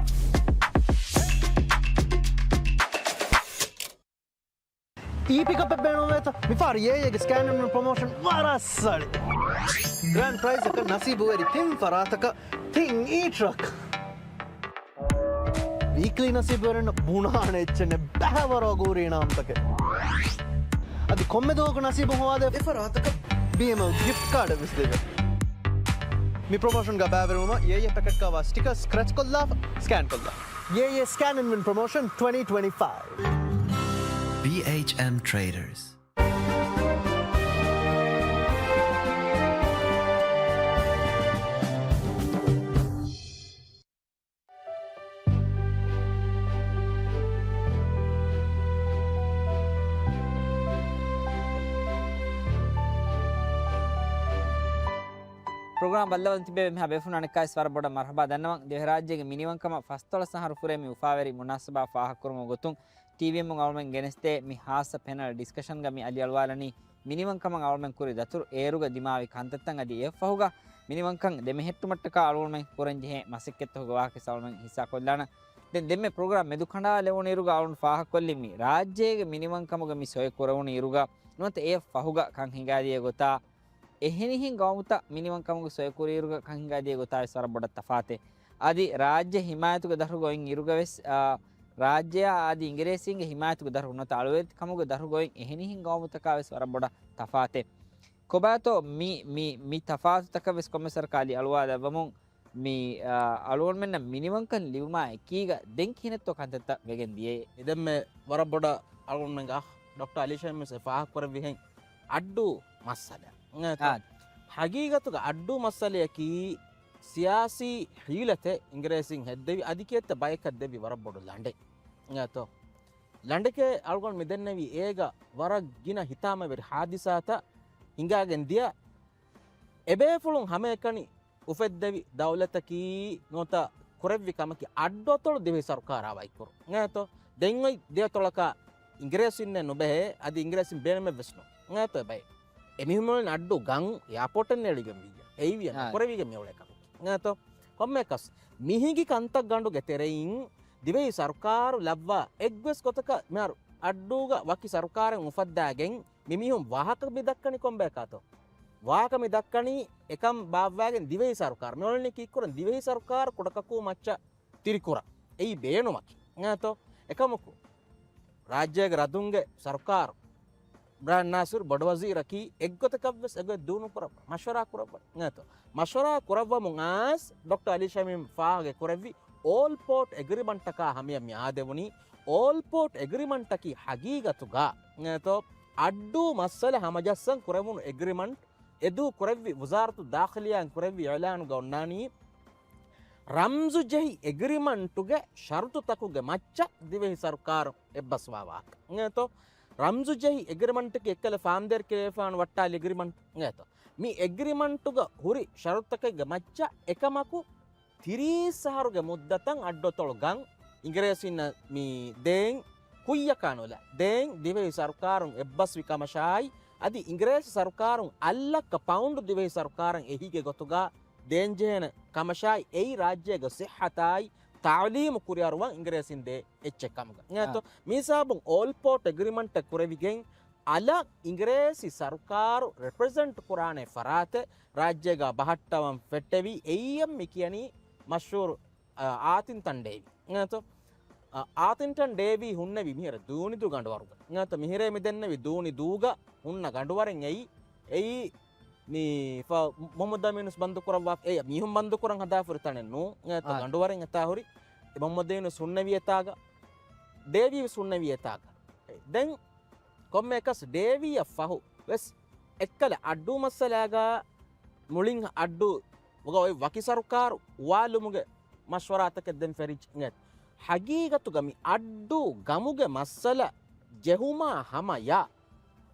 ఈ పికప్ బెనోవేత మీ ఫార్ ఏయే స్కాన్ అండ్ ప్రమోషన్ వరసడి గ్రాండ్ ప్రైజ్ ఒక నసీబు వెరి థింగ్ ఫరాతక థింగ్ ఈ ట్రక్ వీక్లీ నసీబు వెరన్న బుణాణ ఎచ్చನೆ బహవర గూరీనాంతకే అది కొమ్మెదోక నసీబు హోవాదే ఫరాతక బీఎం గిఫ్ట్ కార్డ్ విస్దేವೆ మీ ప్రమోషన్ గా బావరుమ ఏయే ప్యాకెట్ కా స్టిక్కర్ స్క్రాచ్ కొల్లా స్కాన్ కొల్లా ఏయే scan and promotion 2025 BHM Traders. Programme බල්ලවල තිබේ මෙහා බෙෆුන අනිකයි ස්වර බොඩ මරහබා දන්නවා දෙහරාජ්‍යගේ මිනිවංකම ෆස්තොල සහරු ෆුරේ මි උපාවැරි මුනාසබා ෆාහක් කරමු ගොතුන් टीवीएम गवर्नमेंट गेनेस्ते मि हास पैनल डिस्कशन गा मि अली अलवालनी मिनिवंकम गवर्नमेंट कुरी दतुर एरुग दिमावी कांतत्तंग अदि एफहुगा मिनिवंकम देमे हेट्टु मट्टका अलवलमें पुरंजे हे मसिक्केत होगा वाके सवलमें हिस्सा कोल्लाना देन देमे प्रोग्राम मेदु खंडा लेवोन एरुगा अलवन फाह कोल्लिमि राज्यगे मिनिवंकम गा मि सोय कोरवोन एरुगा नोते ए फहुगा कं हिंगादिये गोता එහෙනිහින් ගෞමුත මිනිවංකමගේ සොය කුරි එරුග කं හිंगादिये गोता සර බොඩ තෆාතේ আদি ರಾಜ್ಯ ಹಿಮಾಯತುಗ ದರುಗೋಯಿನ್ ಇರುಗವೆಸ್ ರಾಜ್ಯ ಆದಿ ಇಂಗ್ರೇಸಿಂಗೆ ಹಿಮಾಯತುಗ ದರು ಉನ್ನತ ಅಳವೇತ್ ಕಮುಗ ದರುಗೋಯಿನ್ ಎಹನಿಹಿನ್ ಗೌಮುತಕಾವೆಸ್ ವರ ಬೊಡ ತಫಾತೆ ಕೊಬಾತೋ ಮಿ ತಫಾತು ತಕವೆಸ್ ಕೊಮ್ಮೆ ಸರ್ಕಾಲಿ ಅಳವಾದ ವಮುನ್ ಮಿ ಅಳವನ್ ಮೆನ್ನ ಮಿನಿವಂಕನ್ ಲಿವ್ಮಾ ಕೀಗ ದೆಂಕ್ ಹಿನೆತ್ತೋ ಕಂತತ್ತ ವೆಗೆನ್ ದಿಯೆ ಇದೆಮ್ಮೆ ವರ ಬೊಡ ಅಳವನ್ ಮೆಂಗ ಡಾಕ್ಟರ್ ಅಲಿಶಾ ಮೆಸ್ ಫಾಹ ಕೊರ ವಿಹೆನ್ ಅಡ್ಡು ಮಸ್ಸಲ ಹಗೀಗತುಗ ಅಡ್ಡು ಮಸ್ಸಲೆಯಕಿ ಸಿಯಾಸಿ ಹೀಲತೆ ಇಂಗ್ರೇಸಿಂಗ್ ಹೆದ್ದೆವಿ ಅದಕ್ಕೆತ್ತ ಬಯಕದ್ದೆವಿ ವರಬ್ಬೊಡು ಲಂಡೆ ಆಯ್ತು ಲಂಡಕ್ಕೆ ಅಳ್ಕೊಂಡು ಮಿದೆನ್ನವಿ ಏಗ ವರಗಿನ ಹಿತಾಮವೆರಿ ಹಾದಿಸಾತ ಹಿಂಗಾಗೆಂದಿಯ ಎಬೇಫುಳು ಹಮೇಕಣಿ ಉಫೆದ್ದೆವಿ ದೌಲತಕಿ ನೋತ ಕುರೆವ್ವಿ ಕಮಕಿ ಅಡ್ಡೊತ್ತೊಳು ದಿವಿ ಸರ್ಕಾರ ವೈಕುರು ಆಯ್ತು ದೆಂಗೈ ದೇತೊಳಕ ಇಂಗ್ರೇಸಿನ್ನೆ ನುಬೆಹೆ ಅದು ಇಂಗ್ರೇಸಿನ್ ಬೇಣಮೆ ಬೆಸ್ನು ಆಯ್ತು ಬೈ ಎಮಿಹುಮೊಳಿನ ಅಡ್ಡು ಗಂಗ್ ಯಾಪೋಟನ್ ಹೇಳಿಗಂಬಿಗೆ ಏವಿಯ ಕುರೆವಿಗೆ ಮೇವಳೆಕ ngato kommekas mihigi kantak ganduge terein divei sarkaru labwa egwes kotaka meharu adduga waki sarkaren ufaddagen mimihun wahaka midakkani kombekato wahaka midakkani ekam baawwagen divei sarkar meolni kikkuran divei sarkar kodakaku macca tirikura ei beenumak ngato ekamuku rajyage radunge sarkar brand Nasir बड़वजी रखी एग्गत कब्बस egg दोनों पर मशवरा करब न तो मशवरा करब मुंगास डॉक्टर अली शमीम फागे करवी ऑल पोर्ट एग्रीमेंट का हमें आदेवनी ऑल पोर्ट एग्रीमेंट की हकीकतुगा न तो अड्डू मसले हमजसन करवुन एग्रीमेंट एदु करवी वजारत दाखिलिया करवी ऐलान गौनानी रमजु जही एग्रीमेंट गे शर्तु तकुगे मच्च दिवे सरकार एब्बसवावा न तो रमजु जही एग्रीमेंट के एकल फामदेर के फान वट्टाल agreement ngata mi agreement ga huri sharuttake ga macca ekamaku 30 ga muddatan addotol gang ingresin mi den kuyya kanola den divei sarkarun ebbas wikamashai adi ingres sarkarun allaka pound divei sarkarun ehige gotuga denjena kamashai ei rajya ga sihhatai तालीम कुरियारुवन इंग्रेसिन दे एच्चेकमग ngato misabun all port agreement kurevigen ala इंग्रेसी सरकार represent kurane farate rajyega bahattavam fettevi eyyam mikiyani mashhur ආතින්තන් දේවි ngato ආතින්තන් දේවි hunnevi mihira duuni du ganduwaruga ngato mihire midennevi duuni duuga hunna ganduwaren ei ni fa Muhammad Aminus bandu kurawwa mihum bandu kurang hada furitane nu ngata ganduwaren eta hori Muhammad Aminus sunnevi etaga devi sunnevi etaga den kommekas devi fahu wes ekkala addu masalaga mulin addu moga oy waki sarkar walumuge mashwaratake den ferich ngat hagigatu gami addu gamuge masala jehuma hamaya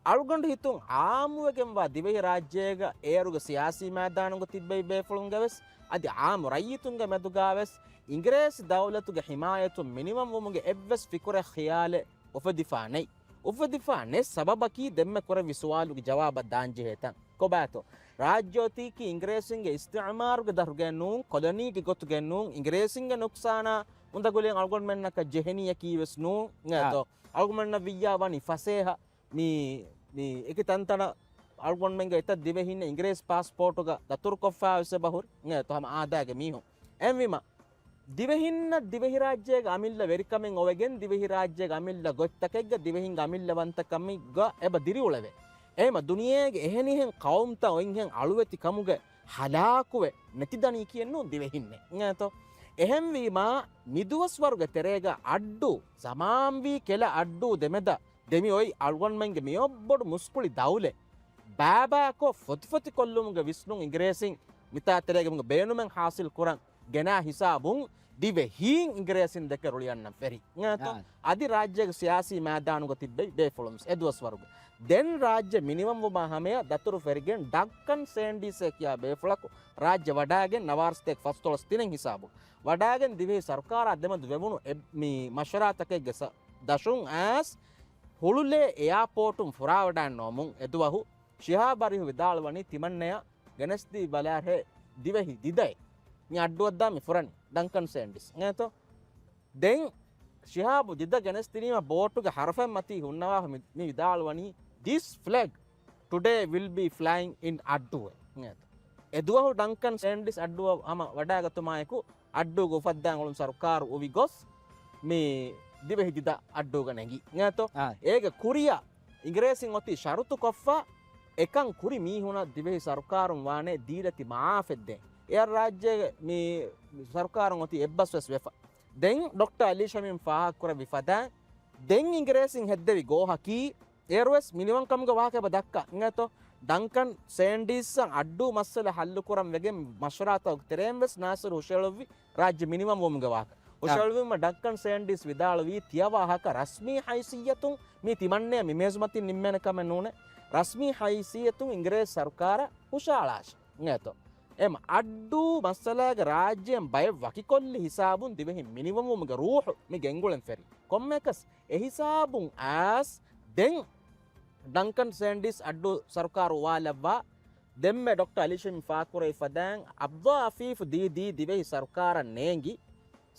අලුගොන්ඩ හිතුන් ආමුවගෙන්වා Dhivehi රාජ්‍යයක ඒරුග සියාසී මෑදානග තිබ්බයි බේෆුළුන්ගවෙස් අධි ආමු රයිතුන්ග මෙදුගාවෙස් ඉංග්‍රේසි දවලතුග හිමායතු මිනිවම් වමුගේ එව්වෙස් ෆිකුර ඛයාල උපදිෆානයි උපදිෆානේ සබබකී දෙම්ම කොර විසවාලුගේ ජවාබ දාංජි හේතන් කොබෑතෝ ರಾಜ್ಯೋತಿಕಿ ಇಂಗ್ರೇಸಿಂಗೆ ಇಸ್ತಿಮಾರ್ಗ ದರ್ಗೆನ್ನೂಂ ಕೊಲನೀಗೆ ಗೊತ್ತುಗೆನ್ನೂಂ ಇಂಗ್ರೇಸಿಂಗೆ ನುಕ್ಸಾನ ಮುಂದಗುಲಿಯಂ ಅಲ್ಗೊಂಡ್ಮೆನ್ನಕ ಜೆಹನಿಯ ಕೀವೆಸ್ನೂ ngато ಅಲ್ಗೊಂಡ್ಮೆನ್ನ ವಿಯ್ಯಾವನಿ ಫಸೇಹ me ಏಕಿ ತಂತನ ಅಲ್ಗೊಂಡ್ಮೆಂಗೆ ಎತ್ತ ದಿವೆಹಿನ್ನ ಇಂಗ್ರೇಸ್ ಪಾಸ್ಪೋರ್ಟುಗ ದತುರ್ ಕೊಫಾವಸೆ ಬಹುರ್ ngато ಹಮ ಆದಾಗೆ ಮೀಹು ಎಂವಿಮ ದಿವೆಹಿನ್ನ ದಿವೆಹಿ ರಾಜ್ಯಗ ಅಮಿಲ್ಲ ವೆರಿಕಮೆಂ ಒವೆಗೆನ್ ದಿವೆಹಿ ರಾಜ್ಯಗ ಅಮಿಲ್ಲ ಗೊತ್ತಕೆಗ್ಗ ದಿವೆಹಿಂಗ ಅಮಿಲ್ಲ ವಂತಕಮ್ಮಿಗ ಎಬ ದಿರಿ ಉಳವೆ එම දුනියේගේ එහෙනිහෙන් කවුම්ත ඔයින්හෙන් අලුවෙති කමුගේ හලාකුවේ නැතිදනී කියන්නු දිවෙහින්නේ නේතෝ එහෙම්වීම මිදුවස් වර්ග තෙරේග අඩ්ඩු සමාම්වී කෙල අඩ්ඩු දෙමෙද දෙමි ඔයි අල්ගොන්මෙන්ගේ මියොබ්බොඩු මුස්කුලි දවුලේ බෑබෑකෝ ෆොතිෆොති කොල්ලුමුගේ විස්නුන් ඉංග්‍රේසින් මිතා තෙරේගමුගේ බේනුමෙන් හාසිල් කුරන් ගෙනා හිසාබුන් දිවෙහින් ඉංග්‍රේසින් දෙක රුලියන්න ferry නේතෝ අදි රාජ්‍යක සියාසී මෑදානුග තිබ්බේ බේෆොලම්ස් එදුවස් වර්ග දෙන් රාජ්‍ය මිනිවම් වමහමය දතුරු ෆෙරිගෙන් ඩක්කන් සේන්ඩිසේ කියා බේෆලකු රාජ්‍ය වඩාගෙන් නවාර්ස්තෙක් ෆස්තොලස් තිනෙන් හිසාබු වඩාගෙන් දිවේ සර්කාර අධ්‍යමදු වෙවුණු මේ මශරාතකෙක් ගෙස දශුන් ඇස් හුළුලේ එයාපෝටුම් ෆුරාවඩාන් නොමුන් එදුවහු ශිහාබරිහු විදාල්වනි තිමන්නය ගෙනස්දී බලයාරේ දිවෙහි දිදයි මේ අඩ්ඩුවද්දාමි ෆුරන් ඩංකන් සේන්ඩිස් නේතෝ දෙන් ශිහාබු දිද ගෙනස්තිනීම බෝටුගේ හරෆෙන් මතී හුන්නවා මේ විදාල්වනි this flag today will be flying in අඩ්ඩුව නේතෝ එදුවහු Duncan සේන්ඩිස් අඩ්ඩුව අම වඩාගතුමායකු අඩ්ඩුවක උපද්දාන් වලුන් සර්කාරු ඔවි ගොස් මේ දිවෙහි දිද අඩ්ඩුවක නැගී නේතෝ ඒක කුරියා ඉංග්‍රීසින් ඔති ෂරුතු කොෆා එකන් කුරි මීහුණ දිවෙහි සර්කාරුන් වානේ දීලති මාෆෙද්දේ එය රාජ්‍ය මේ සර්කාරුන් ඔති එබ්බස්වස් වෙෆා දෙන් ඩොක්ටර් අලි ෂමීම් ෆාහක් කර විෆදා දෙන් ඉංග්‍රීසින් හෙද්දවි ගෝහකි ඒර්වස් මිනිවන් කම්ග වාකබ දක්කා නේතෝ ඩංකන් සේන්ඩිස් අඩ්ඩු මස්සල හල්ලු කරම් වෙගෙන් මෂරාතක් තෙරෙම්වස් නාසර් හුෂල්වි රාජ්‍ය මිනිවම් වමුග වාක හුෂල්විම ඩංකන් සේන්ඩිස් විදාලවි තියවාහක රස්මී හයිසියතුන් මේ තිමන්නේ මිමේස්මති නිම්මන කම නෝන රස්මී හයිසියතුන් ඉංග්‍රීසි සර්කාර හුෂාලාෂ නේතෝ එම අඩ්ඩු මස්සලාග රාජ්‍යයෙන් බය වකිකොල්ලි හිසාබුන් දිවෙහි මිනිවමුමග රූහ මේ ගෙංගුලෙන් ෆෙරි කොම්මකස් එහිසාබුන් ඇස් දෙන් ඩංකන් සේන්ඩිස් අඩ්ඩු සර්කාරු වාලවා දෙම්ම ඩොක්ටර් අලි ෂමීම් ෆාකුරේ ෆදාන් අබ්දා අෆීෆ් දී දිවෙහි සර්කාර නේංගි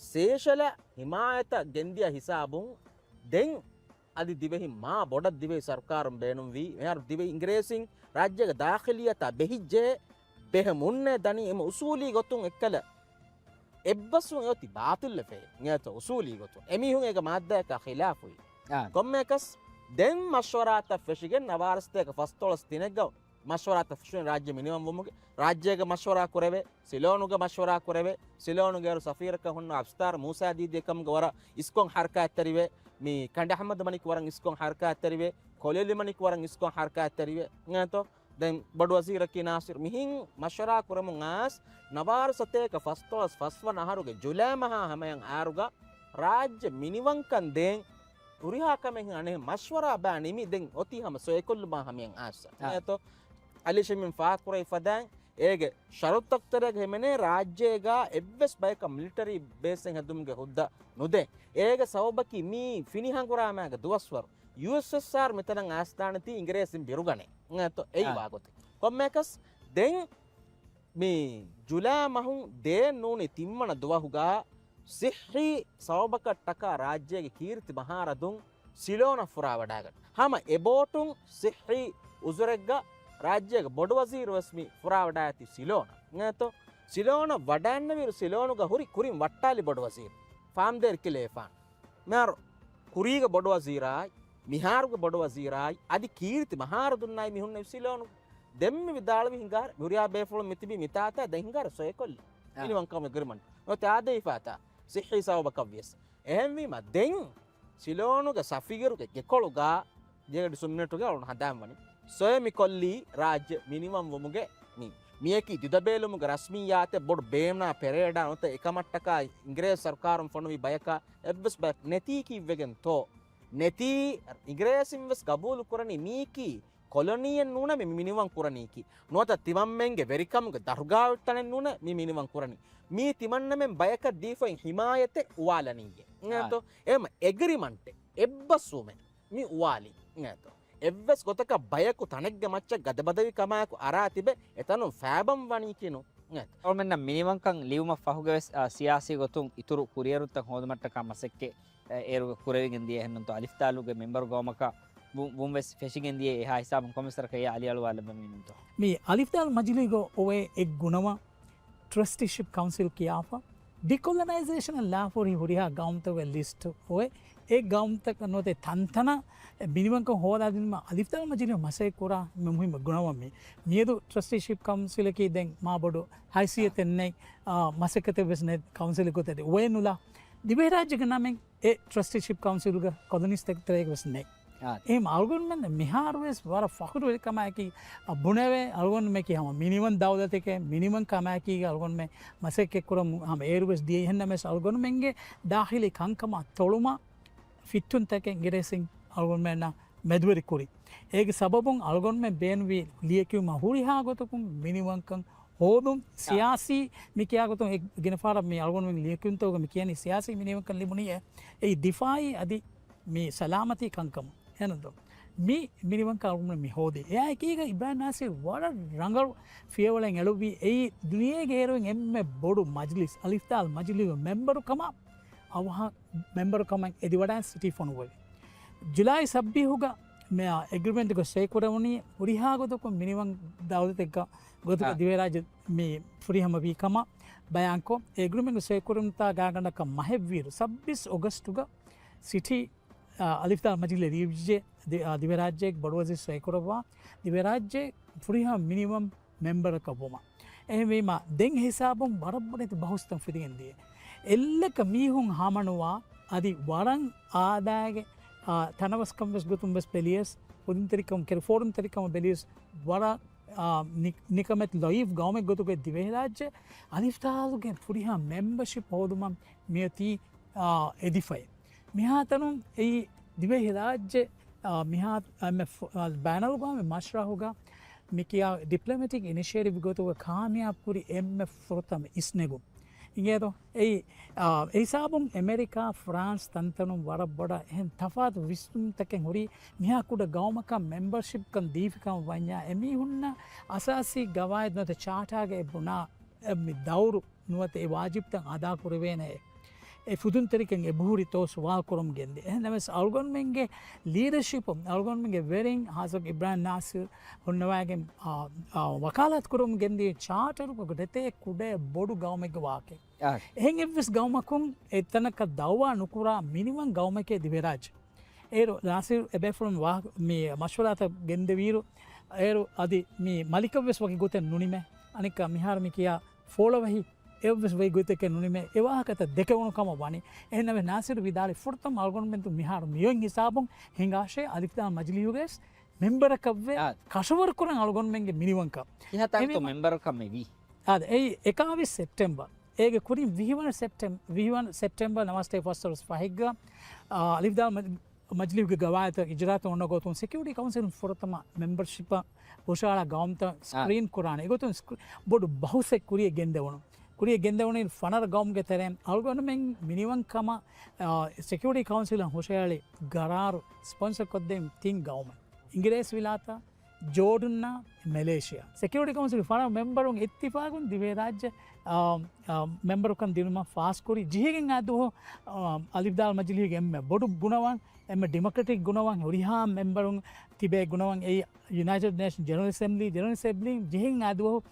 සේෂල හිමායත ගෙන්දිය හිසාබුන් දෙන් අදි දිවෙහි මා බොඩ දිවෙහි සර්කාරුම් බේනුම් වී මෙහර දිවෙහි ඉංග්‍රීසින් රාජ්‍යක දාඛලියත බෙහිජ්ජේ බෙහ මුන්නේ දනි එම උසූලී ගොතුන් එක්කල එබ්බසුන් යති බාතිල් ෆේ නියත උසූලී ගොතු එමිහුන් එක මාද්දාක ඛිලාෆුයි කොම්මකස් දෙන් මෂවරාත ෆෙෂිගෙන් නවාරස්තේක ෆස්තොලස් තිනෙග්ග මෂවරාත ෆෙෂින් රාජ්‍ය මිනිවම් වමුගේ රාජ්‍යයක මෂවරා කරවේ සිලෝනුග මෂවරා කරවේ සිලෝනුගේ සෆීරක හොන්න අබ්ස්තාර මූසා දීදේකම් ගවර ඉස්කොන් හර්කා ඇතරිවේ මේ කණ්ඩ අහමද් මනික් වරන් ඉස්කොන් හර්කා ඇතරිවේ කොලෙලි මනික් වරන් ඉස්කොන් හර්කා ඇතරිවේ නියතෝ දැන් බඩු වසීරකී නාසිර් මිහින් මෂරා කරමුන් ආස් නවාර සතේක ෆස්තොලස් ෆස්වන අහරුගේ ජුලෑ මහා හැමයන් ආරුගා රාජ්‍ය මිනිවංකන් දෙන් උරිහා කමෙන් අනේ මෂවරා බෑනිමි දෙන් ඔති හැම සොයකොල්ලු මහා හැමයන් ආස් නේතෝ අලි ෂමීම් ෆාකුරේ ෆදාන් ඒගේ ෂරුත්තක්තරගේ හැමනේ රාජ්‍යයගා එබ්බස් බයක මිලිටරි බේසෙන් හදුම්ගේ හොද්දා නොදේ ඒගේ සවබකි මී ෆිනිහන් කුරාමගේ දුවස්වර USSR මෙතන ආස්ථානති ඉංග්‍රීසින් බිරුගනේ නේතෝ එයි වාගොතේ කොම්මකස් දෙන් මේ ජුලා මහුන් දේ නෝනේ තිම්මන දුවහුගා සිහ්රි සවබකට්ටක රාජ්‍යයේ කීර්ති මහරදුන් සිලෝන ෆුරා වඩාගත් හැම එබෝටුන් සිහ්රි උසරෙග්ගා රාජ්‍යයේ බොඩ වසීර වස්මි ෆුරා වඩා ඇති සිලෝන නේතෝ සිලෝන වඩන්න විරු සිලෝනුග හුරි කුරින් වට්ටාලි බොඩ වසීර ෆාම් දෙර් කිලේෆාන් මාර කුරීග බොඩ වසීරායි මිහාරුග බොඩ වසීරායි අදි කීර්ති මහරදුන්නයි මිහුන් සිලෝනු දෙම්ම විදාලවි හිඟාර මුරියා බේෆොල මිතිබි මිතාතා දැන් හිඟාර සොයකොල්ල ඉනිවන් කම ගර්මන් ඔත ආදේ ෆාතා සිහ්රි සවබකවියස් එහෙම්වීම දෙන් සිලෝනුග සෆීරුග ගෙකොළුගා ජේගඩ සුම්නටුගේ ඔන්න හදාම්වනි සොයමි කොල්ලි රාජ්‍ය මිනිවම් වමුගේ මියකි දිදබේලුමුග රස්මීයාත බොඩ බේම්නා පෙරේඩා නොත එකමට්ටක ඉංග්‍රීසි සර්කාරුම් ෆොනවි බයක එබ්බස් බක් නැති කිව්වෙගෙන් තෝ ನೆತಿ ಇಗ್ರೇಸಿಂವಸ್ ಗಬೂಲು ಕುರನಿ ಮೀಕಿ ಕೊಲೊನಿಯನ್ ನೂನ ಮಿ ಮಿನಿವಂ ಕುರನೀಕಿ ನೋತ ತಿಮಮ್ಮೆಂಗೆ ವೆರಿಕಮ್ಗೆ ದರ್ಗಾವಿಟ್ಟನೆ ನೂನ ಮಿ ಮಿನಿವಂ ಕುರನಿ ಮೀ ತಿಮನ್ನಮೆಂ ಬಯಕ ದೀಫೊಯಿನ್ ಹಿಮಾಯತೆ ಉವಾಲನಿಗೆ ಇಂಗೇತೋ ಎಮ ಎಗ್ರಿಮೆಂಟ್ ಎಬ್ಬಸುಮೆ ಮಿ ಉವಾಲಿ ಇಂಗೇತೋ ಎವ್ವೆಸ್ ಗೊತಕ ಬಯಕು ತನೆಗ್ಗೆ ಮಚ್ಚ ಗದಬದವಿ ಕಮಾಯಕು ಅರಾತಿಬೆ ಎತನು ಫ್ಯಾಬಂ ವಣೀಕಿನು ಅವಮೆನ್ನ ಮಿನಿವಂಕಂ ಲಿವುಮ ಫಹುಗವೆಸ್ ಸಿಯಾಸಿ ಗೊತುಂ ಇತುರು ಕುರಿಯರುತ್ತ ಹೋದಮಟ್ಟಕ ಮಸಕ್ಕೆ ಏರು ಕುರವಿಗೆಂದಿಯೆ ಹೆನ್ನಂತು ಅಲಿಫ್ತಾಲುಗೆ ಮೆಂಬರ್ ಗೋಮಕ ಬುಂವೆಸ್ ಫೆಶಿಗೆಂದಿಯೆ ಎಹಾ ಹಿಸಾಬಂ ಕೊಮಿಸರ ಕೈ ಅಲಿಯಳು ಅಲಬಮಿನುಂತು මේ අලිෆ්තාල් මජිලිග ඔය එක් ගුණව ට්‍රස්ටිෂිප් කවුන්සිල් කියාප ඩිකොලනයිසේෂන ලාෆෝරි හුරිහා ගෞම්තව ලිස්ට ඔය ඒ ගෞම්තක නොතේ තන්තන බිනිවංක හෝදාදින්ම අලිෆ්තාල් මජිලිය මසේ කුරා මෙමුහිම ගුණවමි මියදු ට්‍රස්ටිෂිප් කවුන්සිලකී දැන් මා බොඩු හයිසියතෙන්නේ මසකත වෙස්නේ කවුන්සිලකොතේ ඔය නුලා දිවේ රාජ්‍යක නමෙන් ඒ ට්‍රස්ටිෂිප් කවුන්සිල්ග කොදනිස්තෙක්තරයක වෙස්නේ ඒ අල්ගොන්මෙන් මිහාරුවෙස් වර ෆහුරු කමයකි බුණවේ අල්ගොන් මේකි හම මිනිමන් දවදතක මිනිමන් කමයකි අල්ගොන් මේ මසෙක් එක්කරම හම ඒරුවෙස් දී හෙන්නමස් අල්ගොන් මෙන්ගේ දාහිලි කංකම තොළුම ෆිට්ටුන් තකෙන් ගෙරෙසින් අල්ගොන් මෙන්න මෙදුවරි කුරි ඒක සබබුන් අල්ගොන් මේ බේන්වි ලියකියුම හුරිහා ගොතකුම් මිනිවන්කන් හෝදුම් සියාසී මිකයාගතුන් ගෙනපාර මේ අල්ගොන් මෙන් ලියකියුන්තෝග මේ කියන්නේ සියාසී මිනිවන්කන් ලිබුණිය ඒ දිෆායි අදි මේ සලාමති කංකම ಏನಂದು ಮೀ ಮಿನಿಮಂ ಕಾಲ್ಗುಣ ಮಿ ಹೋದೆ ಯಾಕೀಗ ಇಬ್ರಾಹಿಂ ನಾಸಿರ್ ವಡ ರಂಗರು ಫಿಯವಳೆಂ ಎಳುವಿ ಈ ದುನಿಯೆಗೆ ಏರುವೆಂ ಎಮ್ಮೆ ಬೋಡು ಮಜ್ಲಿಸ್ ಅಲಿಫ್ತಾಲ್ ಮಜ್ಲಿಸ್ ಮೆಂಬರು ಕಮ ಅವಹ ಮೆಂಬರು ಕಮ ಎದಿ ವಡ ಸಿಟಿ ಫೋನ್ ಹೋಗಿ ಜುಲೈ ಸಬ್ಬಿಹುಗ ಮೆ ಅಗ್ರಿಮೆಂಟ್ ಗೊ ಸೇಕುರವನಿ ಉರಿಹಾಗೋದಕ್ಕೆ ಮಿನಿಮಂ ದಾವದತೆಗ ಗೊತ್ತಕ ದಿವೇರಾಜ ಮಿ ಫುರಿಹಮ ವಿ ಕಮ ಬಯಾಂಕೋ ಅಗ್ರಿಮೆಂಟ್ ಸೇಕುರಂತ ಗಾಗಂಡಕ ಮಹೆವ್ವೀರು 26 ಆಗಸ್ಟ್ಗ ಸಿಟಿ ಅಲಿಫ್ತಾಲ್ ಮಜಿಲೆ ರೀವ್ಜೆ ದಿವ್ಯರಾಜ್ಯಕ್ಕೆ ಬಡವಜಿ ಸ್ವಯಂಕುರವ ದಿವ್ಯರಾಜ್ಯ ಫುರಿಹ ಮಿನಿಮಮ್ ಮೆಂಬರ್ ಕಬೋಮ ಎಹಮೀಮ ದೆಂಗ್ ಹಿಸಾಬಂ ಬರಬ್ಬರಿತ ಬಹುಸ್ತಂ ಫಿದಿಗೆಂದಿಯೆ ಎಲ್ಲಕ ಮೀಹುಂ ಹಾಮಣುವ ಅದಿ ವರಂ ಆದಾಗೆ ತನವಸ್ಕಂ ವೆಸ್ ಗುತುಂ ವೆಸ್ ಬೆಲಿಯಸ್ ಉದಿನ್ ತರಿಕಂ ಕೆರ ಫೋರಂ ತರಿಕಂ ಬೆಲಿಯಸ್ ವರ ನಿಕಮೆತ್ ಲೈಫ್ ಗೌಮೆ ಗೊತುಗೆ ದಿವ್ಯರಾಜ್ಯ ಅಲಿಫ್ತಾಲ್ಗೆ ಫುರಿಹ ಮೆಂಬರ್ಶಿಪ್ ಹೋದುಮ ಮಿಯತಿ ಎದಿಫೈ මිහාතනුම් ඒ දිවේ හිරාජ්‍ය මිහා බෑනල්ගා මශ්‍රා හුගා මිකයා ඩිප්ලොමැටික් ඉනිෂියේටිව් ගොතුව කාමියාපුරි එම්ම ෆොරතම ඉස්නෙගු ඉගේතෝ ඒ ඒසාබුම් ඇමරිකා ෆ්‍රාන්ස් තන්තනුම් වර බොඩ එහෙන් තෆාත් විස්තුම් තකෙන් හොරි මිහාකුඩ ගෞමක මෙම්බර්ෂිප් කන් දීෆිකම් වඤ්ඤා එමි ಹುನ್ನ අසාසි ගවායත් නොත චාටාගේ බුණා එමි දවුරු නුවත ඒ වාජිබ්තන් අදා කුරවේනේ ಫುದುನ್ ತರಿಕೆಂಗೆ ಬೂರಿ ತೋಸು ವಾಲ್ ಕೊರಂ ಗೆಂದೆ ನಮಸ್ ಅಲ್ಗೊನ್ ಮೆಂಗೆ ಲೀಡರ್ಶಿಪ್ ಅಲ್ಗೊನ್ ಮೆಂಗೆ ವೆರಿಂಗ್ ಹಾಸಕ್ ಇಬ್ರಾಹಿಂ ನಾಸಿರ್ ಹುನ್ನವಾಗೆ ವಕಾಲತ್ ಕೊರಂ ಗೆಂದಿ ಚಾಟರು ಗತೆ ಕುಡೆ ಬೋಡು ಗೌಮೆಗೆ ವಾಕೆ ಹೆಂಗೆ ಎವ್ವಿಸ್ ಗೌಮಕುಂ ಎತ್ತನಕ ದವ್ವಾ ನುಕುರ ಮಿನಿಮಮ್ ಗೌಮಕ್ಕೆ ದಿವೆರಾಜ್ ಏರು ನಾಸಿರ್ ಎಬೆಫ್ರಮ್ ವಾ ಮಿ ಮಶ್ವರಾತ ಗೆಂದೆ ವೀರು ಏರು ಅದಿ ಮಿ ಮಲಿಕವ್ವೆಸ್ ವಗೆ ಗೊತ್ತೆ ನುಣಿಮೆ ಅನಿಕ ಮಿಹಾರ ಮಿಕಿಯ ಫೋಳವಹಿ එවස් වේ ගොතක නුනිමේ එවාහකත දෙකවුණුකම වනි එහනම නාසිර විදාලි ෆුර්තම් අල්ගොන්මෙන්තු මිහාර මියොන් හිසාබුම් හිංගාශේ අලිෆ්තා මජ්ලියුගෙස් මෙම්බරකව්වේ කෂවර කරන් අල්ගොන්මෙන්ගේ මිනිවංක ඉහතන්තු මෙම්බරකම් මෙවි ආද ඒ 21 සෙප්ටෙම්බර් ඒගේ කුරින් විහිවන September නමස්තේ ෆස්ටර්ස් ෆහිග්ග අලිෆ්තා මජ්ලියුගේ ගවායත ඉජරාත ඔන්නගොතුන් security council ෆොරතම membership පොෂාලා ගාම්ත screen කුරාන ඒගොතුන් බොඩු බහුසෙක් කුරිය ගෙන්දවණු ಕುರಿಯ ಗೆಂದವಣಿ ಫನರ ಗೌಮ್ಗೆ ತೆರೆ ಅಲ್ಗೊನಮೆಂಗ್ ಮಿನಿವಂಕಮ ಸೆಕ್ಯೂರಿಟಿ ಕೌನ್ಸಿಲ್ ಹುಷಯಾಳಿ ಗರಾರು ಸ್ಪಾನ್ಸರ್ ಕೊದ್ದೆ ತಿಂಗ್ ಗೌಮೆಂಟ್ ಇಂಗ್ರೇಸ್ ವಿಲಾತ ಜೋರ್ಡನ್ನ ಮಲೇಷಿಯಾ ಸೆಕ್ಯೂರಿಟಿ ಕೌನ್ಸಿಲ್ ಫನ ಮೆಂಬರು ಎತ್ತಿಫಾಗುನ್ ದಿವೆ ರಾಜ್ಯ ಮೆಂಬರು ಕನ್ ದಿನಮ ಫಾಸ್ ಕುರಿ ಜಿಹಿಗೆ ಅದು ಅಲಿಫ್ದಾಲ್ ಮಜ್ಲಿಗೆ ಎಮ್ಮೆ ಬೊಡು ಗುಣವಾನ್ එම ඩෙමොක්‍රටික් ගුණවන් හොරිහා මෙම්බරුන් තිබේ ගුණවන් ඒ යුනයිටඩ් නේෂන් ජනරල් ඇසෙම්බලි ජෙහින් අදුව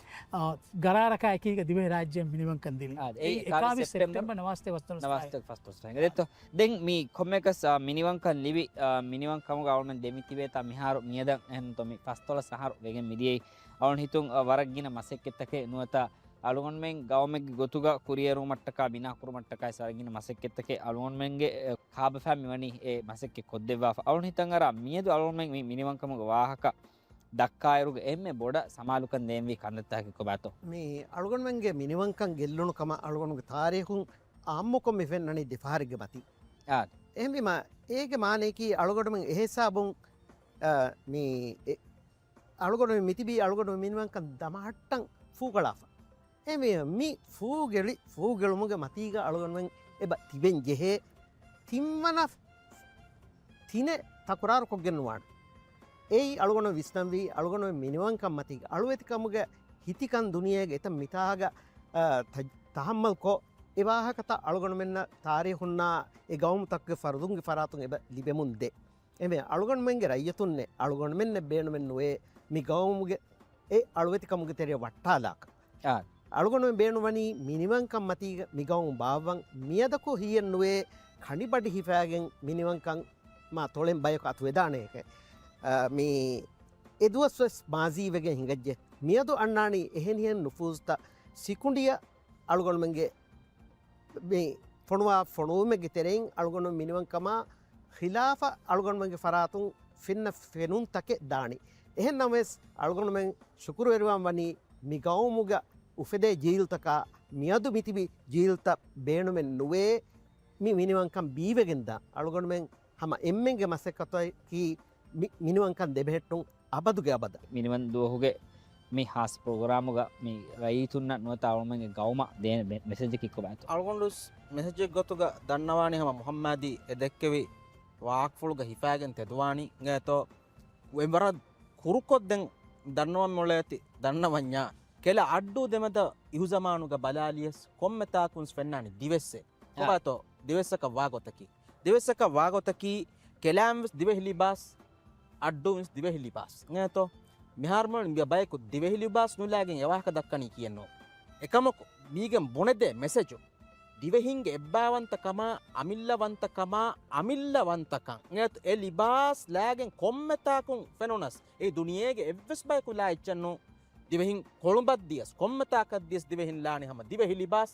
ගරාරක එකීක දිවේ රාජ්‍ය මිනිවන් කන්දිලි ඒ 21 සෙප්ටෙම්බර් නවස්තේ වස්තන දෙත්ත දැන් මේ කොම්මකස් මිනිවන්කන් ලිවි මිනිවන්කම ගවර්න්මන්ට් දෙමිතිවේ තා මිහාර මියද එහෙන් තොමි පස්තොල සහර වෙගෙන් මිදියේ අවුන් හිතුන් වරක්ගින මසෙක්කෙත්තකේ නුවත අලුගොන්මෙන් ගවමෙක් ගොතුග කුරියරු මට්ටක බිනාකුරු මට්ටකයි සරගින මසෙක්කෙත්තකේ අලුගොන්මෙන්ගේ කාබ ෆැමි වනි ඒ මසෙක්කෙ කොද්දෙවා අවුන් හිතන් අර මියදු අලුගොන්මෙන් මිනිවන්කමක ವಾಹಕ දක්කායරුගේ එම්මේ බොඩ සමාලුකන් දේම්වි කන්නත්තහක කොබතෝ මේ අලුගොන්මෙන්ගේ මිනිවන්කන් ගෙල්ලුණු කම අලුගොන්ගේ තාරීහුන් ආම්මකොම් මෙෆෙන්නනි දෙපාරිගේ බති එහෙම ඒක මානයකී අලුගොඩම එහෙසාබුන් මේ අලුගොඩ මිතිබී අලුගොඩ මිනිවන්කන් දමහට්ටන් ෆූ කලාප එම මි ෆූගෙලි ෆූගෙළුමුගේ මතීග අලුගොන්ුවෙන් එබ තිබෙන් ජෙහේ තිම්මන තින තකුරාරු කොක්ගෙන්වාට ඒ අලුගොන විස්නම් වී අලුගොන මිනිවන්කම් මතික අලුවතිකමුගේ හිතිකන් දුනියගේ එත මිතාග තහම්මල් කෝ එවාහකත අලුගොන මෙන්න තාරය හුන්නා ඒ ගවුම් තක්ක ෆරදුන්ගේ ෆරාතුන් එබ ලිබෙමුන්දේ එම අලුගොන්මෙන්ගේ රයියතුන්නේ අලුගොන මෙන්න බේනුවෙන් නුවේ මි ගවමුගේ ඒ අලුවතිකමුගේ තෙරිය වට්ටාලාක අලුගොන බේනුවනී මිනිවන්කම් මතික මිගවුම් භාවන් මියදකු හියෙන් නුවේ කණිබඩි හිපෑගෙන් මිනිවන්කං මා තොලෙන් බයක අතු වෙදානයක මේ එදුවස්වස් මාසීවගෙන් හිඟජ්ජ මියදු අන්නානි එහෙනියෙන් නුෆූස්ත සිකුඩිය අලුගොන්මගේ මේ ෆොනුවා ෆොනුවමගේ තෙරෙන් අලුගොනු මිනිවන්කම හිලාෆ අලුගොන්මගේ ෆරාතුන් ෆින්න ෆෙනුන් තකෙ දානි එහෙන් නමස් අලුගොනුමෙන් ශුකුරුවරුවන් වනී මිගවමුග උෆෙදේ ජීල්තක මියදු මිතිබි ජීල්ත බේනුමෙන් නුවේ මි මිනිවන්කම් බීවගෙන්ද අලුගොනුමෙන් හම එම්මෙන්ගේ මසෙක්කතොයි කී මිනිවන්කන් දෙබෙහෙට්ටුන් අබදුගේ අබද මිනිවන් දුවහුගේ මේ හස් ප්‍රෝග්‍රාමුග මේ රයිතුන්න නුවත අලුමගේ ගෞම දේන මෙසජකික්ක බඇත අලුගොන්ඩුස් මෙසජෙක් ගොතුග දන්නවානය හම මොහම්මාදී එදෙක්කෙවි වාක්ෆුළුග හිපෑගෙන් තෙදවානි ගෑතෝ වෙවරත් කුරුකොද්දෙන් දන්නවන් මොල ඇති දන්නවඥා කෙල අඩ්ඩු දෙමද ඉහුසමානුග බලාලියස් කොම්මතාකුන්ස් පෙන්නානි දිවෙස්සේ ඔබතෝ දිවෙස්සක වාගොතකි දිවෙස්සක වාගොතකී කෙලාම්ස් දිවෙහිලිබාස් අඩ්ඩුවිස් දිවෙහිලිබාස් නෑතෝ මිහාර්මල් බයකු දිවෙහිලිබාස් නුලාගෙන් යවාහක දක්කනී කියන්නෝ එකමක මීගෙන් බොනෙදේ මෙසෙජු දිවෙහින්ගේ එබ්බාවන්තකමා අමිල්ලවන්තකමා අමිල්ලවන්තකං නෑතු එ ලිබාස් ලෑගෙන් කොම්මතාකුන් ෆෙනුනස් ඒ දුනියේගේ එව්වෙස් බයකුලා එච්චන්නෝ දිවෙහින් කොළුඹත් දියස් කොම්මතාකත් දියස් දිවෙහින් ලානේ හම දිවෙහිලිබාස්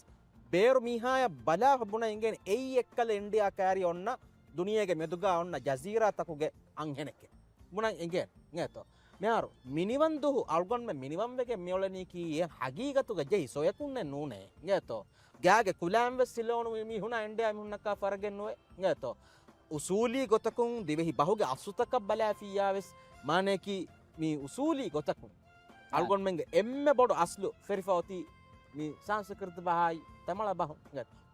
බේරු මීහාය බලා හබුණ ඉගෙන් එයි එක්කල ඉන්ඩියා කෑරි ඔන්න දුනියගේ මෙදුගා ඔන්න ජසීරා තකුගේ අංහෙනෙක මුණන් ඉගෙන් නේතෝ මෙයාරු මිනිවන් දුහු අල්ගොන්ම මිනිවන් වෙගේ මියොලනී කී හගීගතුග ජෙහි සොයකුන්නේ නූනේ නේතෝ ගාගේ කුලාම් වෙස් සිලෝණු මිහුණා ඉන්ඩියා මිහුණක්කා ෆරගෙන්නුවේ නේතෝ උසූලී ගොතකුන් දිවෙහි බහුගේ අසුතක බලා ෆියාවෙස් මානේකි මේ උසූලී ගොතකුන් අල්ගොන්මෙන්ගේ එම්මෙ බොඩු අස්ලු ෆෙරිෆවති මේ සංස්කෘත බහයි තමල බහ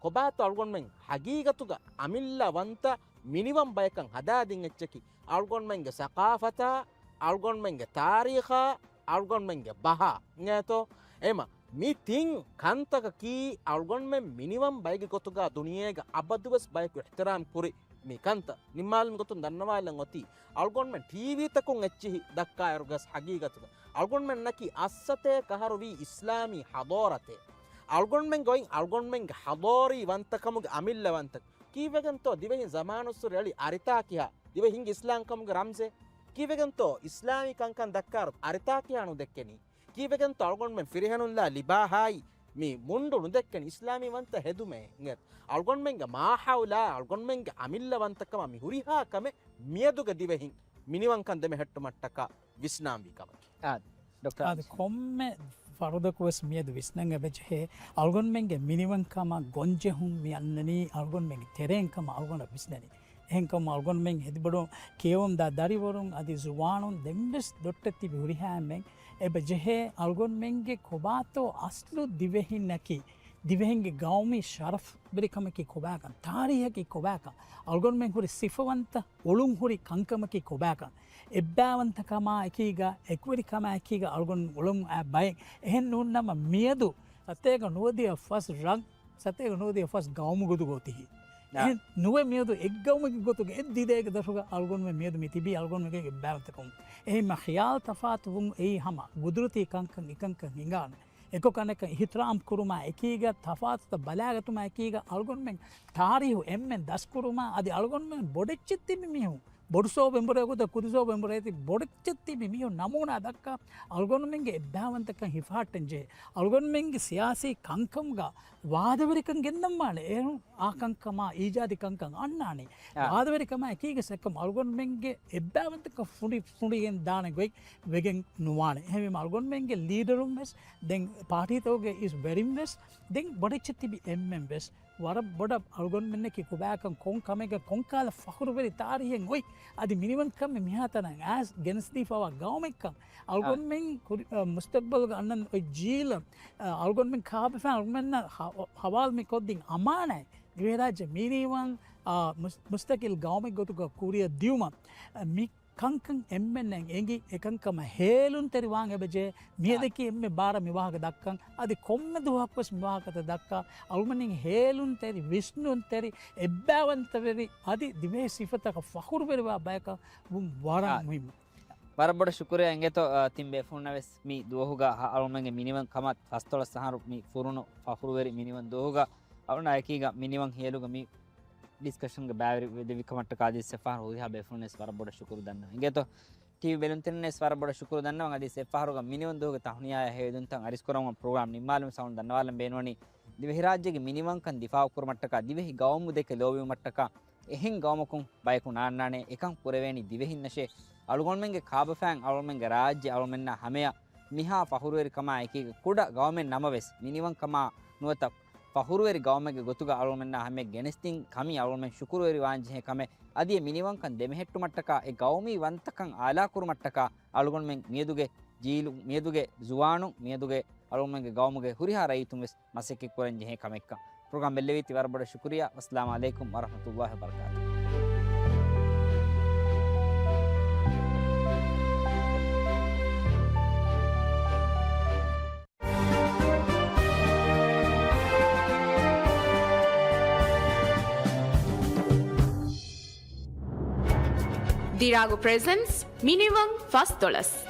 කොබාත අල්ගොන්මෙන් හගීගතුග අමිල්ලවන්ත මිනිවම් බයකන් හදාදින් එච්චකි අල්ගොන්මෙන්ගේ සකාෆතා අල්ගොන්මෙන්ගේ තාරීඛා අල්ගොන්මෙන්ගේ බහ නේතෝ එම මිතින් කන්තක කී අල්ගොන්මෙන් මිනිවම් බයගේ ගොතුගා දුනියේගේ අබදුවස් බයකු ඉහ්තරාම් කුරි මේ කන්ත නිම්මාල්ම ගොතුන් දන්නවාලන් ඔති අල්ගොන්මෙන් ටීවී තකුන් එච්චි දක්කා අරුගස් හගීගතුග අල්ගොන්මෙන් නකි අස්සතේ කහරු වී ඉස්ලාමී හදෝරතේ අල්ගොන්මෙන් ගොයින් අල්ගොන්මෙන් හදෝරී වන්තකමුගේ අමිල්ලවන්තක කීවගන්තෝ දිවෙහින් සමානුස්සුර යලි අරිතා කියා දිවෙහින් ඉස්ලාම්කමුගේ රම්සේ කීවගන්තෝ ඉස්ලාමී කංකන් දක්කාරු අරිතා කියානු දෙක්කෙනි කීවගන්තෝ අල්ගොන්මෙන් ෆිරිහනුල්ලා ලිබාහායි මේ මුන්ඩු නුදෙක්කෙන ඉස්ලාමී වන්ත හෙදුමේ නේත් අල්ගොන්මෙන්ගේ මාහවුලා අල්ගොන්මෙන්ගේ අමිල්ලවන්තකම මිහුරිහාකම මියදුග දිවෙහින් මිනිවන්කන් දෙමෙ හෙට්ටු මට්ටක විස්නාම්බිකම ಡಾಕ್ಟರ್ ಅದು ಕೊಮ್ಮೆ ಫರದಕೋಸ್ ಮಿಯದು ವಿಸ್ನಂಗ ಬೆಜೆ ಅಲ್ಗೊನ್ಮೆಂಗೆ ಮಿನಿವಂಕಮ ಗೊಂಜೆ ಹುಂ ಮಿ ಅನ್ನನಿ ಅಲ್ಗೊನ್ಮೆಂಗೆ ತೆರೆಂಕಮ ಅಲ್ಗೊನ ವಿಸ್ನನಿ එහෙන්කම අල්ගොන්මෙන් හෙදිබඩු කියවම් දරිවරුන් අධි සුවානුන් දෙම්බෙස් දොට්ටති විහරිහෑමෙන් එබ ජෙහේ අල්ගොන්මෙන්ගේ කොබාතෝ අස්ලු දිවෙහින් නැකි දිවෙහින්ගේ ගෞමි ශරෆ් බෙරිකමකි කොබෑකන් තාරීහකි කොබෑකන් අල්ගොන්මෙන් හුරි සිෆවන්ත ඔළුම් හුරි කංකමකි කොබෑකන් එබ්බෑවන්තකමා එකීග එක්වරිකම එකීග අල්ගොන් ඔළුම් බයෙන් එහෙන් නුන්නම මියදු සතේක නුවදිය ෆස් රං සතේක නුවදිය ෆස් ගෞමු ගොදු ගොතිහි නුව මියදු එක්ගවමක ගොතුක එද්දිදේක දශක අල්ගොන්ම මියදු මිතිබී අල්ගොන්මගේ බැවතකුම් එහෙම ඛයාල් තෆාතුවුම් ඒ හම ගුදුරති කංකන් එකංක හිඟාන එකො කනක හිත්‍රාම් කුරුමා එකීග තෆාතුත බලාගතුමා එකීග අල්ගොන්මෙන් තාරීහු එම්මෙන් දස්කුරුමා අධි අල්ගොන්මෙන් බොඩෙච්චිත්තිමි මිහු බොඩුසෝ බෙම්බරයකුද කුදුසෝ බෙම්බරයති බොඩෙච්චිත්තිමි මිහු නමුනා දක්කා අල්ගොන්මෙන්ගේ එබ්බාවන්තක හිෆාට්ටෙන්ජේ අල්ගොන්මෙන්ගේ සියාසී කංකම්ග වාදවරිකන් ගෙන්දම්මාන ඒ ආකංකමා ඊජාතිකංකං අන්නානේ වාදවරිකම එකීග සැක්ක මල්ගොන්මෙන්ගේ එබ්බෑවන්තක ෆුඩියෙන් දානගොයි වෙගෙන් නුවාන හැම මල්ගොන්මෙන්ගේ ලීඩරුම් වෙස් දෙන් පාටිතෝගේ ඉස් වැරිම් වෙස් දෙන් බොඩච්ච තිබි එම්මෙන් වෙස් වර බොඩ අල්ගොන්මෙන්නකි කුබෑකන් කොන්කමක කොන්කාල ෆහුරුවරි තාරියෙන් ගොයි අධි මිනිවන්කම මිහතන ඇස් ගෙනස්දී පවා ගවමෙක්කම් අල්ගොන්මෙන් මුස්තක්බල්ග අන්නන් ජීල අල්ගොන්මෙන් කාපෆෑන් අල්ගොන්මෙන්න හවාල්මි කොද්දිින් අමානයි දිවේරාජ්‍ය මීනීවන් මුස්තකිල් ගවමෙක් ගොතුක කුරිය දියවම මි කංකං එම්මෙන්නෙන් එගි එකංකම හේලුන් තෙරිවාන් එබජේ මියදකි එම්ම බාර මිවාහක දක්කන් අධි කොම්ම දුහක්වස් මිවාහකත දක්කා අල්මනින් හේලුන් තෙරි විශ්ණුන් තෙරි එබ්බෑවන්තවෙරි අධි දිවේ සිෆතක ෆහුරුවෙරවා බයක වරා මුහිම වරබොඩ ශුකරය ඇගෙත තින්බේ ෆුන්නවෙස් මී දුවහුග අලුමගේ මිනිවන් කමත් පස්තොල සහරු මී ෆුරුණු ෆහුරුවරි මිනිවන් දුවහුග අවුන අයකීග මිනිවන් හියලුග මී ಡಿಸ್ಕಷನ್ಗೆ ಬ್ಯಾವರಿ ವಿಕಮಟ್ಟ ಕಾದಿ ಸೆಫಾರ್ ಹೋಗಿ ಹಾ ಬೇಫುನೆ ಸ್ವರ ಬಡ ಶುಕ್ರು ದನ್ನ ಹಿಂಗೆತೋ ಟಿವಿ ಬೆಲುಂತಿನೆ ಸ್ವರ ಬಡ ಶುಕ್ರು ದನ್ನ ಅಂಗದಿ ಸೆಫಾರುಗ ಮಿನಿವನ್ ದೋಗ ತಹನಿಯಾ ಹೇದುಂತ ಅರಿಸ್ಕೊರಮ ಪ್ರೋಗ್ರಾಮ್ ನಿಮ್ಮಾಲum ಸೌಂಡ್ ದನ್ನವಾಲಂ ಬೇನೋನಿ ದಿವೆಹಿ ರಾಜ್ಯಗೆ ಮಿನಿವನ್ ಕನ್ ದಿಫಾವ್ ಕುರ ಮಟ್ಟಕ ದಿವೆಹಿ ಗೌಮು ದೆಕೆ ಲೋವಿ ಮಟ್ಟಕ ಎಹಿಂ ಗೌಮಕುಂ ಬಯಕು ನಾನ್ನಾನೆ එකಂ පුරවැනි දිවෙහින් නැෂේ අලුගොන්මෙන්ගේ කාබ ෆෑන් අලුමෙන්ගේ රාජ්‍ය අලුමෙන්න හැමයා මිහා පහුරුවරි කමා එකීක කුඩ ගවමෙන් නමවෙස් මිනිවන් කමා නුවත පහුරුවරි ගවමගේ ගොතුග අලුමෙන්න හැමේ ගෙනස්තින් කමි අලුමෙන් ශුකුරුවරි වාංජේ කමේ අදිය මිනිවන්කන් දෙමෙහෙට්ටු මට්ටක ඒ ගවමි වන්තකන් ආලා කුරු මට්ටක අලුගොන්මෙන් මියදුගේ ජීලු මියදුගේ ජුවානු මියදුගේ අලුමෙන්ගේ ගවමගේ හුරිහා රයිතුම් වෙස් මසෙක්ෙක් වරන් ජේ කමෙක්ක प्रोग्राम बेल्लेवीति वरबड़ शुक्रिया अस्सलाम वालेकुम वरहमतुल्लाहि वबरकातुहू Dirago presents Minimum Fast Dollars.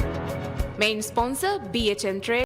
Main sponsor BHN Trade.